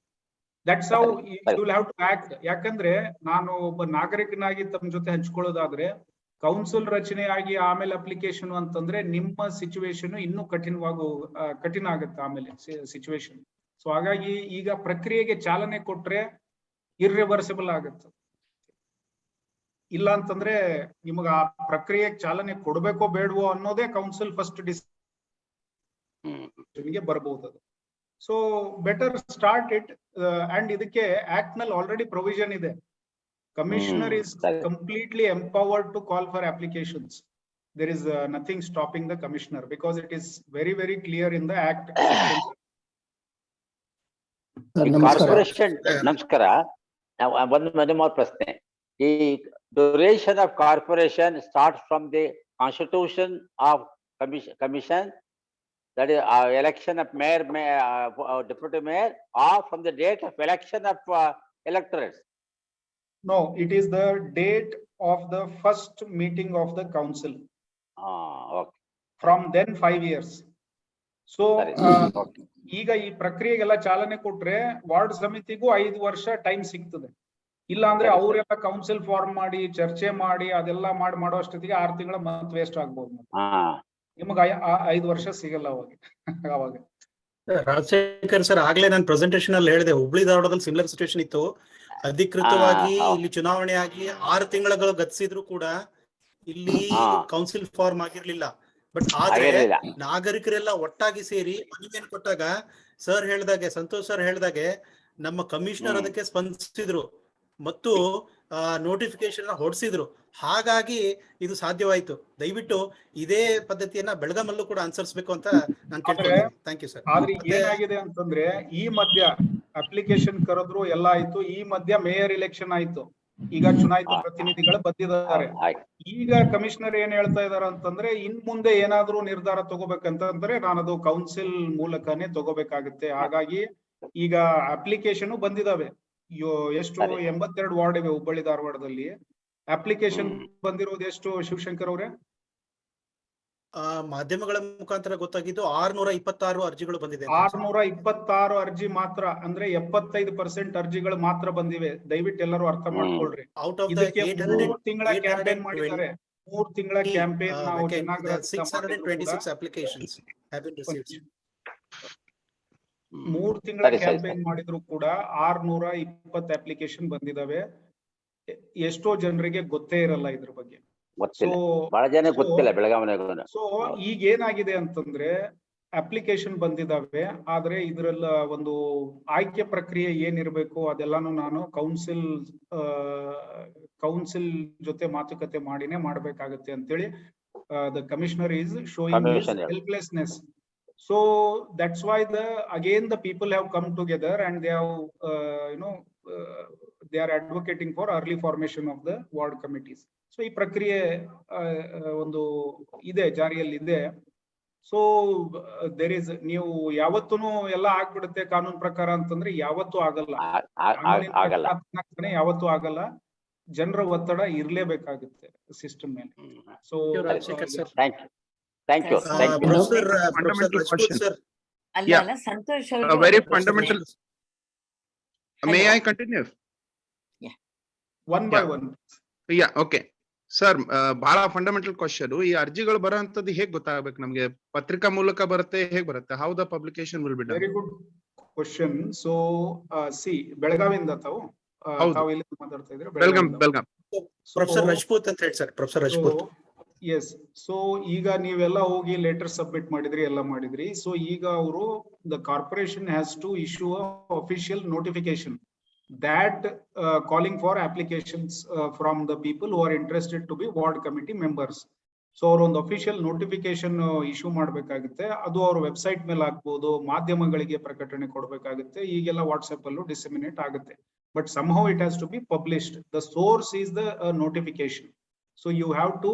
That's how you will have to act. ಯಾಕಂದ್ರೆ ನಾನು ಒಬ್ಬ ನಾಗರಿಕನಾಗಿ ತಮ್ಮ ಜೊತೆ ಹಂಚ್ಕೊಳ್ಳೋದಾದ್ರೆ ಕೌನ್ಸಿಲ್ ರಚನೆಯಾಗಿ ಆಮೇಲೆ ಅಪ್ಲಿಕೇಶನ್ ಅಂತಂದ್ರೆ ನಿಮ್ಮ ಸಿಚುವೇಶನ್ ಇನ್ನೂ ಕಠಿಣ ಆಗುತ್ತೆ ಆಮೇಲೆ ಸಿಚುವೇಶನ್. ಸೊ ಹಾಗಾಗಿ ಈಗ ಪ್ರಕ್ರಿಯೆಗೆ ಚಾಲನೆ ಕೊಟ್ರೆ ಇರ್ರಿವರ್ಸಿಬಲ್ ಆಗುತ್ತೆ. ಇಲ್ಲ ಅಂತಂದ್ರೆ ನಿಮಗ ಆ ಪ್ರಕ್ರಿಯೆಗೆ ಚಾಲನೆ ಕೊಡ್ಬೇಕೋ ಬೇಡವೋ ಅನ್ನೋದೇ ಕೌನ್ಸಿಲ್ ಫಸ್ಟ್ ಡಿಸಿಷನ್ಗೆ ಬರಬಹುದು ಅದು. So better start it. And ಇದಕ್ಕೆ ಆಕ್ಟ್ ನಲ್ಲಿ ಆಲ್ರೆಡಿ ಪ್ರೊವಿಷನ್ ಇದೆ. Commissioner is completely empowered to call for applications. There is nothing stopping the commissioner because it is very very clear in the act. Corporation ನಮಸ್ಕಾರ. ಒಂದು more ಪ್ರಶ್ನೆ. ಈ duration of corporation start from the constitution of commission, that is election of mayor, deputy mayor, or from the date of election of electors? No, it is the date of the first meeting of the council. Okay. From then 5 years. So ಈಗ ಈ ಪ್ರಕ್ರಿಯೆಗೆಲ್ಲ ಚಾಲನೆ ಕೊಟ್ರೆ ward ಸಮಿತಿಗೂ 5 ವರ್ಷ time ಸಿಗ್ತದೆ. ಇಲ್ಲ ಅಂದ್ರೆ ಅವರೆಲ್ಲ council form ಮಾಡಿ ಚರ್ಚೆ ಮಾಡಿ ಅದೆಲ್ಲ ಮಾಡೋ ಅಷ್ಟೊತ್ತಿಗೆ 6 ತಿಂಗಳ ಮತ್ತೆ ವೇಸ್ಟ್ ಆಗ್ಬೋದು. ನಿಮಗೆ 5 ವರ್ಷ ಸಿಗಲ್ಲ ಅವಾಗ. ರಾಜಶೇಖರ್ ಸರ್, ಆಗ್ಲೇ ನಾನು ಪ್ರೆಸೆಂಟೇಶನ್ ಅಲ್ಲಿ ಹೇಳಿದೆ, ಹುಬ್ಳಿ ಧಾರವಾಡದಲ್ಲಿ ಸಿಮಿಲರ್ ಸಿಚುವೇಶನ್ ಇತ್ತು. ಅಧಿಕೃತವಾಗಿ ಇಲ್ಲಿ ಚುನಾವಣೆ ಆಗಿ 6 ತಿಂಗಳು ಗತಿಸಿದ್ರು ಕೂಡ ಇಲ್ಲಿ ಕೌನ್ಸಿಲ್ ಫಾರ್ಮ್ ಆಗಿರ್ಲಿಲ್ಲ. ಬಟ್ ಆದ್ರೆ ನಾಗರಿಕರೆಲ್ಲ ಒಟ್ಟಾಗಿ ಸೇರಿ ಮನವಿಯನ್ನು ಕೊಟ್ಟಾಗ ಸರ್ ಹೇಳ್ದಾಗೆ, ಸಂತೋಷ್ ಸರ್ ಹೇಳ್ದಾಗೆ, ನಮ್ಮ ಕಮಿಷನರ್ ಅದಕ್ಕೆ ಸ್ಪಂದಿಸಿದ್ರು ಮತ್ತು ನೋಟಿಫಿಕೇಶನ್ ಹೊರಡಿಸಿದ್ರು. ಹಾಗಾಗಿ ಇದು ಸಾಧ್ಯವಾಯಿತು. ದಯವಿಟ್ಟು ಇದೇ ಪದ್ಧತಿಯನ್ನ ಬೆಳಗಾಮಲ್ಲೂ ಕೂಡ ಅನುಸರಿಸಬೇಕು ಅಂತ ನಾನು ಕೇಳ್ಕೊಳ್ತೀನಿ. Thank you sir. ಆದ್ರೆ ಏನಾಗಿದೆ ಅಂತಂದ್ರೆ ಈ ಮಧ್ಯ ಅಪ್ಲಿಕೇಶನ್ ಕರೆದ್ರು ಎಲ್ಲ ಆಯ್ತು, ಈ ಮಧ್ಯ ಮೇಯರ್ ಇಲೆಕ್ಷನ್ ಆಯ್ತು, ಈಗ ಚುನಾಯಿತ ಪ್ರತಿನಿಧಿಗಳು ಬಂದಿದ್ದಾರೆ. ಈಗ ಕಮಿಷನರ್ ಏನ್ ಹೇಳ್ತಾ ಇದಾರೆ ಅಂತಂದ್ರೆ ಇನ್ ಮುಂದೆ ಏನಾದ್ರೂ ನಿರ್ಧಾರ ತಗೋಬೇಕಂತಂದ್ರೆ ನಾನದು ಕೌನ್ಸಿಲ್ ಮೂಲಕನೇ ತಗೋಬೇಕಾಗುತ್ತೆ. ಹಾಗಾಗಿ ಈಗ ಅಪ್ಲಿಕೇಶನ್ ಬಂದಿದಾವೆ. ಎಷ್ಟು 82 ವಾರ್ಡ್ ಇವೆ ಹುಬ್ಬಳ್ಳಿ ಧಾರವಾಡದಲ್ಲಿ. ಅಪ್ಲಿಕೇಶನ್ ಬಂದಿರೋದು ಎಷ್ಟು ಶಿವಶಂಕರ್ ಅವರೇ? ಮಾಧ್ಯಮಗಳ ಮುಖಾಂತರ ಗೊತ್ತಾಗಿದ್ದು 626 ಅರ್ಜಿಗಳು ಬಂದಿದೆ. 626 ಅರ್ಜಿ ಮಾತ್ರ, ಅಂದ್ರೆ 75% ಅರ್ಜಿಗಳು ಮಾತ್ರ ಬಂದಿವೆ. ದಯವಿಟ್ಟು ಎಲ್ಲರೂ ಅರ್ಥ ಮಾಡ್ಕೊಳ್ರಿ. ಇದಕ್ಕೆ 3 ತಿಂಗಳ ಕ್ಯಾಂಪೇನ್ ಮಾಡಿದ್ದಾರೆ. 3 ತಿಂಗಳ ಕ್ಯಾಂಪೇನ್ ನಾವು ಜನಾಗ್ರಹ 626 applications have been received. 3 ತಿಂಗಳ ಕ್ಯಾಂಪೇನ್ ಮಾಡಿದ್ರು ಕೂಡ 620 ಅಪ್ಲಿಕೇಶನ್ ಬಂದಿದಾವೆ. ಎಷ್ಟೋ ಜನರಿಗೆ ಗೊತ್ತೇ ಇರಲ್ಲ ಇದ್ರ ಬಗ್ಗೆ. ಸೊ ಈಗ ಏನಾಗಿದೆ ಅಂತಂದ್ರೆ ಅಪ್ಲಿಕೇಶನ್ ಬಂದಿದಾವೆ, ಆದ್ರೆ ಇದ್ರಲ್ಲ ಒಂದು ಆಯ್ಕೆ ಪ್ರಕ್ರಿಯೆ ಏನಿರ್ಬೇಕು ಅದೆಲ್ಲಾನು ನಾನು ಕೌನ್ಸಿಲ್ ಜೊತೆ ಮಾತುಕತೆ ಮಾಡಿನೇ ಮಾಡ್ಬೇಕಾಗತ್ತೆ ಅಂತೇಳಿ the commissioner is showing his helplessness. So that's why the people have come together and they have they are advocating for early formation of the ward committees. So ಈ ಪ್ರಕ್ರಿಯೆ ಒಂದು ಇದೆ, ಜಾರಿಯಲ್ಲಿ ಇದೆ. ಸೊ ದೇರ್ ಇಸ್, ನೀವು ಯಾವತ್ತೂ ಎಲ್ಲ ಆಗ್ಬಿಡುತ್ತೆ ಕಾನೂನು ಪ್ರಕಾರ ಅಂತಂದ್ರೆ ಯಾವತ್ತೂ ಆಗಲ್ಲ, ಯಾವತ್ತೂ ಆಗಲ್ಲ. ಜನರ ಒತ್ತಡ ಇರ್ಲೇಬೇಕಾಗುತ್ತೆ ಸಿಸ್ಟಮ್ ಮೇಲೆ. So Thank you. Fundamental question. Santosh, very fundamental. May I continue? Yeah. One by one. Yeah, okay. Sir, ಬಹಳ ಫಂಡಮೆಂಟಲ್ ಕ್ವಶನ್. ಈ ಅರ್ಜಿಗಳು ಬರೋಂಥದ್ದು ಹೇಗ್ ಗೊತ್ತಾಗಬೇಕು ನಮ್ಗೆ? ಪತ್ರಿಕಾ ಮೂಲಕ ಬರುತ್ತೆ, ಹೇಗ್ ಬರುತ್ತೆ? How the publication will be done? Very good question. So ಬೆಳಗಾವಿಯಿಂದ ತಾವು ಇಲ್ಲಿ ಮಾತಾಡ್ತಾ ಇದ್ರೆ ಬೆಳಗಾಂ. ಪ್ರೊಫೆಸರ್ ರಜಪೂತ್ ಅಂತ ಹೇಳಿ sir, professor Rajput. Yes. So ಈಗ ನೀವೆಲ್ಲ ಹೋಗಿ ಲೆಟರ್ ಸಬ್ಮಿಟ್ ಮಾಡಿದ್ರಿ, ಎಲ್ಲ ಮಾಡಿದ್ರಿ. ಸೊ ಈಗ ಅವರು the corporation has to issue official notification that calling for applications from the people who are interested to be ward committee members. So ಅವರು ಒಂದು ಅಫಿಷಿಯಲ್ ನೋಟಿಫಿಕೇಶನ್ ಇಶ್ಯೂ ಮಾಡ್ಬೇಕಾಗುತ್ತೆ, ಅದು ಅವ್ರ ವೆಬ್ಸೈಟ್ ಮೇಲೆ ಹಾಕ್ಬೋದು, ಮಾಧ್ಯಮಗಳಿಗೆ ಪ್ರಕಟಣೆ ಕೊಡ್ಬೇಕಾಗುತ್ತೆ, ಈಗೆಲ್ಲ ವಾಟ್ಸ್ಆಪ್ ಅಲ್ಲೂ ಡಿಸೆಮಿನೇಟ್ ಆಗುತ್ತೆ. But somehow it has to be published. The source is the notification. So you have to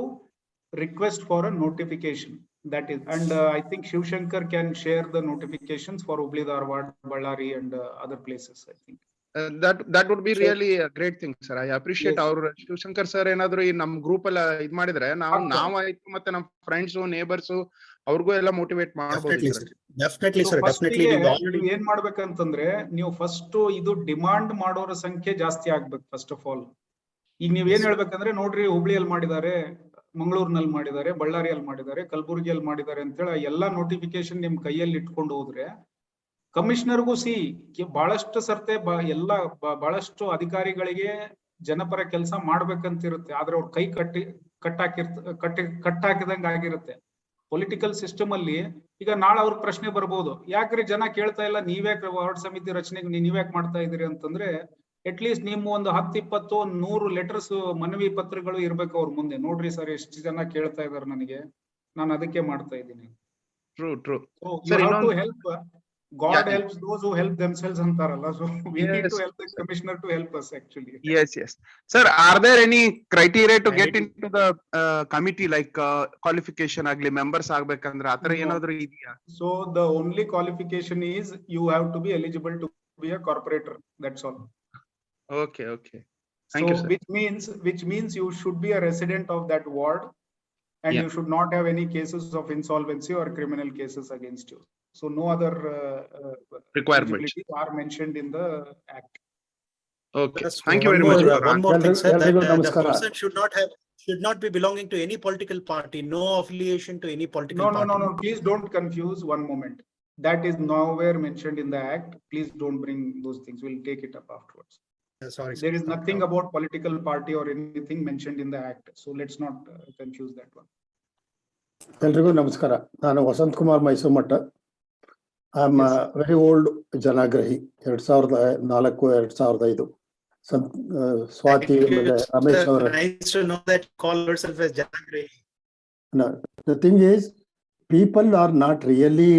request for a notification. That is, and I think Shiv Shankar can share the notifications for Hubli Dharwad, Ballari and other places, I think. That would be really a great thing, sir. I appreciate Yes. our Shivashankar sir ಏನಾದ್ರು ಈ ನಮ್ group ಎಲ್ಲ ಇದ್ ಮಾಡಿದ್ರೆ ನಾವಾಯ್ತು ಮತ್ತೆ ನಮ್ friends neighbours ಅವ್ರಿಗೂ ಎಲ್ಲ ಮೋಟಿವೇಟ್ ಮಾಡಬಹುದು. Definitely sir, definitely. ನೀವು ಏನ್ ಮಾಡ್ಬೇಕಂತಂದ್ರೆ, ನೀವು ಫಸ್ಟ್ ಇದು ಡಿಮಾಂಡ್ ಮಾಡೋರ ಸಂಖ್ಯೆ ಜಾಸ್ತಿ ಆಗ್ಬೇಕು ಫಸ್ಟ್ ಆಫ್ ಆಲ್. ಈಗ ನೀವ್ ಏನ್ ಹೇಳ್ಬೇಕಂದ್ರೆ, ನೋಡ್ರಿ ಹುಬ್ಳಿಯಲ್ಲಿ ಮಾಡಿದ್ದಾರೆ, ಮಂಗಳೂರಿನಲ್ಲಿ ಮಾಡಿದ್ದಾರೆ, ಬಳ್ಳಾರಿಯಲ್ಲಿ ಮಾಡಿದ್ದಾರೆ, ಕಲಬುರಗಿಯಲ್ಲಿ ಮಾಡಿದ್ದಾರೆ ಅಂತೇಳಿ ಎಲ್ಲಾ ನೋಟಿಫಿಕೇಶನ್ ನಿಮ್ ಕೈಯಲ್ಲಿ ಇಟ್ಕೊಂಡು ಹೋದ್ರೆ ಕಮಿಷನರ್ಗೂ ಬಹಳಷ್ಟು ಸರ್ತೆ ಬಹಳಷ್ಟು ಅಧಿಕಾರಿಗಳಿಗೆ ಜನಪರ ಕೆಲಸ ಮಾಡ್ಬೇಕಂತಿರುತ್ತೆ, ಆದ್ರೆ ಅವ್ರ ಕೈ ಕಟ್ಟಾಕಿದಂಗ ಆಗಿರುತ್ತೆ. ಪೊಲಿಟಿಕಲ್ ಸಿಸ್ಟಮ್ ಅಲ್ಲಿ ಈಗ ನಾಳೆ ಅವ್ರ ಪ್ರಶ್ನೆ ಬರ್ಬೋದು, ಯಾಕ್ರಿ ಜನ ಕೇಳ್ತಾ ಇಲ್ಲ, ನೀವ್ಯಾಕೆ ವಾರ್ಡ್ ಸಮಿತಿ ರಚನೆಗೆ ನೀವ್ಯಾಕೆ ಮಾಡ್ತಾ ಇದೀರಿ ಅಂತಂದ್ರೆ, ಅಟ್ ಲೀಸ್ಟ್ ನಿಮ್ಮ ಒಂದು 10-20-100 ಲೆಟರ್ಸ್ ಮನವಿ ಪತ್ರಗಳು ಇರ್ಬೇಕು ಅವ್ರ ಮುಂದೆ. ನೋಡ್ರಿ ಸರ್, ಎಷ್ಟು ಜನ ಕೇಳ್ತಾ ಇದಾರೆ ನನಗೆ, ನಾನು ಅದಕ್ಕೆ ಮಾಡ್ತಾ ಇದ್ದೀನಿ. True. So you have to help. God helps those who help themselves antaralla. So we need to help the commissioner to help us actually. Yes. Sir, are there any criteria to get into the committee, like qualification agli members ಆಗ್ಬೇಕಂದ್ರೆ ಆತರ ಏನಾದರೂ ಇದೆಯಾ? So the only qualification is you have to be eligible to be a corporator. That's all. Okay. Thank you, sir. Which means you should be a resident of that ward and you should not have any cases of insolvency or criminal cases against you. So no other requirements are mentioned in the act. Okay. Thank you very much. One more thing, sir, that the person should not be belonging to any political party, no affiliation to any political party. No. Please don't confuse. One moment. That is nowhere mentioned in the act. Please don't bring those things. We'll take it up afterwards. Sorry, there is nothing about political party or anything mentioned in the act. So let's not confuse that one. ಎಲ್ರಿಗೂ ನಮಸ್ಕಾರ. ನಾನು Vasant Kumar Mysore Math. I am very old ಜನಾಗ್ರಹಿ. 2004-2005 ಸ್ವಾತಿ ಆಮೇಲೆ ರಮೇಶ್ ಅವರ. Nice to know that you call yourself as Janaagraha. No, the thing is, people are not really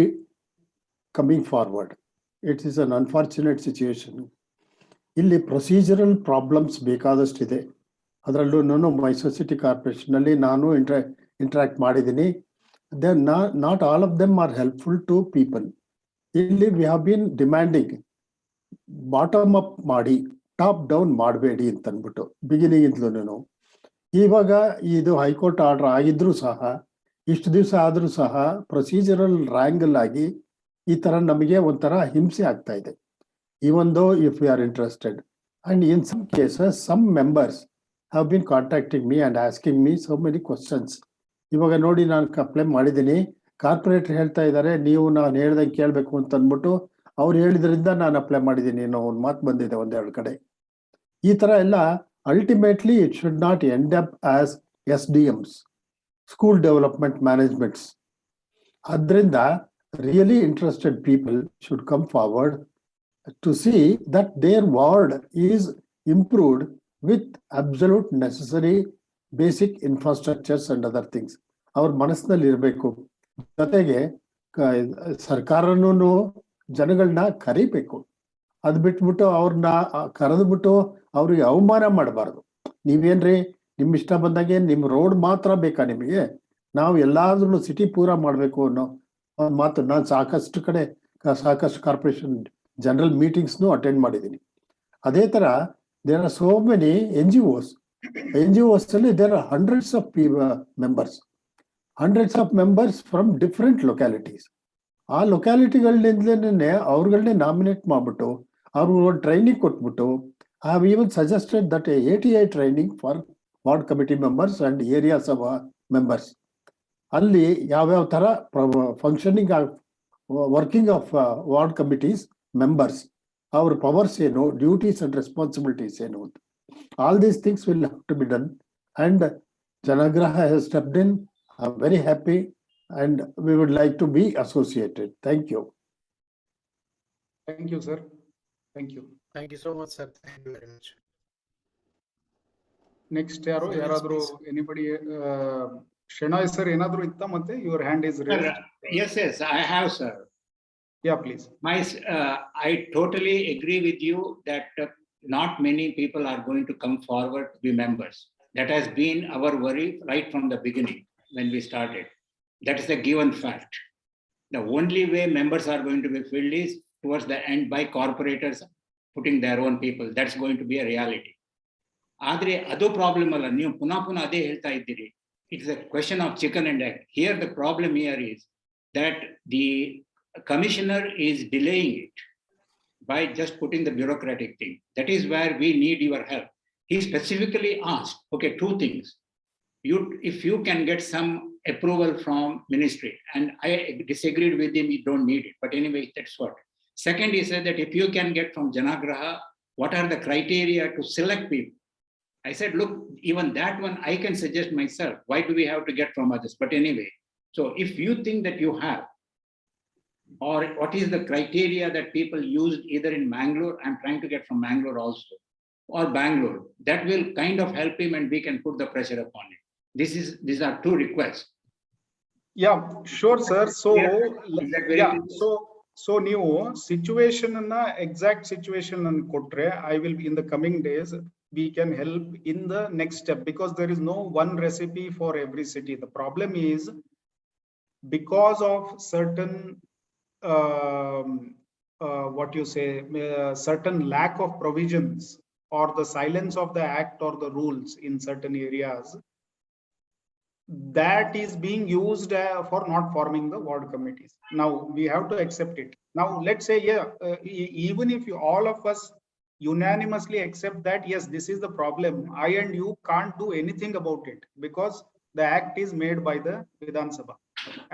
coming forward. It is an unfortunate situation. ಇಲ್ಲಿ procedural problems ಬೇಕಾದಷ್ಟಿದೆ. ಅದರಲ್ಲೂ ನಾನು ಮೈಸೂರು ಸಿಟಿ ಕಾರ್ಪೊರೇಷನ್ ಅಲ್ಲಿ ನಾನು interact ಮಾಡಿದ್ದೀನಿ. Not all of them are helpful to people. ಇಲ್ಲಿ we have been demanding bottom up ಮಾಡಿ, top down ಮಾಡಬೇಡಿ ಅಂತ ಅಂದ್ಬಿಟ್ಟು ಬಿಗಿನಿಂಗ್ ಇಂದಲೂ. ಇವಾಗ ಇದು ಹೈಕೋರ್ಟ್ ಆರ್ಡರ್ ಆಗಿದ್ರು ಸಹ, ಇಷ್ಟು ದಿವಸ ಆದರೂ ಸಹ ಪ್ರೊಸೀಜರಲ್ ರ್ಯಾಂಗಲ್ ಆಗಿ ಈ ಥರ ನಮಗೆ ಒಂಥರ ಹಿಂಸೆ ಆಗ್ತಾ ಇದೆ. Even though if we are interested, and in some cases some members have been contacting me and asking me so many questions. ಇವಾಗ ನೋಡಿ, ನಾನು ಅಪ್ಲೈ ಮಾಡಿದ್ದೀನಿ, ಕಾರ್ಪೊರೇಟರ್ ಹೇಳ್ತಾ ಇದ್ದಾರೆ ನೀವು ನಾನು ಹೇಳ್ದಂಗೆ ಕೇಳಬೇಕು ಅಂತ ಅಂದ್ಬಿಟ್ಟು ಅವ್ರು ಹೇಳಿದ್ರಿಂದ ನಾನು ಅಪ್ಲೈ ಮಾಡಿದ್ದೀನಿ ಅನ್ನೋ ಒಂದು ಮಾತು ಬಂದಿದೆ ಒಂದೆರಡು ಕಡೆ. ಈ ಥರ ಎಲ್ಲ ultimately it should not end up as SDMs, school development managements. ಅದರಿಂದ really interested people should come forward to see that their ward is improved with absolute necessary basic infrastructures and other things. ಅವ್ರ ಮನಸ್ಸಿನಲ್ಲಿ ಇರಬೇಕು. ಜೊತೆಗೆ ಸರ್ಕಾರನೂ ಜನಗಳನ್ನ ಕರಿಬೇಕು. ಅದು ಬಿಟ್ಬಿಟ್ಟು ಅವ್ರನ್ನ ಕರೆದ್ಬಿಟ್ಟು ಅವ್ರಿಗೆ ಅವಮಾನ ಮಾಡಬಾರ್ದು. ನೀವೇನ್ರಿ ನಿಮ್ಮ ಇಷ್ಟ ಬಂದಾಗೆ ನಿಮ್ಮ ರೋಡ್ ಮಾತ್ರ ಬೇಕಾ ನಿಮಗೆ, ನಾವು ಎಲ್ಲಾದ್ರೂ ಸಿಟಿ ಪೂರ ಮಾಡಬೇಕು ಅನ್ನೋ ಒಂದು ಮಾತು ನಾನು ಸಾಕಷ್ಟು ಕಾರ್ಪೊರೇಷನ್ ಜನರಲ್ ಮೀಟಿಂಗ್ಸ್ನು ಅಟೆಂಡ್ ಮಾಡಿದ್ದೀನಿ. ಅದೇ ಥರ there are so many NGOs ಅಲ್ಲಿ there are hundreds of members from different localities. ಆ ಲೊಕ್ಯಾಲಿಟಿಗಳಿಂದಲೇ ಅವ್ರುಗಳನ್ನೇ ನಾಮಿನೇಟ್ ಮಾಡಿಬಿಟ್ಟು ಅವ್ರಿಗೆ ಟ್ರೈನಿಂಗ್ ಕೊಟ್ಬಿಟ್ಟು I have even suggested that ATI training for ward committee members and area ಸಭಾ members. ಅಲ್ಲಿ ಯಾವ್ಯಾವ ಥರ functioning working of ward committees members, our powers ಏನು, duties and responsibilities ಏನು ಅಂತ. All these things will have to be done, and Janaagraha has stepped in. I'm very happy and we would like to be associated. Thank you. Thank you, sir. Thank you. Thank you so much, sir. Thank you very much. Next Anyone else, ಯಾರಾದ್ರೂ please? anybody Shenoy sir ಏನಾದ್ರೂ ಇತ್ತಾ ಮತ್ತೆ your hand is raised. Yes, I have, sir. Yeah, please. I totally agree with you that not many people are going to come forward to be members. That has been our worry right from the beginning when we started. That is a given fact. The only way members are going to be filled is towards the end by corporators putting their own people. That's going to be a reality. Adre adu problem alla ನೀವು ಪುನಃ ಅದೇ ಹೇಳ್ತಾ ಇದ್ದೀರಿ. It's a question of chicken and egg. Here the problem here is that the commissioner is delaying it by just putting the bureaucratic thing. That is where we need your help. He specifically asked, okay, two things. If you can get some approval from ministry, and I disagreed with him, you don't need it. But anyway, that's what. Second, he said that if you can get from Janaagraha, what are the criteria to select people? I said, look, even that one I can suggest myself. Why do we have to get from others? But anyway, so if you think that you have, or what is the criteria that people used either in Mangalore, I'm trying to get from Mangalore also, or Bangalore, that will kind of help him and we can put the pressure upon him. These are two requests. Yeah, sure, sir. So, Is that very yeah, clear? so ನೀವು situation ಅನ್ನ exact situation ಅನ್ನು ಕೊಟ್ರೆ, I will be in the coming days, we can help in the next step, because there is no one recipe for every city. The problem is because of certain what you say, certain lack of provisions or the silence of the act or the rules in certain areas, that is being used for not forming the ward committees. Now we have to accept it. Now let's say, yeah, even if all of us unanimously accept that, yes, this is the problem, I and you can't do anything about it, because the act is made by the Vidhan Sabha,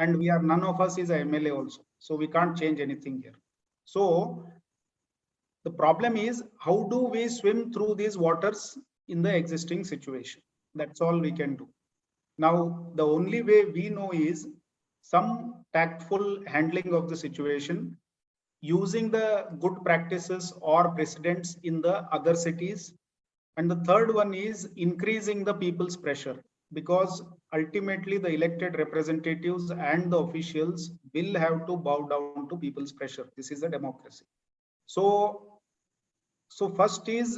and we are, none of us is a MLA also, so we can't change anything here. So the problem is, how do we swim through these waters in the existing situation? That's all we can do. Now, the only way we know is some tactful handling of the situation, using the good practices or precedents in the other cities. And the third one is increasing the people's pressure, because ultimately the elected representatives and the officials will have to bow down to people's pressure. This is a democracy. So first is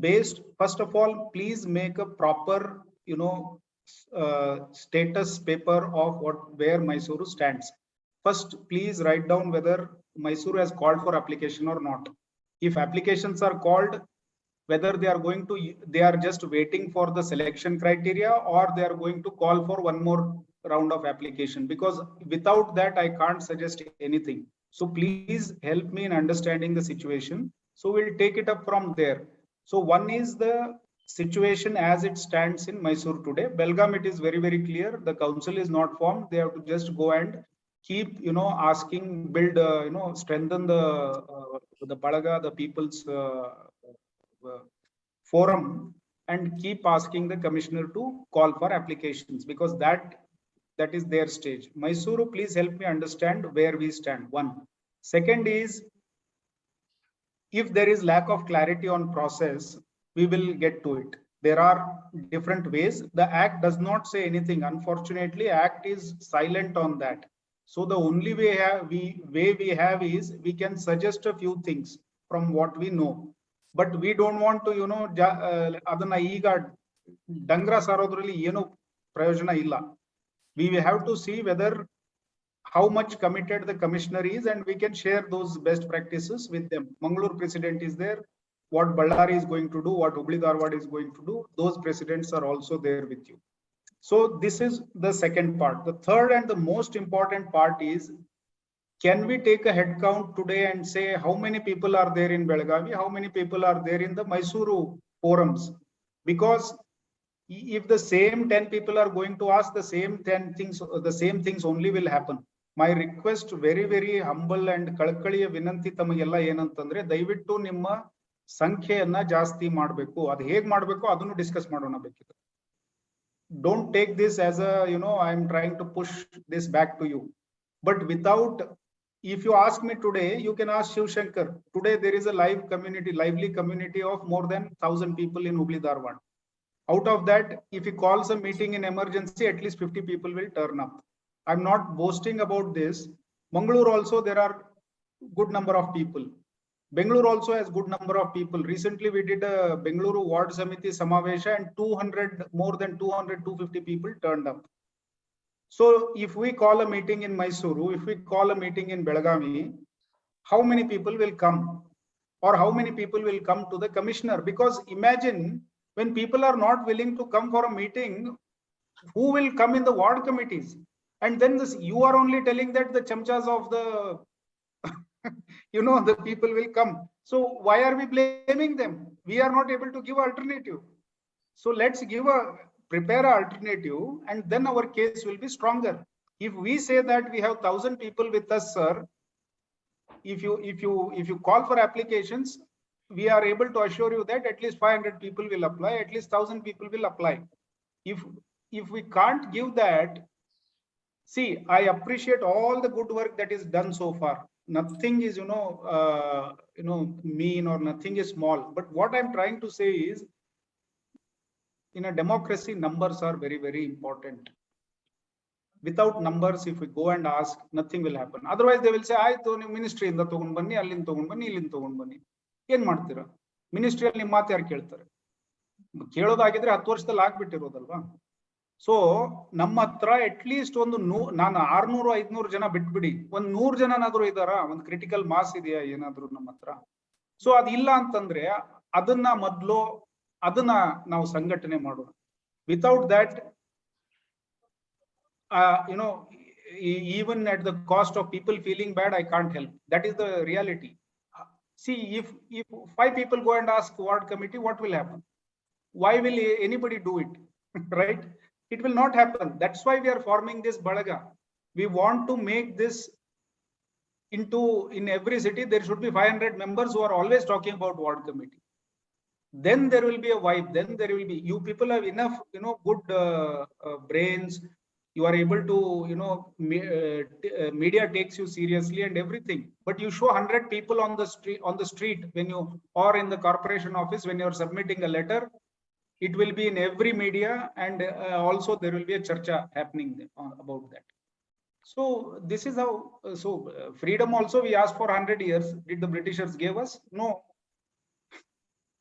based, first of all, please make a proper, status paper of where Mysuru stands. First, please write down whether Mysuru has called for application or not. If applications are called, whether they are just waiting for the selection criteria, or they are going to call for one more round of application, because without that I can't suggest anything. So please help me in understanding the situation. So we'll take it up from there. So one is the situation as it stands in Mysuru today. Belgaum, it is very, very clear. The council is not formed. They have to just go and keep, asking, build, strengthen the Balaga, the people's forum, and keep asking the commissioner to call for applications, because that is their stage. Mysuru, please help me understand where we stand. One. Second is, if there is lack of clarity on process, we will get to it. There are different ways. The act does not say anything. Unfortunately, act is silent on that. So the only way we have is, we can suggest a few things from what we know, but we don't want to, adana ಈಗ ಡಂಗ್ರ ಸಾರೋದ್ರಲ್ಲಿ ಏನು ಪ್ರಯೋಜನ ಇಲ್ಲ. We have to see whether how much committed the commissioner is, and we can share those best practices with them. Mangalore precedent is there. What Ballari is going to do, what Hubli Dharwad is going to do, those precedents are also there with you. So this is the second part. The third and the most important part is, can we take a head count today and say how many people are there in Belagavi, how many people are there in the Mysuru forums? Because if the same 10 people are going to ask the same 10 things, the same things only will happen. My request, very, very humble and ಕಳಕಳಿಯ ವಿನಂತಿ ತಮಗೆಲ್ಲ ಏನಂತಂದ್ರೆ, ದಯವಿಟ್ಟು ನಿಮ್ಮ ಸಂಖ್ಯೆಯನ್ನ ಜಾಸ್ತಿ ಮಾಡಬೇಕು. ಅದು ಹೇಗೆ ಮಾಡಬೇಕು ಅದನ್ನು ಡಿಸ್ಕಸ್ ಮಾಡೋಣ ಬೇಕಿದೆ. Don't take this as a, I am trying to push this back to you. But without if you ask me today, you can ask Shiv Shankar. Today there is a lively community of more than 1,000 people in Hubli Dharwad. Out of that, if he calls a meeting in emergency, at least 50 people will turn up. I'm not boasting about this. Mangalore also, there are good number of people. Bengaluru also has good number of people. Recently, we did a Bengaluru Ward Samiti Samavesha and more than 250 people turned up. So if we call a meeting in Mysuru, if we call a meeting in Belagavi, how many people will come? Or how many people will come to the commissioner? Because imagine when people are not willing to come for a meeting, who will come in the ward committees? And then you are only telling that the chamchas of the the people will come. So why are we blaming them? We are not able to give alternative. So let's prepare an alternative, and then our case will be stronger. If we say that we have 1,000 people with us, sir, if you call for applications, we are able to assure you that at least 500 people will apply, at least 1,000 people will apply. If we can't give that, see, I appreciate all the good work that is done so far. Nothing is mean or nothing is small. But what I'm trying to say is, in a democracy, numbers are very, very important. Without numbers, if we go and ask, nothing will happen. Otherwise, they will say, I told ministry in the Togun Bunny, Alin Togun Bunny, Ilin Togun Bunny. Yen Martira. Ministry al Nimatyar Keltare. Kelo Dagidre, Atwars the Lag Bitirodalva. So, Namatra at least on the Nana Arnur, Idnur Jana Bitbidi, one Nur Jana Nadruidara, one critical mass idea Yenadru Namatra. So Adilla Antandrea, Adana Madlo, Adana now Sangatane Madu. Without that, even at the cost of people feeling bad, I can't help. That is the reality. See, if 5 people go and ask ward committee, what will happen? Why will anybody do it? Right? It will not happen. That's why we are forming this Balaga. We want to make this in every city, there should be 500 members who are always talking about ward committee. Then there will be a vibe. Then there will be, you people have enough, good brains. You are able to, media takes you seriously and everything. But you show 100 people on the street when you, or in the corporation office, when you are submitting a letter, it will be in every media, and also there will be a charcha happening about that. So this is how, freedom also we asked for 100 years. Did the Britishers give us? No.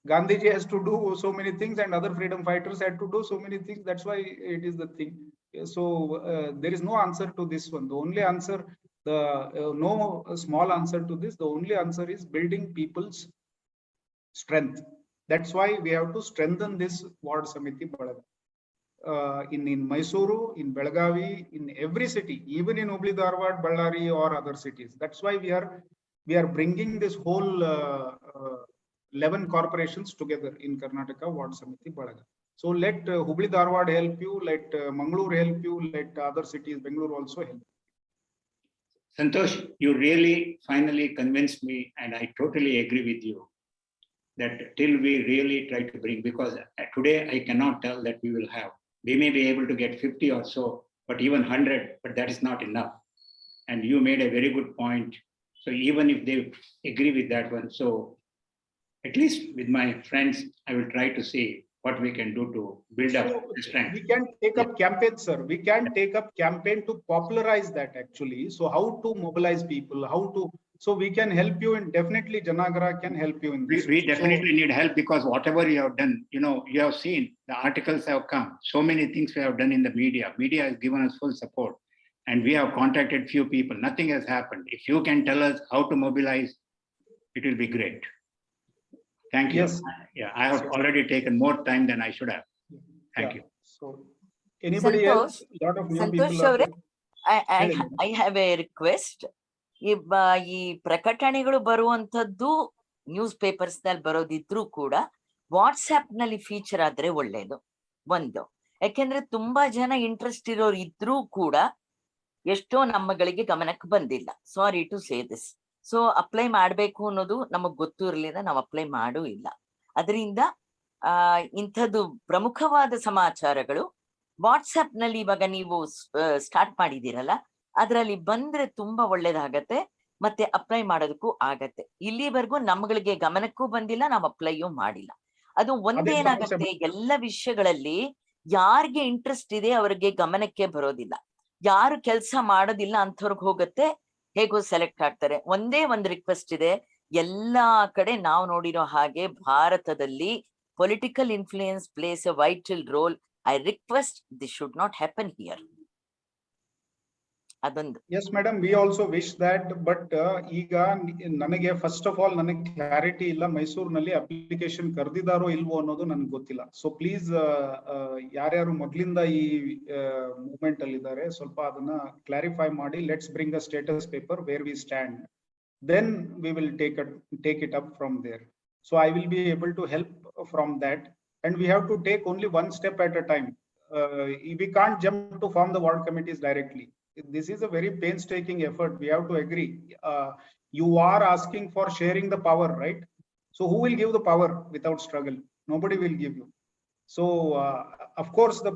Gandhiji has to do so many things, and other freedom fighters had to do so many things. That's why it is the thing. So there is no answer to this one. The only answer, no small answer to this. The only answer is building people's strength. That's why we have to strengthen this ward Samiti Balaga. In Mysuru, in Belagavi, in every city, even in Hubli Dharwad, Ballari, or other cities. That's why we are bringing this whole 11 corporations together in Karnataka Ward Samiti Balaga. So let Hubli Dharwad help you, let Mangalore help you, let other cities, Bengaluru also help. Santosh, you really finally convinced me, and I totally agree with you that till we really try to bring, because today I cannot tell that we will have. We may be able to get 50 or so, but even 100, but that is not enough. And you made a very good point. So even if they agree with that one, so at least with my friends, I will try to see what we can do to build up the strength. We can take up campaigns, sir. We can take up campaign to popularize that actually. So how to mobilize people, so we can help you, and definitely Janaagraha can help you in this. We definitely need help, because whatever you have done, you have seen, the articles have come, so many things we have done in the media. Media has given us full support, and we have contacted few people. Nothing has happened. If you can tell us how to mobilize, it will be great. Thank you. Yes. Yeah, I have already taken more time than I should have. Thank you. So anybody else? A lot of new people are there. I have a request. ಈ ಪ್ರಕಟಣೆಗಳು ಬರುವಂತದ್ದು news papers ನಲ್ಲಿ ಬರೋದಿದ್ರು ಕೂಡ WhatsApp ನಲ್ಲಿ feature ಆದ್ರೆ ಒಳ್ಳೇದು. ಒಂದು, ಯಾಕೆಂದ್ರೆ ತುಂಬಾ ಜನ ಇಂಟ್ರೆಸ್ಟ್ ಇರೋರು ಇದ್ರೂ ಕೂಡ ಎಷ್ಟೋ ನಮ್ಮಗಳಿಗೆ ಗಮನಕ್ಕೆ ಬಂದಿಲ್ಲ. Sorry to say this. So apply ಮಾಡ್ಬೇಕು ಅನ್ನೋದು ನಮಗ್ ಗೊತ್ತು ಇರ್ಲಿಲ್ಲ, ನಾವು ಅಪ್ಲೈ ಮಾಡೂ ಇಲ್ಲ. ಅದರಿಂದ ಇಂಥದ್ದು ಪ್ರಮುಖವಾದ ಸಮಾಚಾರಗಳು ವಾಟ್ಸ್ಆಪ್ ನಲ್ಲಿ ಇವಾಗ ನೀವು ಸ್ಟಾರ್ಟ್ ಮಾಡಿದಿರಲ್ಲ, ಅದ್ರಲ್ಲಿ ಬಂದ್ರೆ ತುಂಬಾ ಒಳ್ಳೇದಾಗತ್ತೆ. ಮತ್ತೆ ಅಪ್ಲೈ ಮಾಡೋದಕ್ಕೂ ಆಗತ್ತೆ. ಇಲ್ಲಿವರೆಗೂ ನಮ್ಗಳಿಗೆ ಗಮನಕ್ಕೂ ಬಂದಿಲ್ಲ, ನಾವು ಅಪ್ಲೈಯೂ ಮಾಡಿಲ್ಲ. ಅದು ಒಂದೇನಾಗತ್ತೆ, ಎಲ್ಲ ವಿಷಯಗಳಲ್ಲಿ ಯಾರಿಗೆ ಇಂಟ್ರೆಸ್ಟ್ ಇದೆ ಅವ್ರಿಗೆ ಗಮನಕ್ಕೆ ಬರೋದಿಲ್ಲ. ಯಾರು ಕೆಲಸ ಮಾಡೋದಿಲ್ಲ ಅಂಥವ್ರಿಗೆ ಹೋಗತ್ತೆ, ಹೇಗೋ ಸೆಲೆಕ್ಟ್ ಆಗ್ತಾರೆ. ಒಂದೇ ಒಂದು ರಿಕ್ವೆಸ್ಟ್ ಇದೆ, ಎಲ್ಲಾ ಕಡೆ ನಾವು ನೋಡಿರೋ ಹಾಗೆ ಭಾರತದಲ್ಲಿ political influence place A vital role. I request this should not happen here. ಅದೊಂದು. Yes, madam, we also wish that, but ಈಗ ನನಗೆ ಫಸ್ಟ್ ಆಫ್ ಆಲ್ ನನಗೆ ಕ್ಲಾರಿಟಿ ಇಲ್ಲ, ಮೈಸೂರಿನಲ್ಲಿ ಅಪ್ಲಿಕೇಶನ್ ಕರೆದಿದ್ದಾರೋ ಇಲ್ವೋ ಅನ್ನೋದು ನನಗೆ ಗೊತ್ತಿಲ್ಲ. ಸೊ ಪ್ಲೀಸ್ ಯಾರ್ಯಾರು ಮೊದಲಿಂದ ಈ ಮೂವ್ಮೆಂಟ್ ಅಲ್ಲಿ ಇದ್ದಾರೆ ಸ್ವಲ್ಪ ಅದನ್ನ ಕ್ಲಾರಿಫೈ ಮಾಡಿ. Let's bring a status paper where we stand, then we will take it up from there. So I will be able to help from that, and we have to take only one step at a time. We can't jump to form the ward committees directly. This is a very painstaking effort, we have to agree. You are asking for sharing the power, right? So who will give the power without struggle? Nobody will give you. So of course the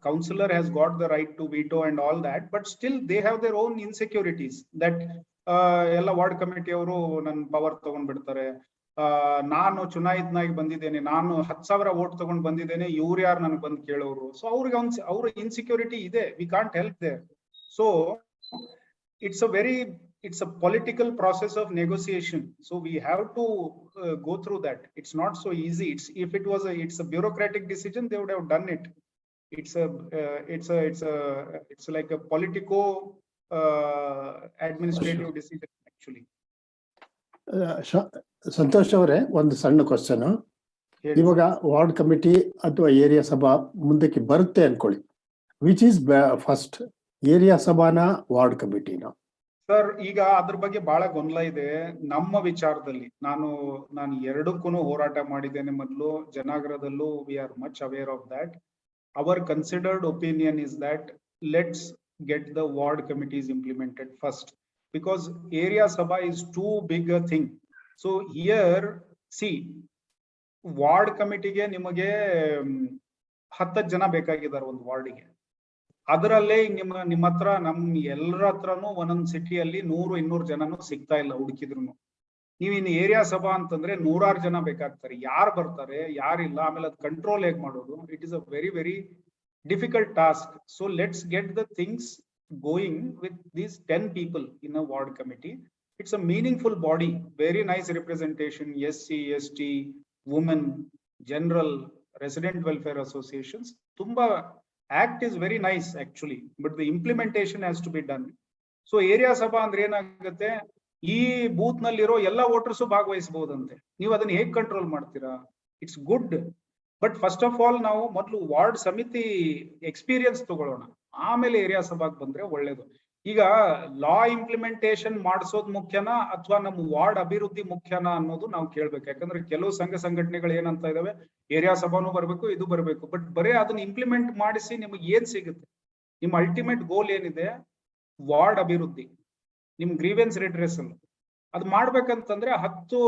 councillor has got the right to veto and all that, but still they have their own insecurities that ಎಲ್ಲ ward committee ಅವರು ನನ್ನ power ತಗೊಂಡ್ ಬಿಡ್ತಾರೆ, ನಾನು ಚುನಾಯಿತನಾಗಿ ಬಂದಿದ್ದೇನೆ, ನಾನು 10,000 vote ತಗೊಂಡ್ ಬಂದಿದ್ದೇನೆ, ಇವ್ರು ಯಾರು ನನಗೆ ಬಂದು ಕೇಳೋರು. ಸೊ ಅವ್ರಿಗೆ ಅವ್ರ ಇನ್ಸೆಕ್ಯೂರಿಟಿ ಇದೆ, we can't help there. So it's a political process of negotiation, so we have to go through that. It's not so easy. It's a bureaucratic decision, they would have done it. It's like a politico administrative decision actually. Santosh ಅವರೇ, ಒಂದು ಸಣ್ಣ question. ಇವಾಗ ward committee ಅಥವಾ area ಸಭಾ ಮುಂದಕ್ಕೆ ಬರುತ್ತೆ ಅನ್ಕೊಳ್ಳಿ, which is first, area ಸಭಾನ ವಾರ್ಡ್ ಕಮಿಟಿನ? ಸರ್ ಈಗ ಅದ್ರ ಬಗ್ಗೆ ಬಹಳ ಗೊಂದಲ ಇದೆ ನಮ್ಮ ವಿಚಾರದಲ್ಲಿ. ನಾನು ಎರಡಕ್ಕೂ ಹೋರಾಟ ಮಾಡಿದ್ದೇನೆ ಮೊದಲು, ಜನಾಗ್ರಹದಲ್ಲೂ. We are much aware of that. Our considered opinion is that let's get the ward committees implemented first, because area sabha is too big a thing. So here see, ward committee ge nimage 10 jana ಬೇಕಾಗಿದ್ದಾರೆ ಒಂದು ವಾರ್ಡಿಗೆ. ಅದರಲ್ಲೇ ನಿಮ್ಮ ಹತ್ರ ನಮ್ಮ ಎಲ್ಲರ ಹತ್ರನೂ ಒಂದೊಂದು ಸಿಟಿಯಲ್ಲಿ 100-200 ಜನನೂ ಸಿಗ್ತಾ ಇಲ್ಲ ಹುಡುಕಿದ್ರು. ನೀವು ಇನ್ನು ಏರಿಯಾ ಸಭಾ ಅಂತಂದ್ರೆ 100 ಜನ ಬೇಕಾಗ್ತಾರೆ. ಯಾರು ಬರ್ತಾರೆ, ಯಾರಿಲ್ಲ, ಆಮೇಲೆ ಅದು ಕಂಟ್ರೋಲ್ ಹೇಗೆ ಮಾಡೋದು? It is a very very difficult task. So let's get the things going with these 10 people in a ward committee. It's a meaningful body, very nice representation, SC, ST, women, general, resident welfare associations. Tumba act is very nice actually, but the implementation has to be done. So area sabha andre ಏನಾಗುತ್ತೆ, ಈ booth ನಲ್ಲಿರೋ ಎಲ್ಲ voters ಭಾಗವಹಿಸಬಹುದಂತೆ. ನೀವು ಅದನ್ನ ಹೇಗೆ control ಮಾಡ್ತೀರಾ? It's good, but first of all ನಾವು ಮೊದಲು ವಾರ್ಡ್ ಸಮಿತಿ ಎಕ್ಸ್ಪೀರಿಯನ್ಸ್ ತಗೊಳ್ಳೋಣ, ಆಮೇಲೆ ಏರಿಯಾ ಸಭಾಗ್ ಬಂದ್ರೆ ಒಳ್ಳೇದು. ಈಗ ಲಾ ಇಂಪ್ಲಿಮೆಂಟೇಶನ್ ಮಾಡಿಸೋದು ಮುಖ್ಯನಾ ಅಥವಾ ನಮ್ಮ ವಾರ್ಡ್ ಅಭಿವೃದ್ಧಿ ಮುಖ್ಯನಾ ಅನ್ನೋದು ನಾವು ಕೇಳ್ಬೇಕು. ಯಾಕಂದ್ರೆ ಕೆಲವು ಸಂಘ ಸಂಘಟನೆಗಳು ಏನಂತ ಇದಾವೆ, ಏರಿಯಾ ಸಭಾನು ಬರ್ಬೇಕು, ಇದು ಬರ್ಬೇಕು, ಬಟ್ ಬರೀ ಅದನ್ನ ಇಂಪ್ಲಿಮೆಂಟ್ ಮಾಡಿಸಿ ನಿಮಗೆ ಏನ್ ಸಿಗುತ್ತೆ? ನಿಮ್ಮ ಅಲ್ಟಿಮೇಟ್ ಗೋಲ್ ಏನಿದೆ? ವಾರ್ಡ್ ಅಭಿವೃದ್ಧಿ, ನಿಮ್ ಗ್ರೀವೆನ್ಸ್ ರಿಡ್ರೆಸಲ್. ಅದು ಮಾಡ್ಬೇಕಂತಂದ್ರೆ 10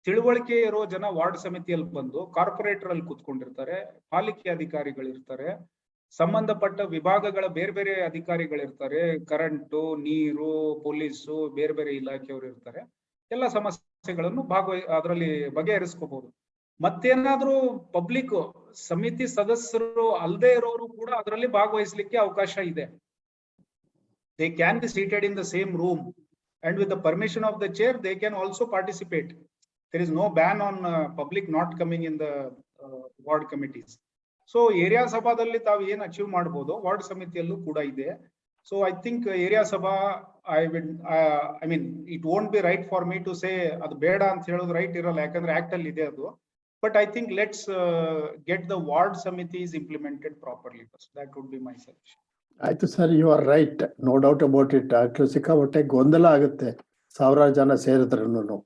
ತಿಳುವಳಿಕೆ ಇರೋ ಜನ ವಾರ್ಡ್ ಸಮಿತಿಯಲ್ಲಿ ಬಂದು ಕಾರ್ಪೊರೇಟರ್ ಅಲ್ಲಿ ಕೂತ್ಕೊಂಡಿರ್ತಾರೆ, ಪಾಲಿಕೆ ಅಧಿಕಾರಿಗಳಿರ್ತಾರೆ, ಸಂಬಂಧಪಟ್ಟ ವಿಭಾಗಗಳ ಬೇರೆ ಬೇರೆ ಅಧಿಕಾರಿಗಳಿರ್ತಾರೆ, ಕರೆಂಟು, ನೀರು, ಪೊಲೀಸು, ಬೇರೆ ಬೇರೆ ಇಲಾಖೆಯವರು ಇರ್ತಾರೆ. ಎಲ್ಲ ಸಮಸ್ಯೆಗಳನ್ನು ಅದರಲ್ಲಿ ಬಗೆಹರಿಸ್ಕೋಬಹುದು. ಮತ್ತೇನಾದ್ರೂ ಪಬ್ಲಿಕ್ ಸಮಿತಿ ಸದಸ್ಯರು ಅಲ್ಲದೆ ಇರೋರು ಕೂಡ ಅದರಲ್ಲಿ ಭಾಗವಹಿಸಲಿಕ್ಕೆ ಅವಕಾಶ ಇದೆ. They can be seated in the same room, and with the permission of the chair they can also participate. There is no ban on public not coming in the ward committees. So area sabhadalli ತಾವು ಏನು achieve ಮಾಡಬಹುದು, ward ಸಮಿತಿಯಲ್ಲೂ ಕೂಡ ಇದೆ. So I think area sabha, I mean it won't be right for me to say ಅದು ಬೇಡ ಅಂತ ಹೇಳೋದು right ಇರಲ್ಲ, ಯಾಕಂದ್ರೆ ಆಕ್ಟ್ ಅಲ್ಲಿ ಇದೆ ಅದು. But I think let's get the ward committees implemented properly first. That would be my suggestion. ಆಯ್ತು sir, you are right, no doubt about it. ಸಿಕ್ಕಾಪಟ್ಟೆ ಗೊಂದಲ ಆಗುತ್ತೆ ಸಾವಿರಾರು ಜನ ಸೇರಿದ್ರೂ.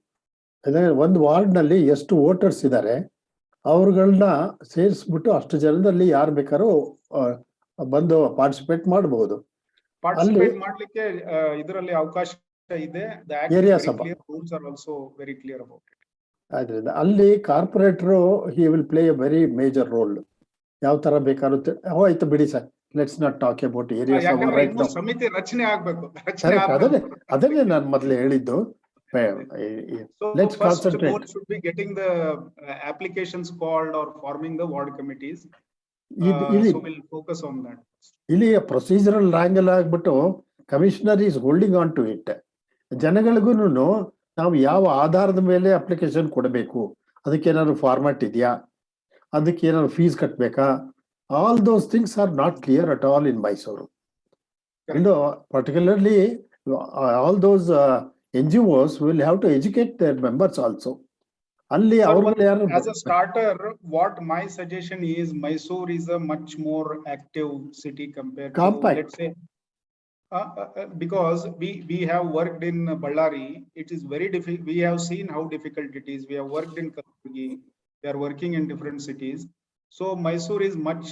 ಒಂದು ವಾರ್ಡ್ ನಲ್ಲಿ ಎಷ್ಟು ವೋಟರ್ಸ್ ಇದ್ದಾರೆ ಅವ್ರಗಳನ್ನ ಸೇರಿಸ್ಬಿಟ್ಟು ಅಷ್ಟು ಜನದಲ್ಲಿ ಯಾರು ಬೇಕಾದ್ರೂ ಬಂದು ಪಾರ್ಟಿಸಿಪೇಟ್ ಮಾಡಬಹುದು. ಪಾರ್ಟಿಸಿಪೇಟ್ ಮಾಡ್ಲಿಕ್ಕೆ ಇದರಲ್ಲಿ ಅವಕಾಶ ಇದೆ. Area sabha rules are also very clear about it. ಆದ್ರಿಂದ ಅಲ್ಲಿ corporator he will play a very major role. ಯಾವ ತರ ಬೇಕಾಗುತ್ತೆ. ಆಯ್ತು ಬಿಡಿ sir, Let's not talk about areas of ಯಾಕಂದ್ರೆ right ಇನ್ನು now. ಸಮಿತಿ ರಚನೆ ಆಗ್ಬೇಕು. Correct. ಅದನ್ನೇ ನಾನು ಮೊದಲು ಹೇಳಿದ್ದು. So Let's first concentrate. goal should be getting the applications called or forming the ward committees. So we'll focus on that. ಇಲ್ಲಿ ಪ್ರೊಸೀಜರಲ್ ಆಂಗಲ್ ಆಗ್ಬಿಟ್ಟು commissioner is holding on to it. ಜನಗಳಿಗೂ ನಾವು ಯಾವ ಆಧಾರದ ಮೇಲೆ ಅಪ್ಲಿಕೇಶನ್ ಕೊಡಬೇಕು, ಅದಕ್ಕೆ ಏನಾದ್ರು ಫಾರ್ಮ್ಯಾಟ್ ಇದೆಯಾ, ಅದಕ್ಕೆ ಏನಾದ್ರು ಫೀಸ್ ಕಟ್ಟಬೇಕಾ, all those things are not clear at all in Mysuru. And particularly all those NGOs will have to educate their members also. As a starter, what my suggestion is, Mysore is a much more active city compared to, let's say, because we have worked in Ballari. It is very difficult. We have seen how difficult it is. We have worked in Karnataks. We are working in different cities. So Mysore is much,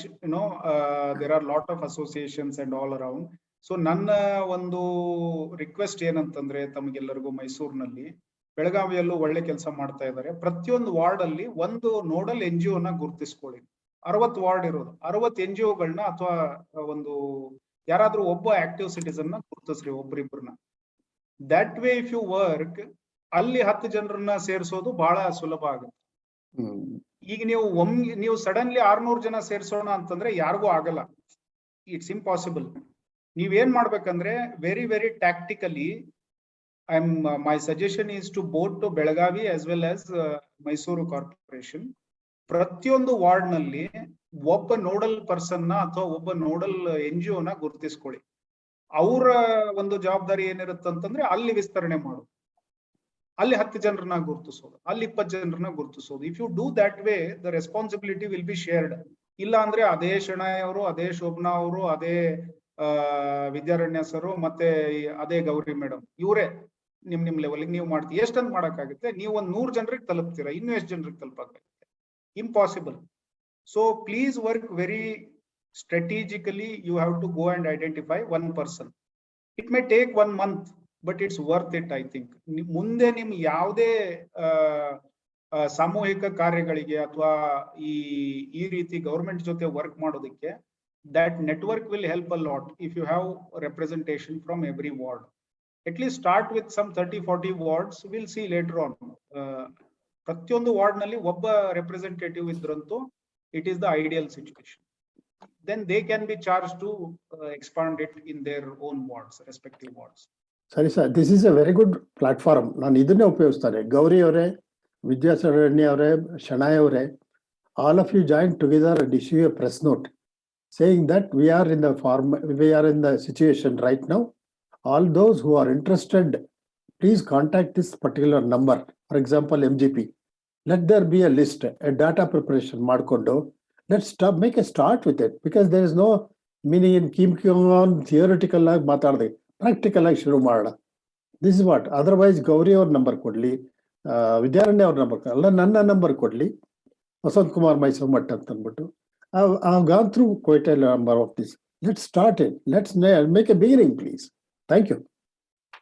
there are a lot of associations and all around. So ನನ್ನ ಒಂದು request ಏನಂತಂದ್ರೆ ತಮಗೆಲ್ಲರಿಗೂ, ಮೈಸೂರಿನಲ್ಲಿ ಬೆಳಗಾವಿಯಲ್ಲೂ ಒಳ್ಳೆ ಕೆಲಸ ಮಾಡ್ತಾ ಇದ್ದಾರೆ. ಪ್ರತಿಯೊಂದು ವಾರ್ಡ್ ಅಲ್ಲಿ ಒಂದು ನೋಡಲ್ NGO ನ ಗುರುತಿಸ್ಕೊಳ್ಳಿ. 60 ವಾರ್ಡ್ ಇರೋದು, 60 NGOಗಳನ್ನ ಅಥವಾ ಒಂದು ಯಾರಾದ್ರೂ ಒಬ್ಬ ಆಕ್ಟಿವ್ ಸಿಟಿಸನ್ ನ ಗುರುತಿಸ್ರಿ, ಒಬ್ರಿಬ್ರನ್ನ. That way if you work, ಅಲ್ಲಿ 10 ಜನರನ್ನ ಸೇರಿಸೋದು ಬಹಳ ಸುಲಭ ಆಗುತ್ತೆ. ಈಗ ನೀವು ಸಡನ್ಲಿ 600 ಜನ ಸೇರ್ಸೋಣ ಅಂತಂದ್ರೆ ಯಾರಿಗೂ ಆಗಲ್ಲ. It's impossible. ನೀವೇನ್ ಮಾಡ್ಬೇಕಂದ್ರೆ very very tactically, my suggestion is to both to Belagavi as well as Mysuru Corporation. ಪ್ರತಿಯೊಂದು ವಾರ್ಡ್ ನಲ್ಲಿ ಒಬ್ಬ ನೋಡಲ್ ಪರ್ಸನ್ ನ ಅಥವಾ ಒಬ್ಬ ನೋಡಲ್ NGO ನ ಗುರುತಿಸ್ಕೊಳ್ಳಿ. ಅವರ ಒಂದು ಜವಾಬ್ದಾರಿ ಏನಿರುತ್ತಂತಂದ್ರೆ ಅಲ್ಲಿ ವಿಸ್ತರಣೆ ಮಾಡೋದು, ಅಲ್ಲಿ 10 ಜನರನ್ನ ಗುರುತಿಸೋದು, ಅಲ್ಲಿ 20 ಜನರನ್ನ ಗುರುತಿಸೋದು. If you do that way, the responsibility will be shared. ಇಲ್ಲ ಅಂದ್ರೆ ಅದೇ ಶೆಣಾಯ್ ಅವರು, ಅದೇ ಶೋಭನಾ ಅವರು, ಅದೇ ವಿದ್ಯಾರಣ್ಯ ಸರ್, ಮತ್ತೆ ಅದೇ ಗೌರಿ ಮೇಡಮ್, ಇವರೇ ನಿಮ್ ಲೆವೆಲ್ಗೆ ನೀವು ಮಾಡ್ತೀವಿ. ಎಷ್ಟಂತ ಮಾಡಕ್ಕಾಗುತ್ತೆ? ನೀವು ಒಂದ್ 100 ಜನರಿಗೆ ತಲುಪ್ತೀರಾ, ಇನ್ನು ಎಷ್ಟು ಜನರಿಗೆ ತಲುಪಕ್ಕಾಗುತ್ತೆ? Impossible. So please work very strategically. You have to go and identify one person. It may take 1 month, but it's worth it, I think. ಮುಂದೆ ನಿಮ್ ಯಾವುದೇ ಸಾಮೂಹಿಕ ಕಾರ್ಯಗಳಿಗೆ ಅಥವಾ ಈ ರೀತಿ ಗವರ್ಮೆಂಟ್ ಜೊತೆ ವರ್ಕ್ ಮಾಡೋದಕ್ಕೆ, that network will help a lot if you have representation from every ward. At least start with some 30-40 wards. We'll see later on. ಪ್ರತಿಯೊಂದು ವಾರ್ಡ್ ನಲ್ಲಿ ಒಬ್ಬ ರೆಪ್ರೆಸೆಂಟೇಟಿವ್ ಇದ್ರಂತೂ it is the ideal situation. Then they can be charged to expand it in their own wards, respective wards. ಸರಿ sir, this is a very good platform. ನಾನು ಇದನ್ನೇ ಉಪಯೋಗಿಸ್ತಾರೆ. ಗೌರಿ ಅವರೇ, ವಿದ್ಯಾಚರಣಿ ಅವರೇ, ಶಣಾಯ್ ಅವರೇ, all of you join together and issue a press note saying that we are in the situation right now. All those who are interested, please contact this particular number. For example, MGP. Let there be a list, a data preparation madkondo. Let's make a start with it, because there is no meaning in keeping on theoretical ag matarde, practical ag shuru madoಣ. This is what. Otherwise, Gauri our number kodli, Vidyaranya our number kodli, nanna number kodli, Vasant Kumar Mysuru Matt ಅಂತ ಅಂದ್ಬಿಟ್ಟು. I've gone through quite a number of this. Let's start it. Let's make a beginning, please. Thank you.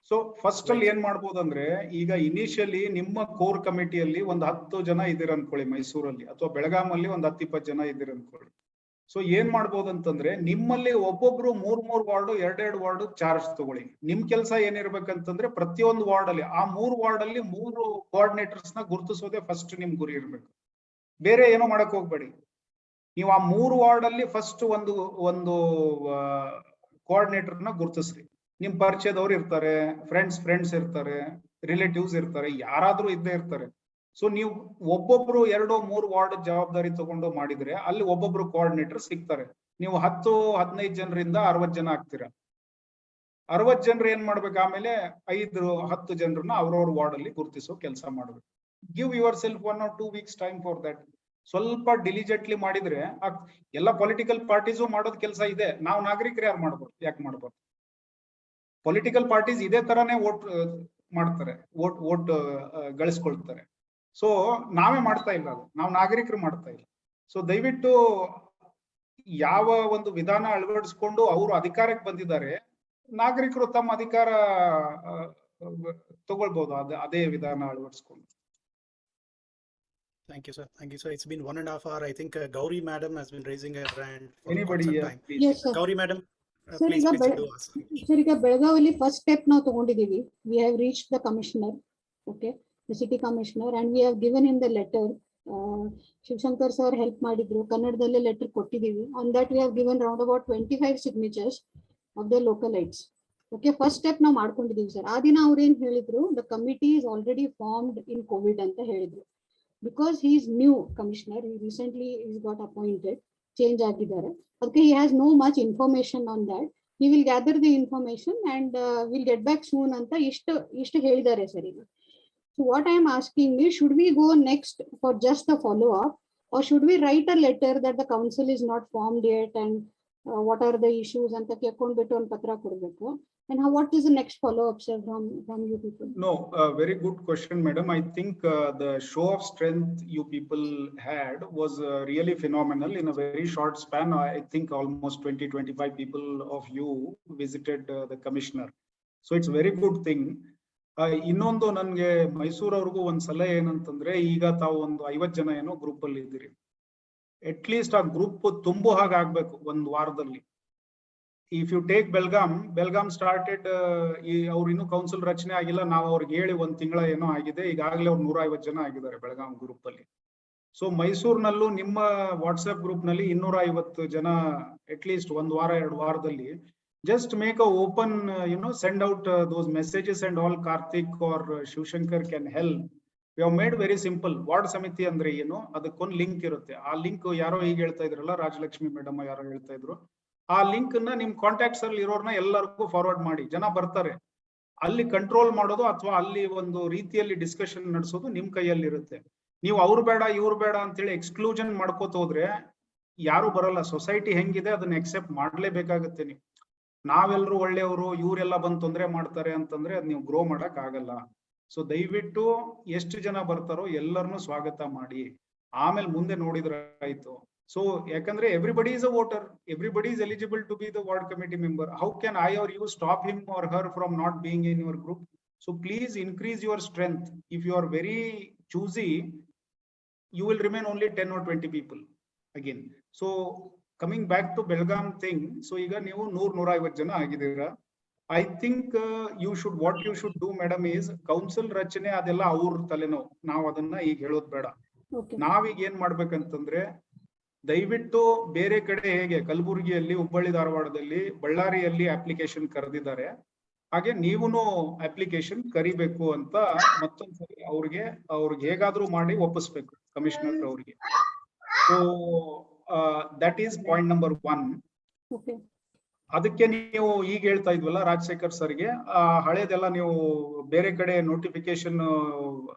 So first ಅಲ್ಲಿ ಏನ್ ಮಾಡ್ಬೋದು ಅಂದ್ರೆ, ಈಗ initially ನಿಮ್ಮ core ಕಮಿಟಿಯಲ್ಲಿ ಒಂದು 10 ಜನ ಇದ್ದೀರ ಅನ್ಕೊಳ್ಳಿ ಮೈಸೂರಲ್ಲಿ, ಅಥವಾ ಬೆಳಗಾಮಲ್ಲಿ ಒಂದು 10-20 ಜನ ಇದ್ದೀರ ಅನ್ಕೊಳ್ಳಿ. ಸೊ ಏನ್ ಮಾಡ್ಬೋದು ಅಂತಂದ್ರೆ, ನಿಮ್ಮಲ್ಲಿ ಒಬ್ಬೊಬ್ರು 3 ವಾರ್ಡ್ 2 ವಾರ್ಡ್ ಚಾರ್ಜ್ ತಗೊಳ್ಳಿ. ನಿಮ್ ಕೆಲಸ ಏನಿರ್ಬೇಕಂತಂದ್ರೆ, ಪ್ರತಿಯೊಂದು ವಾರ್ಡ್ ಅಲ್ಲಿ ಆ 3 ವಾರ್ಡ್ ಅಲ್ಲಿ 3 ಕೋಆರ್ಡಿನೇಟರ್ಸ್ ನ ಗುರುತಿಸೋದೇ ಫಸ್ಟ್ ನಿಮ್ ಗುರಿ ಇರ್ಬೇಕು. ಬೇರೆ ಏನೋ ಮಾಡಕ್ ಹೋಗ್ಬೇಡಿ. ನೀವು ಆ 3 ವಾರ್ಡ್ ಅಲ್ಲಿ ಫಸ್ಟ್ ಒಂದು ಕೋಆರ್ಡಿನೇಟರ್ ನ ಗುರುತಿಸ್ರಿ. ನಿಮ್ ಪರಿಚಯದವ್ರು ಇರ್ತಾರೆ, ಫ್ರೆಂಡ್ಸ್ ಇರ್ತಾರೆ, ರಿಲೇಟಿವ್ಸ್ ಇರ್ತಾರೆ, ಯಾರಾದ್ರೂ ಇದ್ದೇ ಇರ್ತಾರೆ. ಸೊ ನೀವು ಒಬ್ಬೊಬ್ರು 2-3 ವಾರ್ಡ್ ಜವಾಬ್ದಾರಿ ತಗೊಂಡು ಮಾಡಿದ್ರೆ ಅಲ್ಲಿ ಒಬ್ಬೊಬ್ರು ಕೋಆರ್ಡಿನೇಟರ್ ಸಿಗ್ತಾರೆ. ನೀವು 10-15 ಜನರಿಂದ 60 ಜನ ಆಗ್ತೀರಾ. 60 ಜನರು ಏನ್ ಮಾಡ್ಬೇಕು, ಆಮೇಲೆ 5-10 ಜನರನ್ನ ಅವ್ರವ್ರ ವಾರ್ಡ್ ಅಲ್ಲಿ ಗುರುತಿಸೋ ಕೆಲಸ ಮಾಡ್ಬೇಕು. Give your self 1 or 2 weeks time for that. ಸ್ವಲ್ಪ ಡಿಲಿಜೆಂಟ್ಲಿ ಮಾಡಿದ್ರೆ, ಎಲ್ಲ ಪೊಲಿಟಿಕಲ್ ಪಾರ್ಟೀಸು ಮಾಡೋದ್ ಕೆಲಸ ಇದೆ. ನಾವು ನಾಗರಿಕರು ಯಾಕೆ ಮಾಡ್ಬೋದು? ಪೊಲಿಟಿಕಲ್ ಪಾರ್ಟೀಸ್ ಇದೇ ತರಾನೇ ವೋಟ್ ಮಾಡ್ತಾರೆ, ವೋಟ್ ಗಳಿಸ್ಕೊಳ್ತಾರೆ. ಸೊ ನಾವೇ ಮಾಡ್ತಾ ಇಲ್ಲ, ಅದು ನಾವು ನಾಗರಿಕರು ಮಾಡ್ತಾ ಇಲ್ಲ. ಸೊ ದಯವಿಟ್ಟು ಯಾವ ಒಂದು ವಿಧಾನ ಅಳವಡಿಸ್ಕೊಂಡು ಅವರು ಅಧಿಕಾರಕ್ಕೆ ಬಂದಿದ್ದಾರೆ, ನಾಗರಿಕರು ತಮ್ಮ ಅಧಿಕಾರ ತಗೊಳ್ಬಹುದು ಅದೇ ವಿಧಾನ ಅಳವಡಿಸ್ಕೊಂಡು. Thank you, sir. Thank you, sir. It's been 1.5 hours. I think Gauri madam has been raising her hand for Anybody quite some here, time. please? Yes, sir. Gauri madam, Sir, please, ಈಗ please do ask. sir, ಈಗ ಬೆಳಗಾವಿಯಲ್ಲಿ first step ನಾವು ತಗೊಂಡಿದೀವಿ. We have reached the commissioner, okay, the city commissioner, and we have given him the letter. Shivshankar sir help ಮಾಡಿದ್ರು, ಕನ್ನಡದಲ್ಲೇ letter ಕೊಟ್ಟಿದೀವಿ. On that we have given round about 25 signatures of the localites. Okay, first step ನಾವು ಮಾಡ್ಕೊಂಡಿದೀವಿ sir. ಆ ದಿನ ಅವ್ರು ಏನ್ ಹೇಳಿದ್ರು, the committee is already formed in COVID ಅಂತ ಹೇಳಿದ್ರು. Because he is new commissioner, he recently got appointed, change ಆಗಿದ್ದಾರೆ. Okay, he has no much information on that. He will gather the information and will get back soon ಅಂತ ಇಷ್ಟು ಹೇಳಿದ್ದಾರೆ sir ಈಗ. So what I am asking is, should we go next for just a follow up, or should we write a letter that the council is not formed yet and what are the issues ಅಂತ ಕೇಳ್ಕೊಂಡ್ಬಿಟ್ಟು ಒಂದು ಪತ್ರ ಕೊಡಬೇಕು? And what is the next follow up, sir, from you people? No, very good question, madam. I think the show of strength you people had was really phenomenal. In a very short span, I think almost 20-25 people of you visited the commissioner. So it's a very good thing. ಇನ್ನೊಂದು ನನ್ಗೆ ಮೈಸೂರು ಅವ್ರಿಗೂ ಒಂದ್ ಸಲಹೆ ಏನಂತಂದ್ರೆ, ಈಗ ತಾವು ಒಂದು 50 ಜನ ಏನೋ ಗ್ರೂಪ್ ಅಲ್ಲಿ ಇದ್ದೀರಿ. ಅಟ್ ಲೀಸ್ಟ್ ಆ ಗ್ರೂಪ್ ತುಂಬು ಹಾಗಾಗ್ಬೇಕು ಒಂದು ವಾರದಲ್ಲಿ. If you take Belgaum started, ಅವ್ರು ಇನ್ನೂ ಕೌನ್ಸಿಲ್ ರಚನೆ ಆಗಿಲ್ಲ, ನಾವು ಅವ್ರಿಗೆ ಹೇಳಿ 1 ತಿಂಗಳ ಏನೋ ಆಗಿದೆ, ಈಗಾಗಲೇ ಅವ್ರು 150 ಜನ ಆಗಿದ್ದಾರೆ ಬೆಳಗಾಂ ಗ್ರೂಪ್ ಅಲ್ಲಿ. ಸೊ ಮೈಸೂರಿನಲ್ಲೂ ನಿಮ್ಮ ವಾಟ್ಸ್ಆಪ್ ಗ್ರೂಪ್ ನಲ್ಲಿ 250 ಜನ ಅಟ್ ಲೀಸ್ಟ್ 1 ವಾರ 2 ವಾರದಲ್ಲಿ just make a open, send out those messages and all. Karthik or Shivshankar can help. We have made very simple. Ward Samiti andre ಏನು, ಅದಕ್ಕೊಂದು ಲಿಂಕ್ ಇರುತ್ತೆ. ಆ ಲಿಂಕ್ ಯಾರೋ ಈಗ ಹೇಳ್ತಾ ಇದ್ರಲ್ಲ, ರಾಜಲಕ್ಷ್ಮಿ ಮೇಡಮ್ ಯಾರೋ ಹೇಳ್ತಾ ಇದ್ರು, ಆ ಲಿಂಕ್ ನ ನಿಮ್ ಕಾಂಟ್ಯಾಕ್ಟ್ಸ್ ಅಲ್ಲಿ ಇರೋರ್ನ ಎಲ್ಲರಿಗೂ ಫಾರ್ವರ್ಡ್ ಮಾಡಿ. ಜನ ಬರ್ತಾರೆ, ಅಲ್ಲಿ ಕಂಟ್ರೋಲ್ ಮಾಡೋದು ಅಥವಾ ಅಲ್ಲಿ ಒಂದು ರೀತಿಯಲ್ಲಿ ಡಿಸ್ಕಷನ್ ನಡೆಸೋದು ನಿಮ್ ಕೈಯಲ್ಲಿ ಇರುತ್ತೆ. ನೀವು ಅವ್ರು ಬೇಡ ಇವ್ರು ಬೇಡ ಅಂತೇಳಿ ಎಕ್ಸ್ಕ್ಲೂಷನ್ ಮಾಡ್ಕೋತ ಹೋದ್ರೆ ಯಾರು ಬರಲ್ಲ. ಸೊಸೈಟಿ ಹೆಂಗಿದೆ ಅದನ್ನ ಎಕ್ಸೆಪ್ಟ್ ಮಾಡ್ಲೇಬೇಕಾಗತ್ತೆ. ನೀವು ನಾವೆಲ್ಲರೂ ಒಳ್ಳೆಯವರು, ಇವರೆಲ್ಲ ಬಂದು ತೊಂದರೆ ಮಾಡ್ತಾರೆ ಅಂತಂದ್ರೆ ಅದ್ ನೀವು ಗ್ರೋ ಮಾಡಕ್ ಆಗಲ್ಲ. ಸೊ ದಯವಿಟ್ಟು ಎಷ್ಟು ಜನ ಬರ್ತಾರೋ ಎಲ್ಲರನ್ನು ಸ್ವಾಗತ ಮಾಡಿ, ಆಮೇಲೆ ಮುಂದೆ ನೋಡಿದ್ರೆ ಆಯ್ತು. ಸೊ ಯಾಕಂದ್ರೆ everybody is a voter, everybody is eligible to be the ward committee member. How can I or you stop him or her from not being in your group? So please increase your strength. If you are very choosy, you will remain only 10 or 20 people again. So coming back to Belgaum thing, so ಈಗ ನೀವು 100-150 ಜನ ಆಗಿದ್ದೀರಾ. I think what you should do, madam, is council ರಚನೆ ಅದೆಲ್ಲ ಅವ್ರ ತಲೆನೋ, ನಾವು ಅದನ್ನ ಈಗ ಹೇಳೋದು ಬೇಡ. ನಾವೀಗ ಏನ್ ಮಾಡ್ಬೇಕಂತಂದ್ರೆ, ದಯವಿಟ್ಟು ಬೇರೆ ಕಡೆ ಹೇಗೆ ಕಲಬುರಗಿಯಲ್ಲಿ, ಹುಬ್ಬಳ್ಳಿ ಧಾರವಾಡದಲ್ಲಿ, ಬಳ್ಳಾರಿಯಲ್ಲಿ ಅಪ್ಲಿಕೇಶನ್ ಕರೆದಿದ್ದಾರೆ, ಹಾಗೆ ನೀವುನು ಅಪ್ಲಿಕೇಶನ್ ಕರಿಬೇಕು ಅಂತ ಮತ್ತೊಂದ್ಸರಿ ಅವ್ರಿಗೆ ಹೇಗಾದ್ರೂ ಮಾಡಿ ಒಪ್ಪಿಸ್ಬೇಕು ಕಮಿಷನರ್ ಅವ್ರಿಗೆ. So that is point number 1. ಅದಕ್ಕೆ ನೀವು ಈಗ ಹೇಳ್ತಾ ಇದ್ವಲ್ಲ ರಾಜಶೇಖರ್ ಸರ್ಗೆ, ಹಳೇದೆಲ್ಲ ನೀವು ಬೇರೆ ಕಡೆ ನೋಟಿಫಿಕೇಶನ್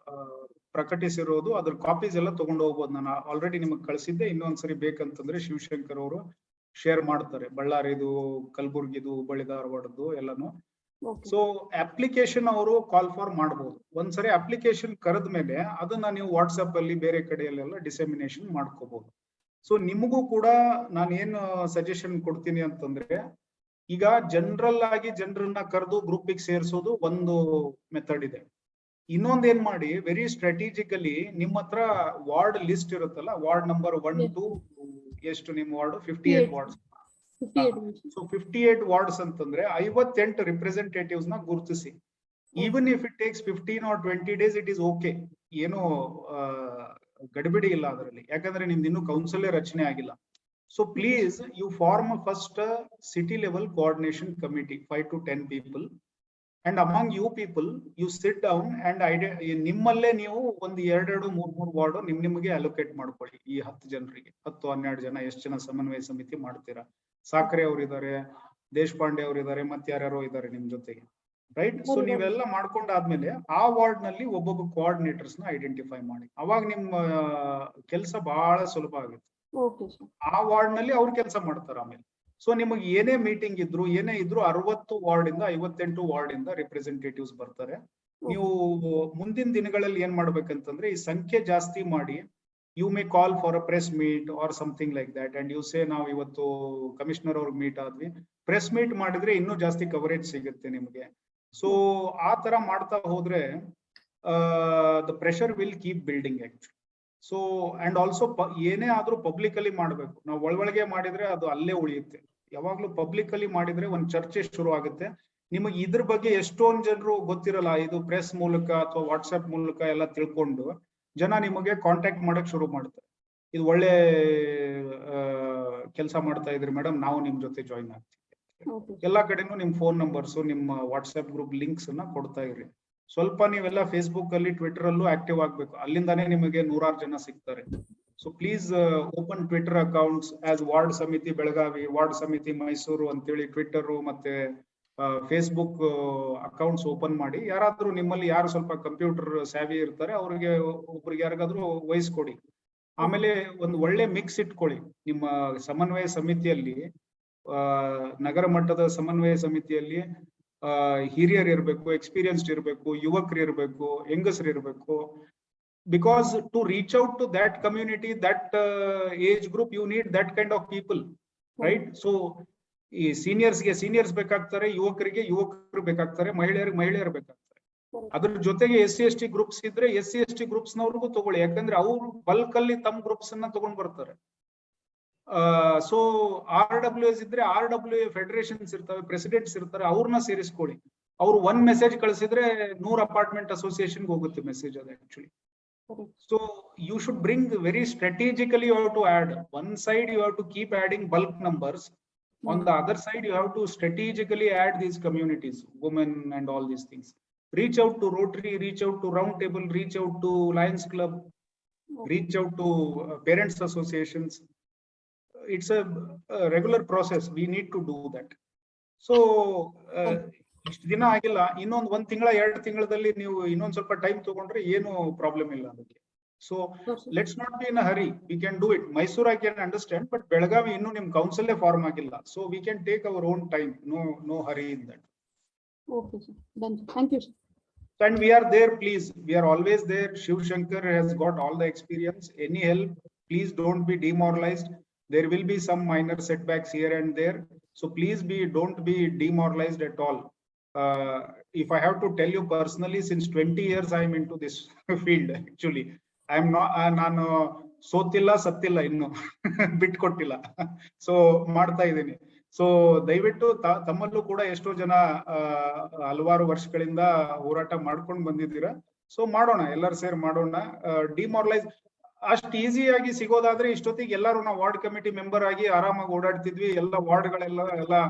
ಪ್ರಕಟಿಸಿರೋದು, ಅದ್ರ ಕಾಪೀಸ್ ಎಲ್ಲ ತಗೊಂಡು ಹೋಗ್ಬೋದು. ನಾನು ಆಲ್ರೆಡಿ ನಿಮಗೆ ಕಳಿಸಿದ್ದೆ. ಇನ್ನೊಂದ್ಸರಿ ಬೇಕಂತಂದ್ರೆ ಶಿವಶಂಕರ್ ಅವರು ಶೇರ್ ಮಾಡ್ತಾರೆ, ಬಳ್ಳಾರಿದು, ಕಲಬುರ್ಗಿದು, ಹುಬ್ಬಳ್ಳಿ ಧಾರವಾಡದ್ದು ಎಲ್ಲಾನು. ಸೊ ಅಪ್ಲಿಕೇಶನ್ ಅವರು ಕಾಲ್ ಫಾರ್ ಮಾಡಬಹುದು. ಒಂದ್ಸರಿ ಅಪ್ಲಿಕೇಶನ್ ಕರೆದ ಮೇಲೆ ಅದನ್ನ ನೀವು ವಾಟ್ಸ್ಆಪ್ ಅಲ್ಲಿ ಬೇರೆ ಕಡೆಯಲ್ಲೆಲ್ಲ ಡಿಸೆಮಿನೇಷನ್ ಮಾಡ್ಕೋಬಹುದು. ಸೊ ನಿಮಗೂ ಕೂಡ ನಾನು ಏನು ಸಜೆಷನ್ ಕೊಡ್ತೀನಿ ಅಂತಂದ್ರೆ, ಈಗ ಜನರಲ್ ಆಗಿ ಜನರನ್ನ ಕರೆದು ಗ್ರೂಪಿಗೆ ಸೇರಿಸೋದು ಒಂದು ಮೆಥಡ್ ಇದೆ. ಇನ್ನೊಂದ್ ಏನ್ ಮಾಡಿ, ವೆರಿ ಸ್ಟ್ರಾಟಜಿಕಲಿ ನಿಮ್ಮ ಹತ್ರ ವಾರ್ಡ್ ಲಿಸ್ಟ್ ಇರುತ್ತಲ್ಲ, ವಾರ್ಡ್ ನಂಬರ್ 1 to ಎಷ್ಟು ನಿಮ್ಮ ವಾರ್ಡ್? 58 ವಾರ್ಡ್ಸ್. ಸೊ 58 ವಾರ್ಡ್ಸ್ ಅಂತಂದ್ರೆ 58 ರಿಪ್ರೆಸೆಂಟೇಟಿವ್ಸ್ ನ ಗುರುತಿಸಿ. Even if it takes 15 or 20 days, it is okay. ಏನು ಗಡಿಬಿಡಿ ಇಲ್ಲ ಅದರಲ್ಲಿ, ಯಾಕಂದ್ರೆ ನಿಮ್ದು ಇನ್ನೂ ಕೌನ್ಸಿಲ್ ರಚನೆ ಆಗಿಲ್ಲ. So please you form first city level coordination committee, 5 to 10 people, and among you people you sit down and ನಿಮ್ಮಲ್ಲೇ ನೀವು ಒಂದು 2-3 ವಾರ್ಡ್ ನಿಮ್ಗೆ ಅಲೋಕೇಟ್ ಮಾಡ್ಕೊಳ್ಳಿ. ಈ 10 ಜನರಿಗೆ 10-12 ಜನ ಎಷ್ಟು ಜನ ಸಮನ್ವಯ ಸಮಿತಿ ಮಾಡ್ತೀರಾ? ಸಾಕ್ರೆ ಅವ್ರು ಇದಾರೆ, ದೇಶಪಾಂಡೆ ಅವ್ರು ಇದಾರೆ, ಮತ್ತೆ ಯಾರ್ಯಾರೋ ಇದಾರೆ ನಿಮ್ ಜೊತೆಗೆ, ರೈಟ್? ಸೊ ನೀವೆಲ್ಲ ಮಾಡ್ಕೊಂಡಾದ್ಮೇಲೆ ಆ ವಾರ್ಡ್ ನಲ್ಲಿ ಒಬ್ಬೊಬ್ಬ ಕೋಆರ್ಡಿನೇಟರ್ಸ್ ನ ಐಡೆಂಟಿಫೈ ಮಾಡಿ. ಅವಾಗ ನಿಮ್ಮ ಕೆಲಸ ಬಹಳ ಸುಲಭ ಆಗುತ್ತೆ. ಆ ವಾರ್ಡ್ ನಲ್ಲಿ ಅವ್ರು ಕೆಲಸ ಮಾಡ್ತಾರೆ. ಆಮೇಲೆ ಸೊ ನಿಮಗೆ ಏನೇ ಮೀಟಿಂಗ್ ಇದ್ರು ಏನೇ ಇದ್ರು 60 ವಾರ್ಡ್ ಇಂದ 58 ವಾರ್ಡ್ ಇಂದ ರಿಪ್ರೆಸೆಂಟೇಟಿವ್ಸ್ ಬರ್ತಾರೆ. ನೀವು ಮುಂದಿನ ದಿನಗಳಲ್ಲಿ ಏನ್ ಮಾಡ್ಬೇಕಂತಂದ್ರೆ, ಈ ಸಂಖ್ಯೆ ಜಾಸ್ತಿ ಮಾಡಿ, you may call for a press meet or something like that and you say ನಾವು ಇವತ್ತು ಕಮಿಷನರ್ ಅವ್ರಿಗೆ ಮೀಟ್ ಆದ್ವಿ. ಪ್ರೆಸ್ ಮೀಟ್ ಮಾಡಿದ್ರೆ ಇನ್ನೂ ಜಾಸ್ತಿ ಕವರೇಜ್ ಸಿಗುತ್ತೆ ನಿಮ್ಗೆ. ಸೊ ಆ ತರ ಮಾಡ್ತಾ ಹೋದ್ರೆ the pressure will keep building actually. So and also ಏನೇ ಆದ್ರೂ ಪಬ್ಲಿಕ್ ಅಲ್ಲಿ ಮಾಡ್ಬೇಕು. ನಾವು ಒಳಗೆ ಮಾಡಿದ್ರೆ ಅದು ಅಲ್ಲೇ ಉಳಿಯುತ್ತೆ. ಯಾವಾಗ್ಲೂ ಪಬ್ಲಿಕ್ ಅಲ್ಲಿ ಮಾಡಿದ್ರೆ ಒಂದ್ ಚರ್ಚೆ ಶುರು ಆಗುತ್ತೆ. ನಿಮಗೆ ಇದ್ರ ಬಗ್ಗೆ ಎಷ್ಟೊಂದ್ ಜನರು ಗೊತ್ತಿರಲ್ಲ. ಇದು ಪ್ರೆಸ್ ಮೂಲಕ ಅಥವಾ ವಾಟ್ಸ್ಆಪ್ ಮೂಲಕ ಎಲ್ಲ ತಿಳ್ಕೊಂಡು ಜನ ನಿಮಗೆ ಕಾಂಟ್ಯಾಕ್ಟ್ ಮಾಡಕ್ ಶುರು ಮಾಡ್ತಾರೆ. ಇದು ಒಳ್ಳೆ ಕೆಲಸ ಮಾಡ್ತಾ ಇದ್ರಿ ಮೇಡಮ್, ನಾವು ನಿಮ್ ಜೊತೆ ಜಾಯಿನ್ ಆಗ್ತೀವಿ. ಎಲ್ಲಾ ಕಡೆನೂ ನಿಮ್ ಫೋನ್ ನಂಬರ್ಸ್, ನಿಮ್ಮ ವಾಟ್ಸ್ಆಪ್ ಗ್ರೂಪ್ ಲಿಂಕ್ಸ್ ಅನ್ನ ಕೊಡ್ತಾ ಇರಿ. ಸ್ವಲ್ಪ ನೀವೆಲ್ಲ ಫೇಸ್ಬುಕ್ ಅಲ್ಲಿ, ಟ್ವಿಟರ್ ಅಲ್ಲೂ ಆಕ್ಟಿವ್ ಆಗ್ಬೇಕು. ಅಲ್ಲಿಂದಾನೇ ನಿಮಗೆ 100 ಜನ ಸಿಗ್ತಾರೆ. So please open Twitter accounts as ward ಸಮಿತಿ ಬೆಳಗಾವಿ, ವಾರ್ಡ್ ಸಮಿತಿ ಮೈಸೂರು ಅಂತೇಳಿ ಟ್ವಿಟರ್ ಮತ್ತೆ ಫೇಸ್ಬುಕ್ ಅಕೌಂಟ್ಸ್ ಓಪನ್ ಮಾಡಿ. ಯಾರಾದ್ರೂ ನಿಮ್ಮಲ್ಲಿ ಯಾರು ಸ್ವಲ್ಪ ಕಂಪ್ಯೂಟರ್ ಸ್ಯಾವಿ ಇರ್ತಾರೆ ಅವ್ರಿಗೆ ಒಬ್ರಿಗೆ ಯಾರಿಗಾದ್ರೂ ವಹಿಸ್ಕೊಡಿ. ಆಮೇಲೆ ಒಂದು ಒಳ್ಳೆ ಮಿಕ್ಸ್ ಇಟ್ಕೊಳ್ಳಿ ನಿಮ್ಮ ಸಮನ್ವಯ ಸಮಿತಿಯಲ್ಲಿ. ನಗರ ಮಟ್ಟದ ಸಮನ್ವಯ ಸಮಿತಿಯಲ್ಲಿ ಹಿರಿಯರು ಇರಬೇಕು, ಎಕ್ಸ್ಪೀರಿಯನ್ಸ್ಡ್ ಇರಬೇಕು, ಯುವಕರು ಇರಬೇಕು, ಹೆಂಗಸರು ಇರಬೇಕು. Because to reach out to that community, that age group, you need that kind of people, right? So ಈ ಸೀನಿಯರ್ಸ್ ಬೇಕಾಗ್ತಾರೆ, ಯುವಕರಿಗೆ ಯುವಕರು ಬೇಕಾಗ್ತಾರೆ, ಮಹಿಳೆಯರು ಬೇಕಾಗ್ತಾರೆ. ಅದ್ರ ಜೊತೆಗೆ SC/ST ಗ್ರೂಪ್ಸ್ ಇದ್ರೆ SC/ST ಗ್ರೂಪ್ಸ್ ನವ್ರಿಗೂ ತಗೊಳ್ಳಿ. ಯಾಕಂದ್ರೆ ಅವ್ರು ಬಲ್ಕ್ ಅಲ್ಲಿ ತಮ್ಮ ಗ್ರೂಪ್ಸ್ ಅನ್ನ ತಗೊಂಡ್ ಬರ್ತಾರೆ. ಸೊ RWS ಇದ್ರೆ RWA ಫೆಡರೇಷನ್ಸ್ ಇರ್ತವೆ, ಪ್ರೆಸಿಡೆಂಟ್ಸ್ ಇರ್ತಾರೆ, ಅವ್ರನ್ನ ಸೇರಿಸ್ಕೊಳ್ಳಿ. ಅವ್ರು ಒಂದ್ ಮೆಸೇಜ್ ಕಳಿಸಿದ್ರೆ 100 ಅಪಾರ್ಟ್ಮೆಂಟ್ ಅಸೋಸಿಯೇಷನ್ ಹೋಗುತ್ತೆ ಮೆಸೇಜ್ ಅದು actually. So you should bring very strategically, you have to add. One side you have to keep adding bulk numbers. On the other side you have to strategically add these communities, women and all these things. Reach out to Rotary, reach out to Round Table, reach out to Lions Club, reach out to parents associations. It's a regular process. We need to do that. So ಇಷ್ಟು ದಿನ ಆಗಿಲ್ಲ, ಇನ್ನೊಂದು 1 ತಿಂಗಳ 2 ತಿಂಗಳಲ್ಲಿ ನೀವು ಇನ್ನೊಂದ್ ಸ್ವಲ್ಪ time ತಗೊಂಡ್ರೆ ಏನು ಪ್ರಾಬ್ಲಮ್ ಇಲ್ಲ ಅದಕ್ಕೆ. So let's not be in a hurry, we can do it. Mysuru I can understand, but Belagavi ಇನ್ನೂ ನಿಮ್ ಕೌನ್ಸಿಲ್ ಫಾರ್ಮ್ ಆಗಿಲ್ಲ. So we can take our own time. No hurry in that. Okay, sir. Done. Thank you, sir. And we are there, please. We are always there. Shiv Shankar has got all the experience. Any help, please don't be demoralized. There will be some minor setbacks here and there. So please don't be demoralized at all. If I have to tell you personally, since 20 years I am into this field. Actually, I am not. ನಾನು ಸೋತಿಲ್ಲ ಸತ್ತಿಲ್ಲ ಇನ್ನು ಬಿಟ್ಕೊಟ್ಟಿಲ್ಲ. So ಮಾಡ್ತಾ ಇದ್ದೀನಿ. So ದಯವಿಟ್ಟು ತಮ್ಮಲ್ಲೂ ಕೂಡ ಎಷ್ಟೋ ಜನ ಹಲವಾರು ವರ್ಷಗಳಿಂದ ಹೋರಾಟ ಮಾಡ್ಕೊಂಡು ಬಂದಿದ್ದೀರಾ. ಸೊ ಮಾಡೋಣ, ಎಲ್ಲರೂ ಸೇರಿ ಮಾಡೋಣ. ಡಿಮಾರಲೈಸ್ ಅಷ್ಟು ಈಸಿಯಾಗಿ ಸಿಗೋದಾದ್ರೆ ಇಷ್ಟೊತ್ತಿಗೆ ಎಲ್ಲರೂ ನಾವು ವಾರ್ಡ್ ಕಮಿಟಿ ಮೆಂಬರ್ ಆಗಿ ಆರಾಮಾಗಿ ಓಡಾಡ್ತಿದ್ವಿ. ಎಲ್ಲ ವಾರ್ಡ್ಗಳೆಲ್ಲ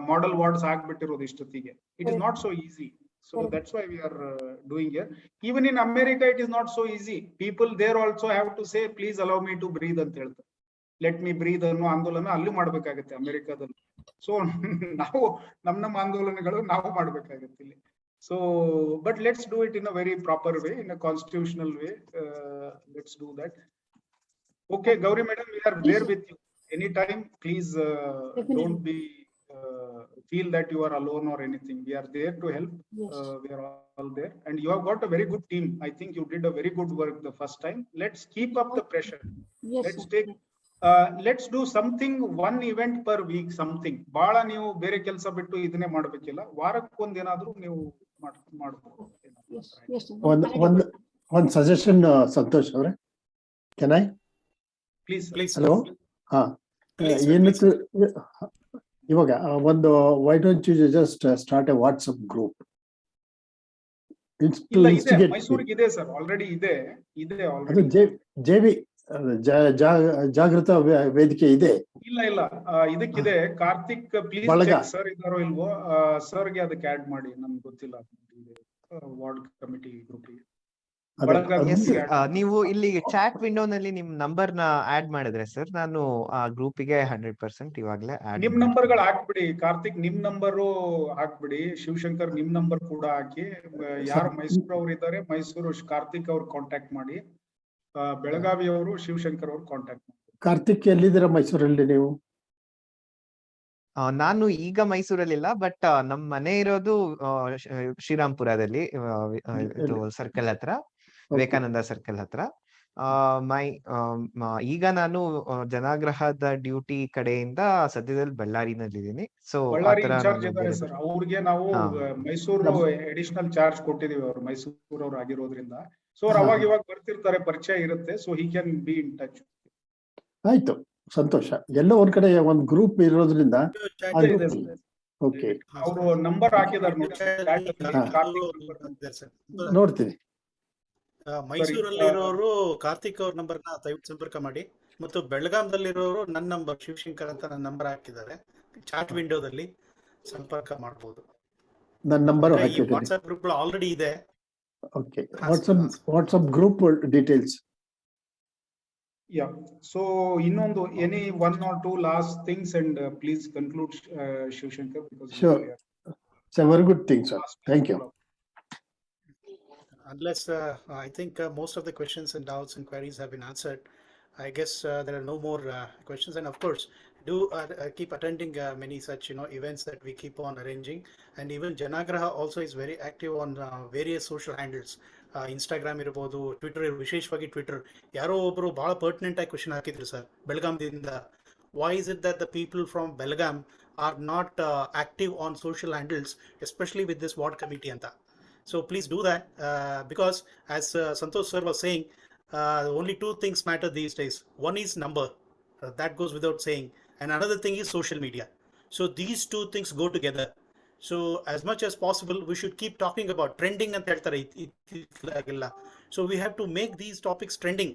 model wards ಆಗ್ಬಿಟ್ಟಿರೋದು ಇಷ್ಟೊತ್ತಿಗೆ. It is not so easy. So that's why we are doing here. Even in America it is not so easy. People there also have to say please allow me to breathe ಅಂತ ಹೇಳ್ತಾರೆ. Let me ಬ್ರೀದ್ ಅನ್ನೋ ಆಂದೋಲನ ಅಲ್ಲೂ ಮಾಡ್ಬೇಕಾಗತ್ತೆ ಅಮೆರಿಕಾದಲ್ಲಿ. So ನಾವು ನಮ್ಮ ಆಂದೋಲನಗಳು ನಾವು ಮಾಡ್ಬೇಕಾಗತ್ತೆ ಇಲ್ಲಿ. So but let's do it in a very proper way, in a constitutional way. Let's do that. Okay Gauri madam, we are there with you any time. Please don't be feel that you are alone or anything. We are there to help. Yes. We are all there, and you have got a very good team. I think you did a very good work the first time. Let's keep up the pressure. Yes, Let's sir. take let's do something, one event per week, something. ಬಾಳ ನೀವು ಬೇರೆ ಕೆಲಸ ಬಿಟ್ಟು ಇದನ್ನೇ ಮಾಡ್ಬೇಕಿಲ್ಲ. ವಾರಕ್ಕೊಂದು ಏನಾದ್ರೂ ನೀವು ಮಾಡಬಹುದು. Yes, yes, sir. one suggestion, Santosh ಅವರೇ, can I? Please. Hello. ಏನಕ್ಕೆ ಇವಾಗ ಒಂದು why don't you just start a WhatsApp group? ಇಲ್ಲ, ಇದೆ ಮೈಸೂರಿಗೆ ಇದೆ ಸರ್, ಆಲ್ರೆಡಿ ಇದೆ ಅದು JV ಜಾಗೃತ ವೇದಿಕೆ ಇದೆ. ಇಲ್ಲ ಇದಕ್ಕಿದೆ. ಕಾರ್ತಿಕ್ ಪ್ಲೀಸ್ ಚೆಕ್ ಸರ್ ಇದಾರೋ ಇಲ್ವೋ. ಸರ್ಗೆ ಅದಕ್ಕೆ ಆಡ್ ಮಾಡಿ, ನಮ್ಗೆ ಗೊತ್ತಿಲ್ಲ. ವಾರ್ಡ್ ಕಮಿಟಿ ಗ್ರೂಪ್ ನೀವು ಇಲ್ಲಿ ಚಾಟ್ ವಿಂಡೋನಲ್ಲಿ ನಿಮ್ ನಂಬರ್ ನ ಆಡ್ ಮಾಡಿದ್ರೆ ಸರ್, ನಾನು ಆ ಗ್ರೂಪಿಗೆ 100% ಇವಾಗಲೇ ಆಡ್. ನಿಮ್ ನಂಬರ್ಗಳು ಹಾಕ್ಬಿಡಿ. ಕಾರ್ತಿಕ್ ನಿಮ್ ನಂಬರು ಹಾಕ್ಬಿಡಿ, ಶಿವಶಂಕರ್ ನಿಮ್ ನಂಬರ್ ಕೂಡ ಹಾಕಿ. ಯಾರು ಮೈಸೂರು ಅವ್ರು ಇದ್ದಾರೆ, ಮೈಸೂರು ಕಾರ್ತಿಕ್ ಅವ್ರು ಕಾಂಟ್ಯಾಕ್ಟ್ ಮಾಡಿ. ಬೆಳಗಾವಿ ಅವರು ಶಿವಶಂಕರ್ ಅವ್ರು ಕಾಂಟ್ಯಾಕ್ಟ್ ಮಾಡಿ. ಕಾರ್ತಿಕ್ ಎಲ್ಲಿದ್ದೀರಾ ಮೈಸೂರಲ್ಲಿ ನೀವು? ನಾನು ಈಗ ಮೈಸೂರಲ್ಲಿಲ್ಲ, ಬಟ್ ನಮ್ ಮನೆ ಇರೋದು ಶ್ರೀರಾಮ್ಪುರದಲ್ಲಿ, ಇದು ಸರ್ಕಲ್ ಹತ್ರ, ವಿವೇಕಾನಂದ ಸರ್ಕಲ್ ಹತ್ರ. ಈಗ ನಾನು ಜನಾಗ್ರಹದ ಡ್ಯೂಟಿ ಕಡೆಯಿಂದ ಸದ್ಯದಲ್ಲಿ ಬಳ್ಳಾರಿನಲ್ಲಿದ್ದೀನಿ. ಸೊ ಅವ್ರಿಗೆ ನಾವು ಮೈಸೂರು ಅಡಿಷನಲ್ ಚಾರ್ಜ್ ಕೊಟ್ಟಿದೀವಿ. ಅವ್ರು ಮೈಸೂರು ಅವ್ರು ಆಗಿರೋದ್ರಿಂದ ಸೊ ಅವಾಗ ಇವಾಗ ಬರ್ತಿರ್ತಾರೆ, ಪರಿಚಯ ಇರುತ್ತೆ. So he can be in touch. ಆಯ್ತು, ಸಂತೋಷ. ಎಲ್ಲೋ ಒಂದ್ ಕಡೆ ಒಂದ್ ಗ್ರೂಪ್ ಇರೋದ್ರಿಂದ ಓಕೆ, ಅವರು ನಂಬರ್ ಹಾಕಿದಾರೆ ನೋಡಿ, ನೋಡ್ತೀನಿ. ಮೈಸೂರಲ್ಲಿ ಇರೋರು ಕಾರ್ತಿಕ್ ಅವ್ರ ನಂಬರ್ನ ದಯವಿಟ್ಟು ಸಂಪರ್ಕ ಮಾಡಿ. ಮತ್ತು ಬೆಳಗಾಂದಲ್ಲಿರೋರು ನನ್ನ ನಂಬರ್ ಶಿವಶಂಕರ್ ಅಂತ ನನ್ನ ನಂಬರ್ ಹಾಕಿದ್ದಾರೆ. ಚಾಟ್ ವಿಂಡೋದಲ್ಲಿ ಸಂಪರ್ಕ ಮಾಡಬಹುದು. ನನ್ನ ನಂಬರ್ ವಾಟ್ಸ್ಆಪ್ ಗ್ರೂಪ್ ಆಲ್ರೆಡಿ ಇದೆ. Okay, WhatsApp group details. Yeah. So ಇನ್ನೊಂದು any one or two last things and please conclude, Shivshankar, because sure, it's a very good thing, sir. Thank you. Unless I think most of the questions and doubts and queries have been answered, I guess there are no more questions. And of course, do keep attending many such events that we keep on arranging. And even Janaagraha also is very active on various social handles. Instagram ಇರಬಹುದು, Twitter, ವಿಶೇಷವಾಗಿ Twitter. ಯಾರೋ ಒಬ್ರು ಬಹಳ ಪರ್ಟಿನೆಂಟ್ ಆಗಿ question ಹಾಕಿದ್ರು sir ಬೆಳಗಾಂದಿಂದ. Why is it that the people from Belagavi are not active on social handles, especially with this ward committee anta? So please do that, because as Santosh sir was saying, only two things matter these days. One is number, that goes without saying, and another thing is social media. So these two things go together. So as much as possible, we should keep talking about trending and so we have to make these topics trending,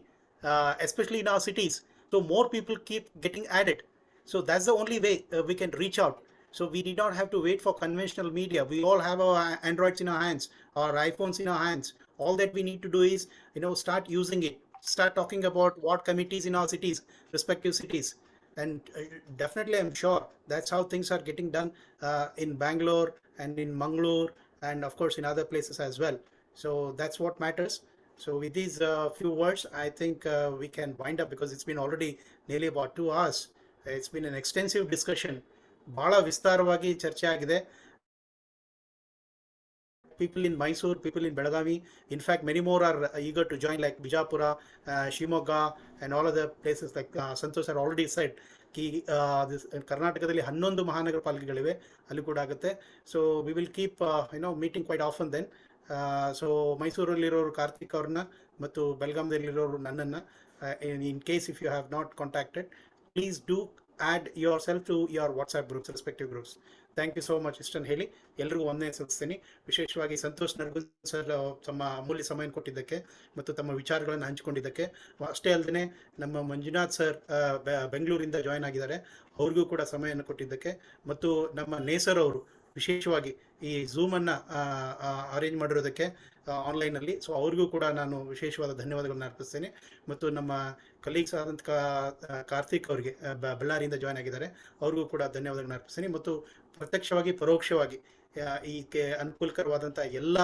especially in our cities. So more people keep getting added. So that's the only way we can reach out. So we did not have to wait for conventional media. We all have our Androids in our hands, our iPhones in our hands. All that we need to do is, start using it. Start talking about ward committees in our cities, respective cities. And definitely I'm sure that's how things are getting done in Bangalore and in Mangalore and of course in other places as well. So that's what matters. So with these few words, I think we can wind up, because it's been already nearly about 2 hours. It's been an extensive discussion. ಬಹಳ ವಿಸ್ತಾರವಾಗಿ ಚರ್ಚೆ ಆಗಿದೆ. People in Mysuru, people in Belagavi, in fact many more are eager to join, like Bijapura, Shimoga and all other places. Like Santosh sir already said ki Karnatakaದಲ್ಲಿ 11 ಮಹಾನಗರ ಪಾಲಿಕೆಗಳಿವೆ, ಅಲ್ಲಿ ಕೂಡ ಆಗುತ್ತೆ. So we will keep meeting quite often then. So ಮೈಸೂರಲ್ಲಿರೋರು Karthik ಅವ್ರನ್ನ ಮತ್ತು ಬೆಳಗಾಂದಲ್ಲಿರೋರು ನನ್ನನ್ನ, in case if you have not contacted, please do add yourself to your WhatsApp groups, respective groups. Thank you so much. ಇಷ್ಟನ್ನು ಹೇಳಿ ಎಲ್ರಿಗೂ ಒಂದೇ ಸಲ್ಲಿಸ್ತೀನಿ. ವಿಶೇಷವಾಗಿ ಸಂತೋಷ್ ನರ್ಗುಲ್ ಸರ್ ತಮ್ಮ ಅಮೂಲ್ಯ ಸಮಯ ಕೊಟ್ಟಿದ್ದಕ್ಕೆ ಮತ್ತು ತಮ್ಮ ವಿಚಾರಗಳನ್ನು ಹಂಚಿಕೊಂಡಿದ್ದಕ್ಕೆ. ಅಷ್ಟೇ ಅಲ್ಲದೆ ನಮ್ಮ ಮಂಜುನಾಥ್ ಸರ್ ಬೆಂಗಳೂರಿಂದ ಜಾಯ್ನ್ ಆಗಿದ್ದಾರೆ, ಅವ್ರಿಗೂ ಕೂಡ ಸಮಯವನ್ನು ಕೊಟ್ಟಿದ್ದಕ್ಕೆ, ಮತ್ತು ನಮ್ಮ ನೇಸರ್ ಅವರು ವಿಶೇಷವಾಗಿ ಈ ಝೂಮನ್ನು ಅರೇಂಜ್ ಮಾಡಿರೋದಕ್ಕೆ ಆನ್ಲೈನಲ್ಲಿ. ಸೊ ಅವ್ರಿಗೂ ಕೂಡ ನಾನು ವಿಶೇಷವಾದ ಧನ್ಯವಾದಗಳನ್ನು ಅರ್ಪಿಸ್ತೇನೆ. ಮತ್ತು ನಮ್ಮ ಕಲೀಗ್ಸ್ ಆದಂಥ ಕಾರ್ತಿಕ್ ಅವರಿಗೆ ಬಳ್ಳಾರಿಯಿಂದ ಜಾಯ್ನ್ ಆಗಿದ್ದಾರೆ, ಅವ್ರಿಗೂ ಕೂಡ ಧನ್ಯವಾದಗಳನ್ನು ಅರ್ಪಿಸ್ತೇನೆ. ಮತ್ತು ಪ್ರತ್ಯಕ್ಷವಾಗಿ ಪರೋಕ್ಷವಾಗಿ ಈ ಅನುಕೂಲಕರವಾದಂಥ ಎಲ್ಲ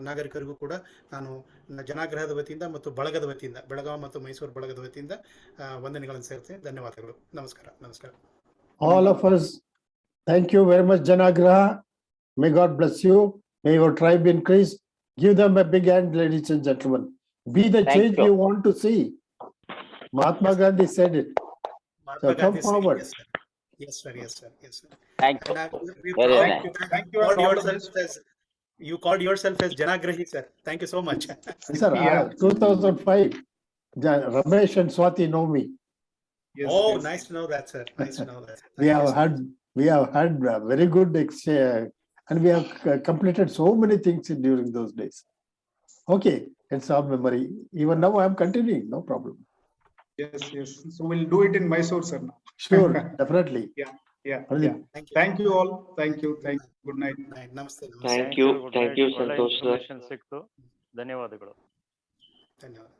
ನಾಗರಿಕರಿಗೂ ಕೂಡ ನಾನು ಜನಾಗ್ರಹದ ವತಿಯಿಂದ ಮತ್ತು ಬಳಗದ ವತಿಯಿಂದ, ಬೆಳಗಾವಿ ಮತ್ತು ಮೈಸೂರು ಬಳಗದ ವತಿಯಿಂದ ವಂದನೆಗಳನ್ನು ಸೇರ್ತೇನೆ. ಧನ್ಯವಾದಗಳು. ನಮಸ್ಕಾರ. ನಮಸ್ಕಾರ. All of us, thank you very much, Janaagraha. May God bless you. May your tribe increase. Give them a big hand, ladies and gentlemen. Be the change you want to see. Mahatma Gandhi said it. So come forward. Yes, sir. Yes, sir. Yes, sir. Thank you. Very nice. Thank you. You called yourself as Janaagrahi, sir. Thank you so much. Sir, 2005, Ramesh and Swati know me. Yes, oh, yes. Nice to know that, sir. Nice to know that. We have had very good exchange, and we have completed so many things during those days. Okay, it's our memory. Even now I am continuing, no problem. Yes. So we'll do it in Mysore, sir. Now. Sure, definitely. Yeah. Thank you all. Thank you. Good night. Namaste. Thank you, Santosh sir. ಸಿಕ್ತು. ಧನ್ಯವಾದಗಳು. ಧನ್ಯವಾದ.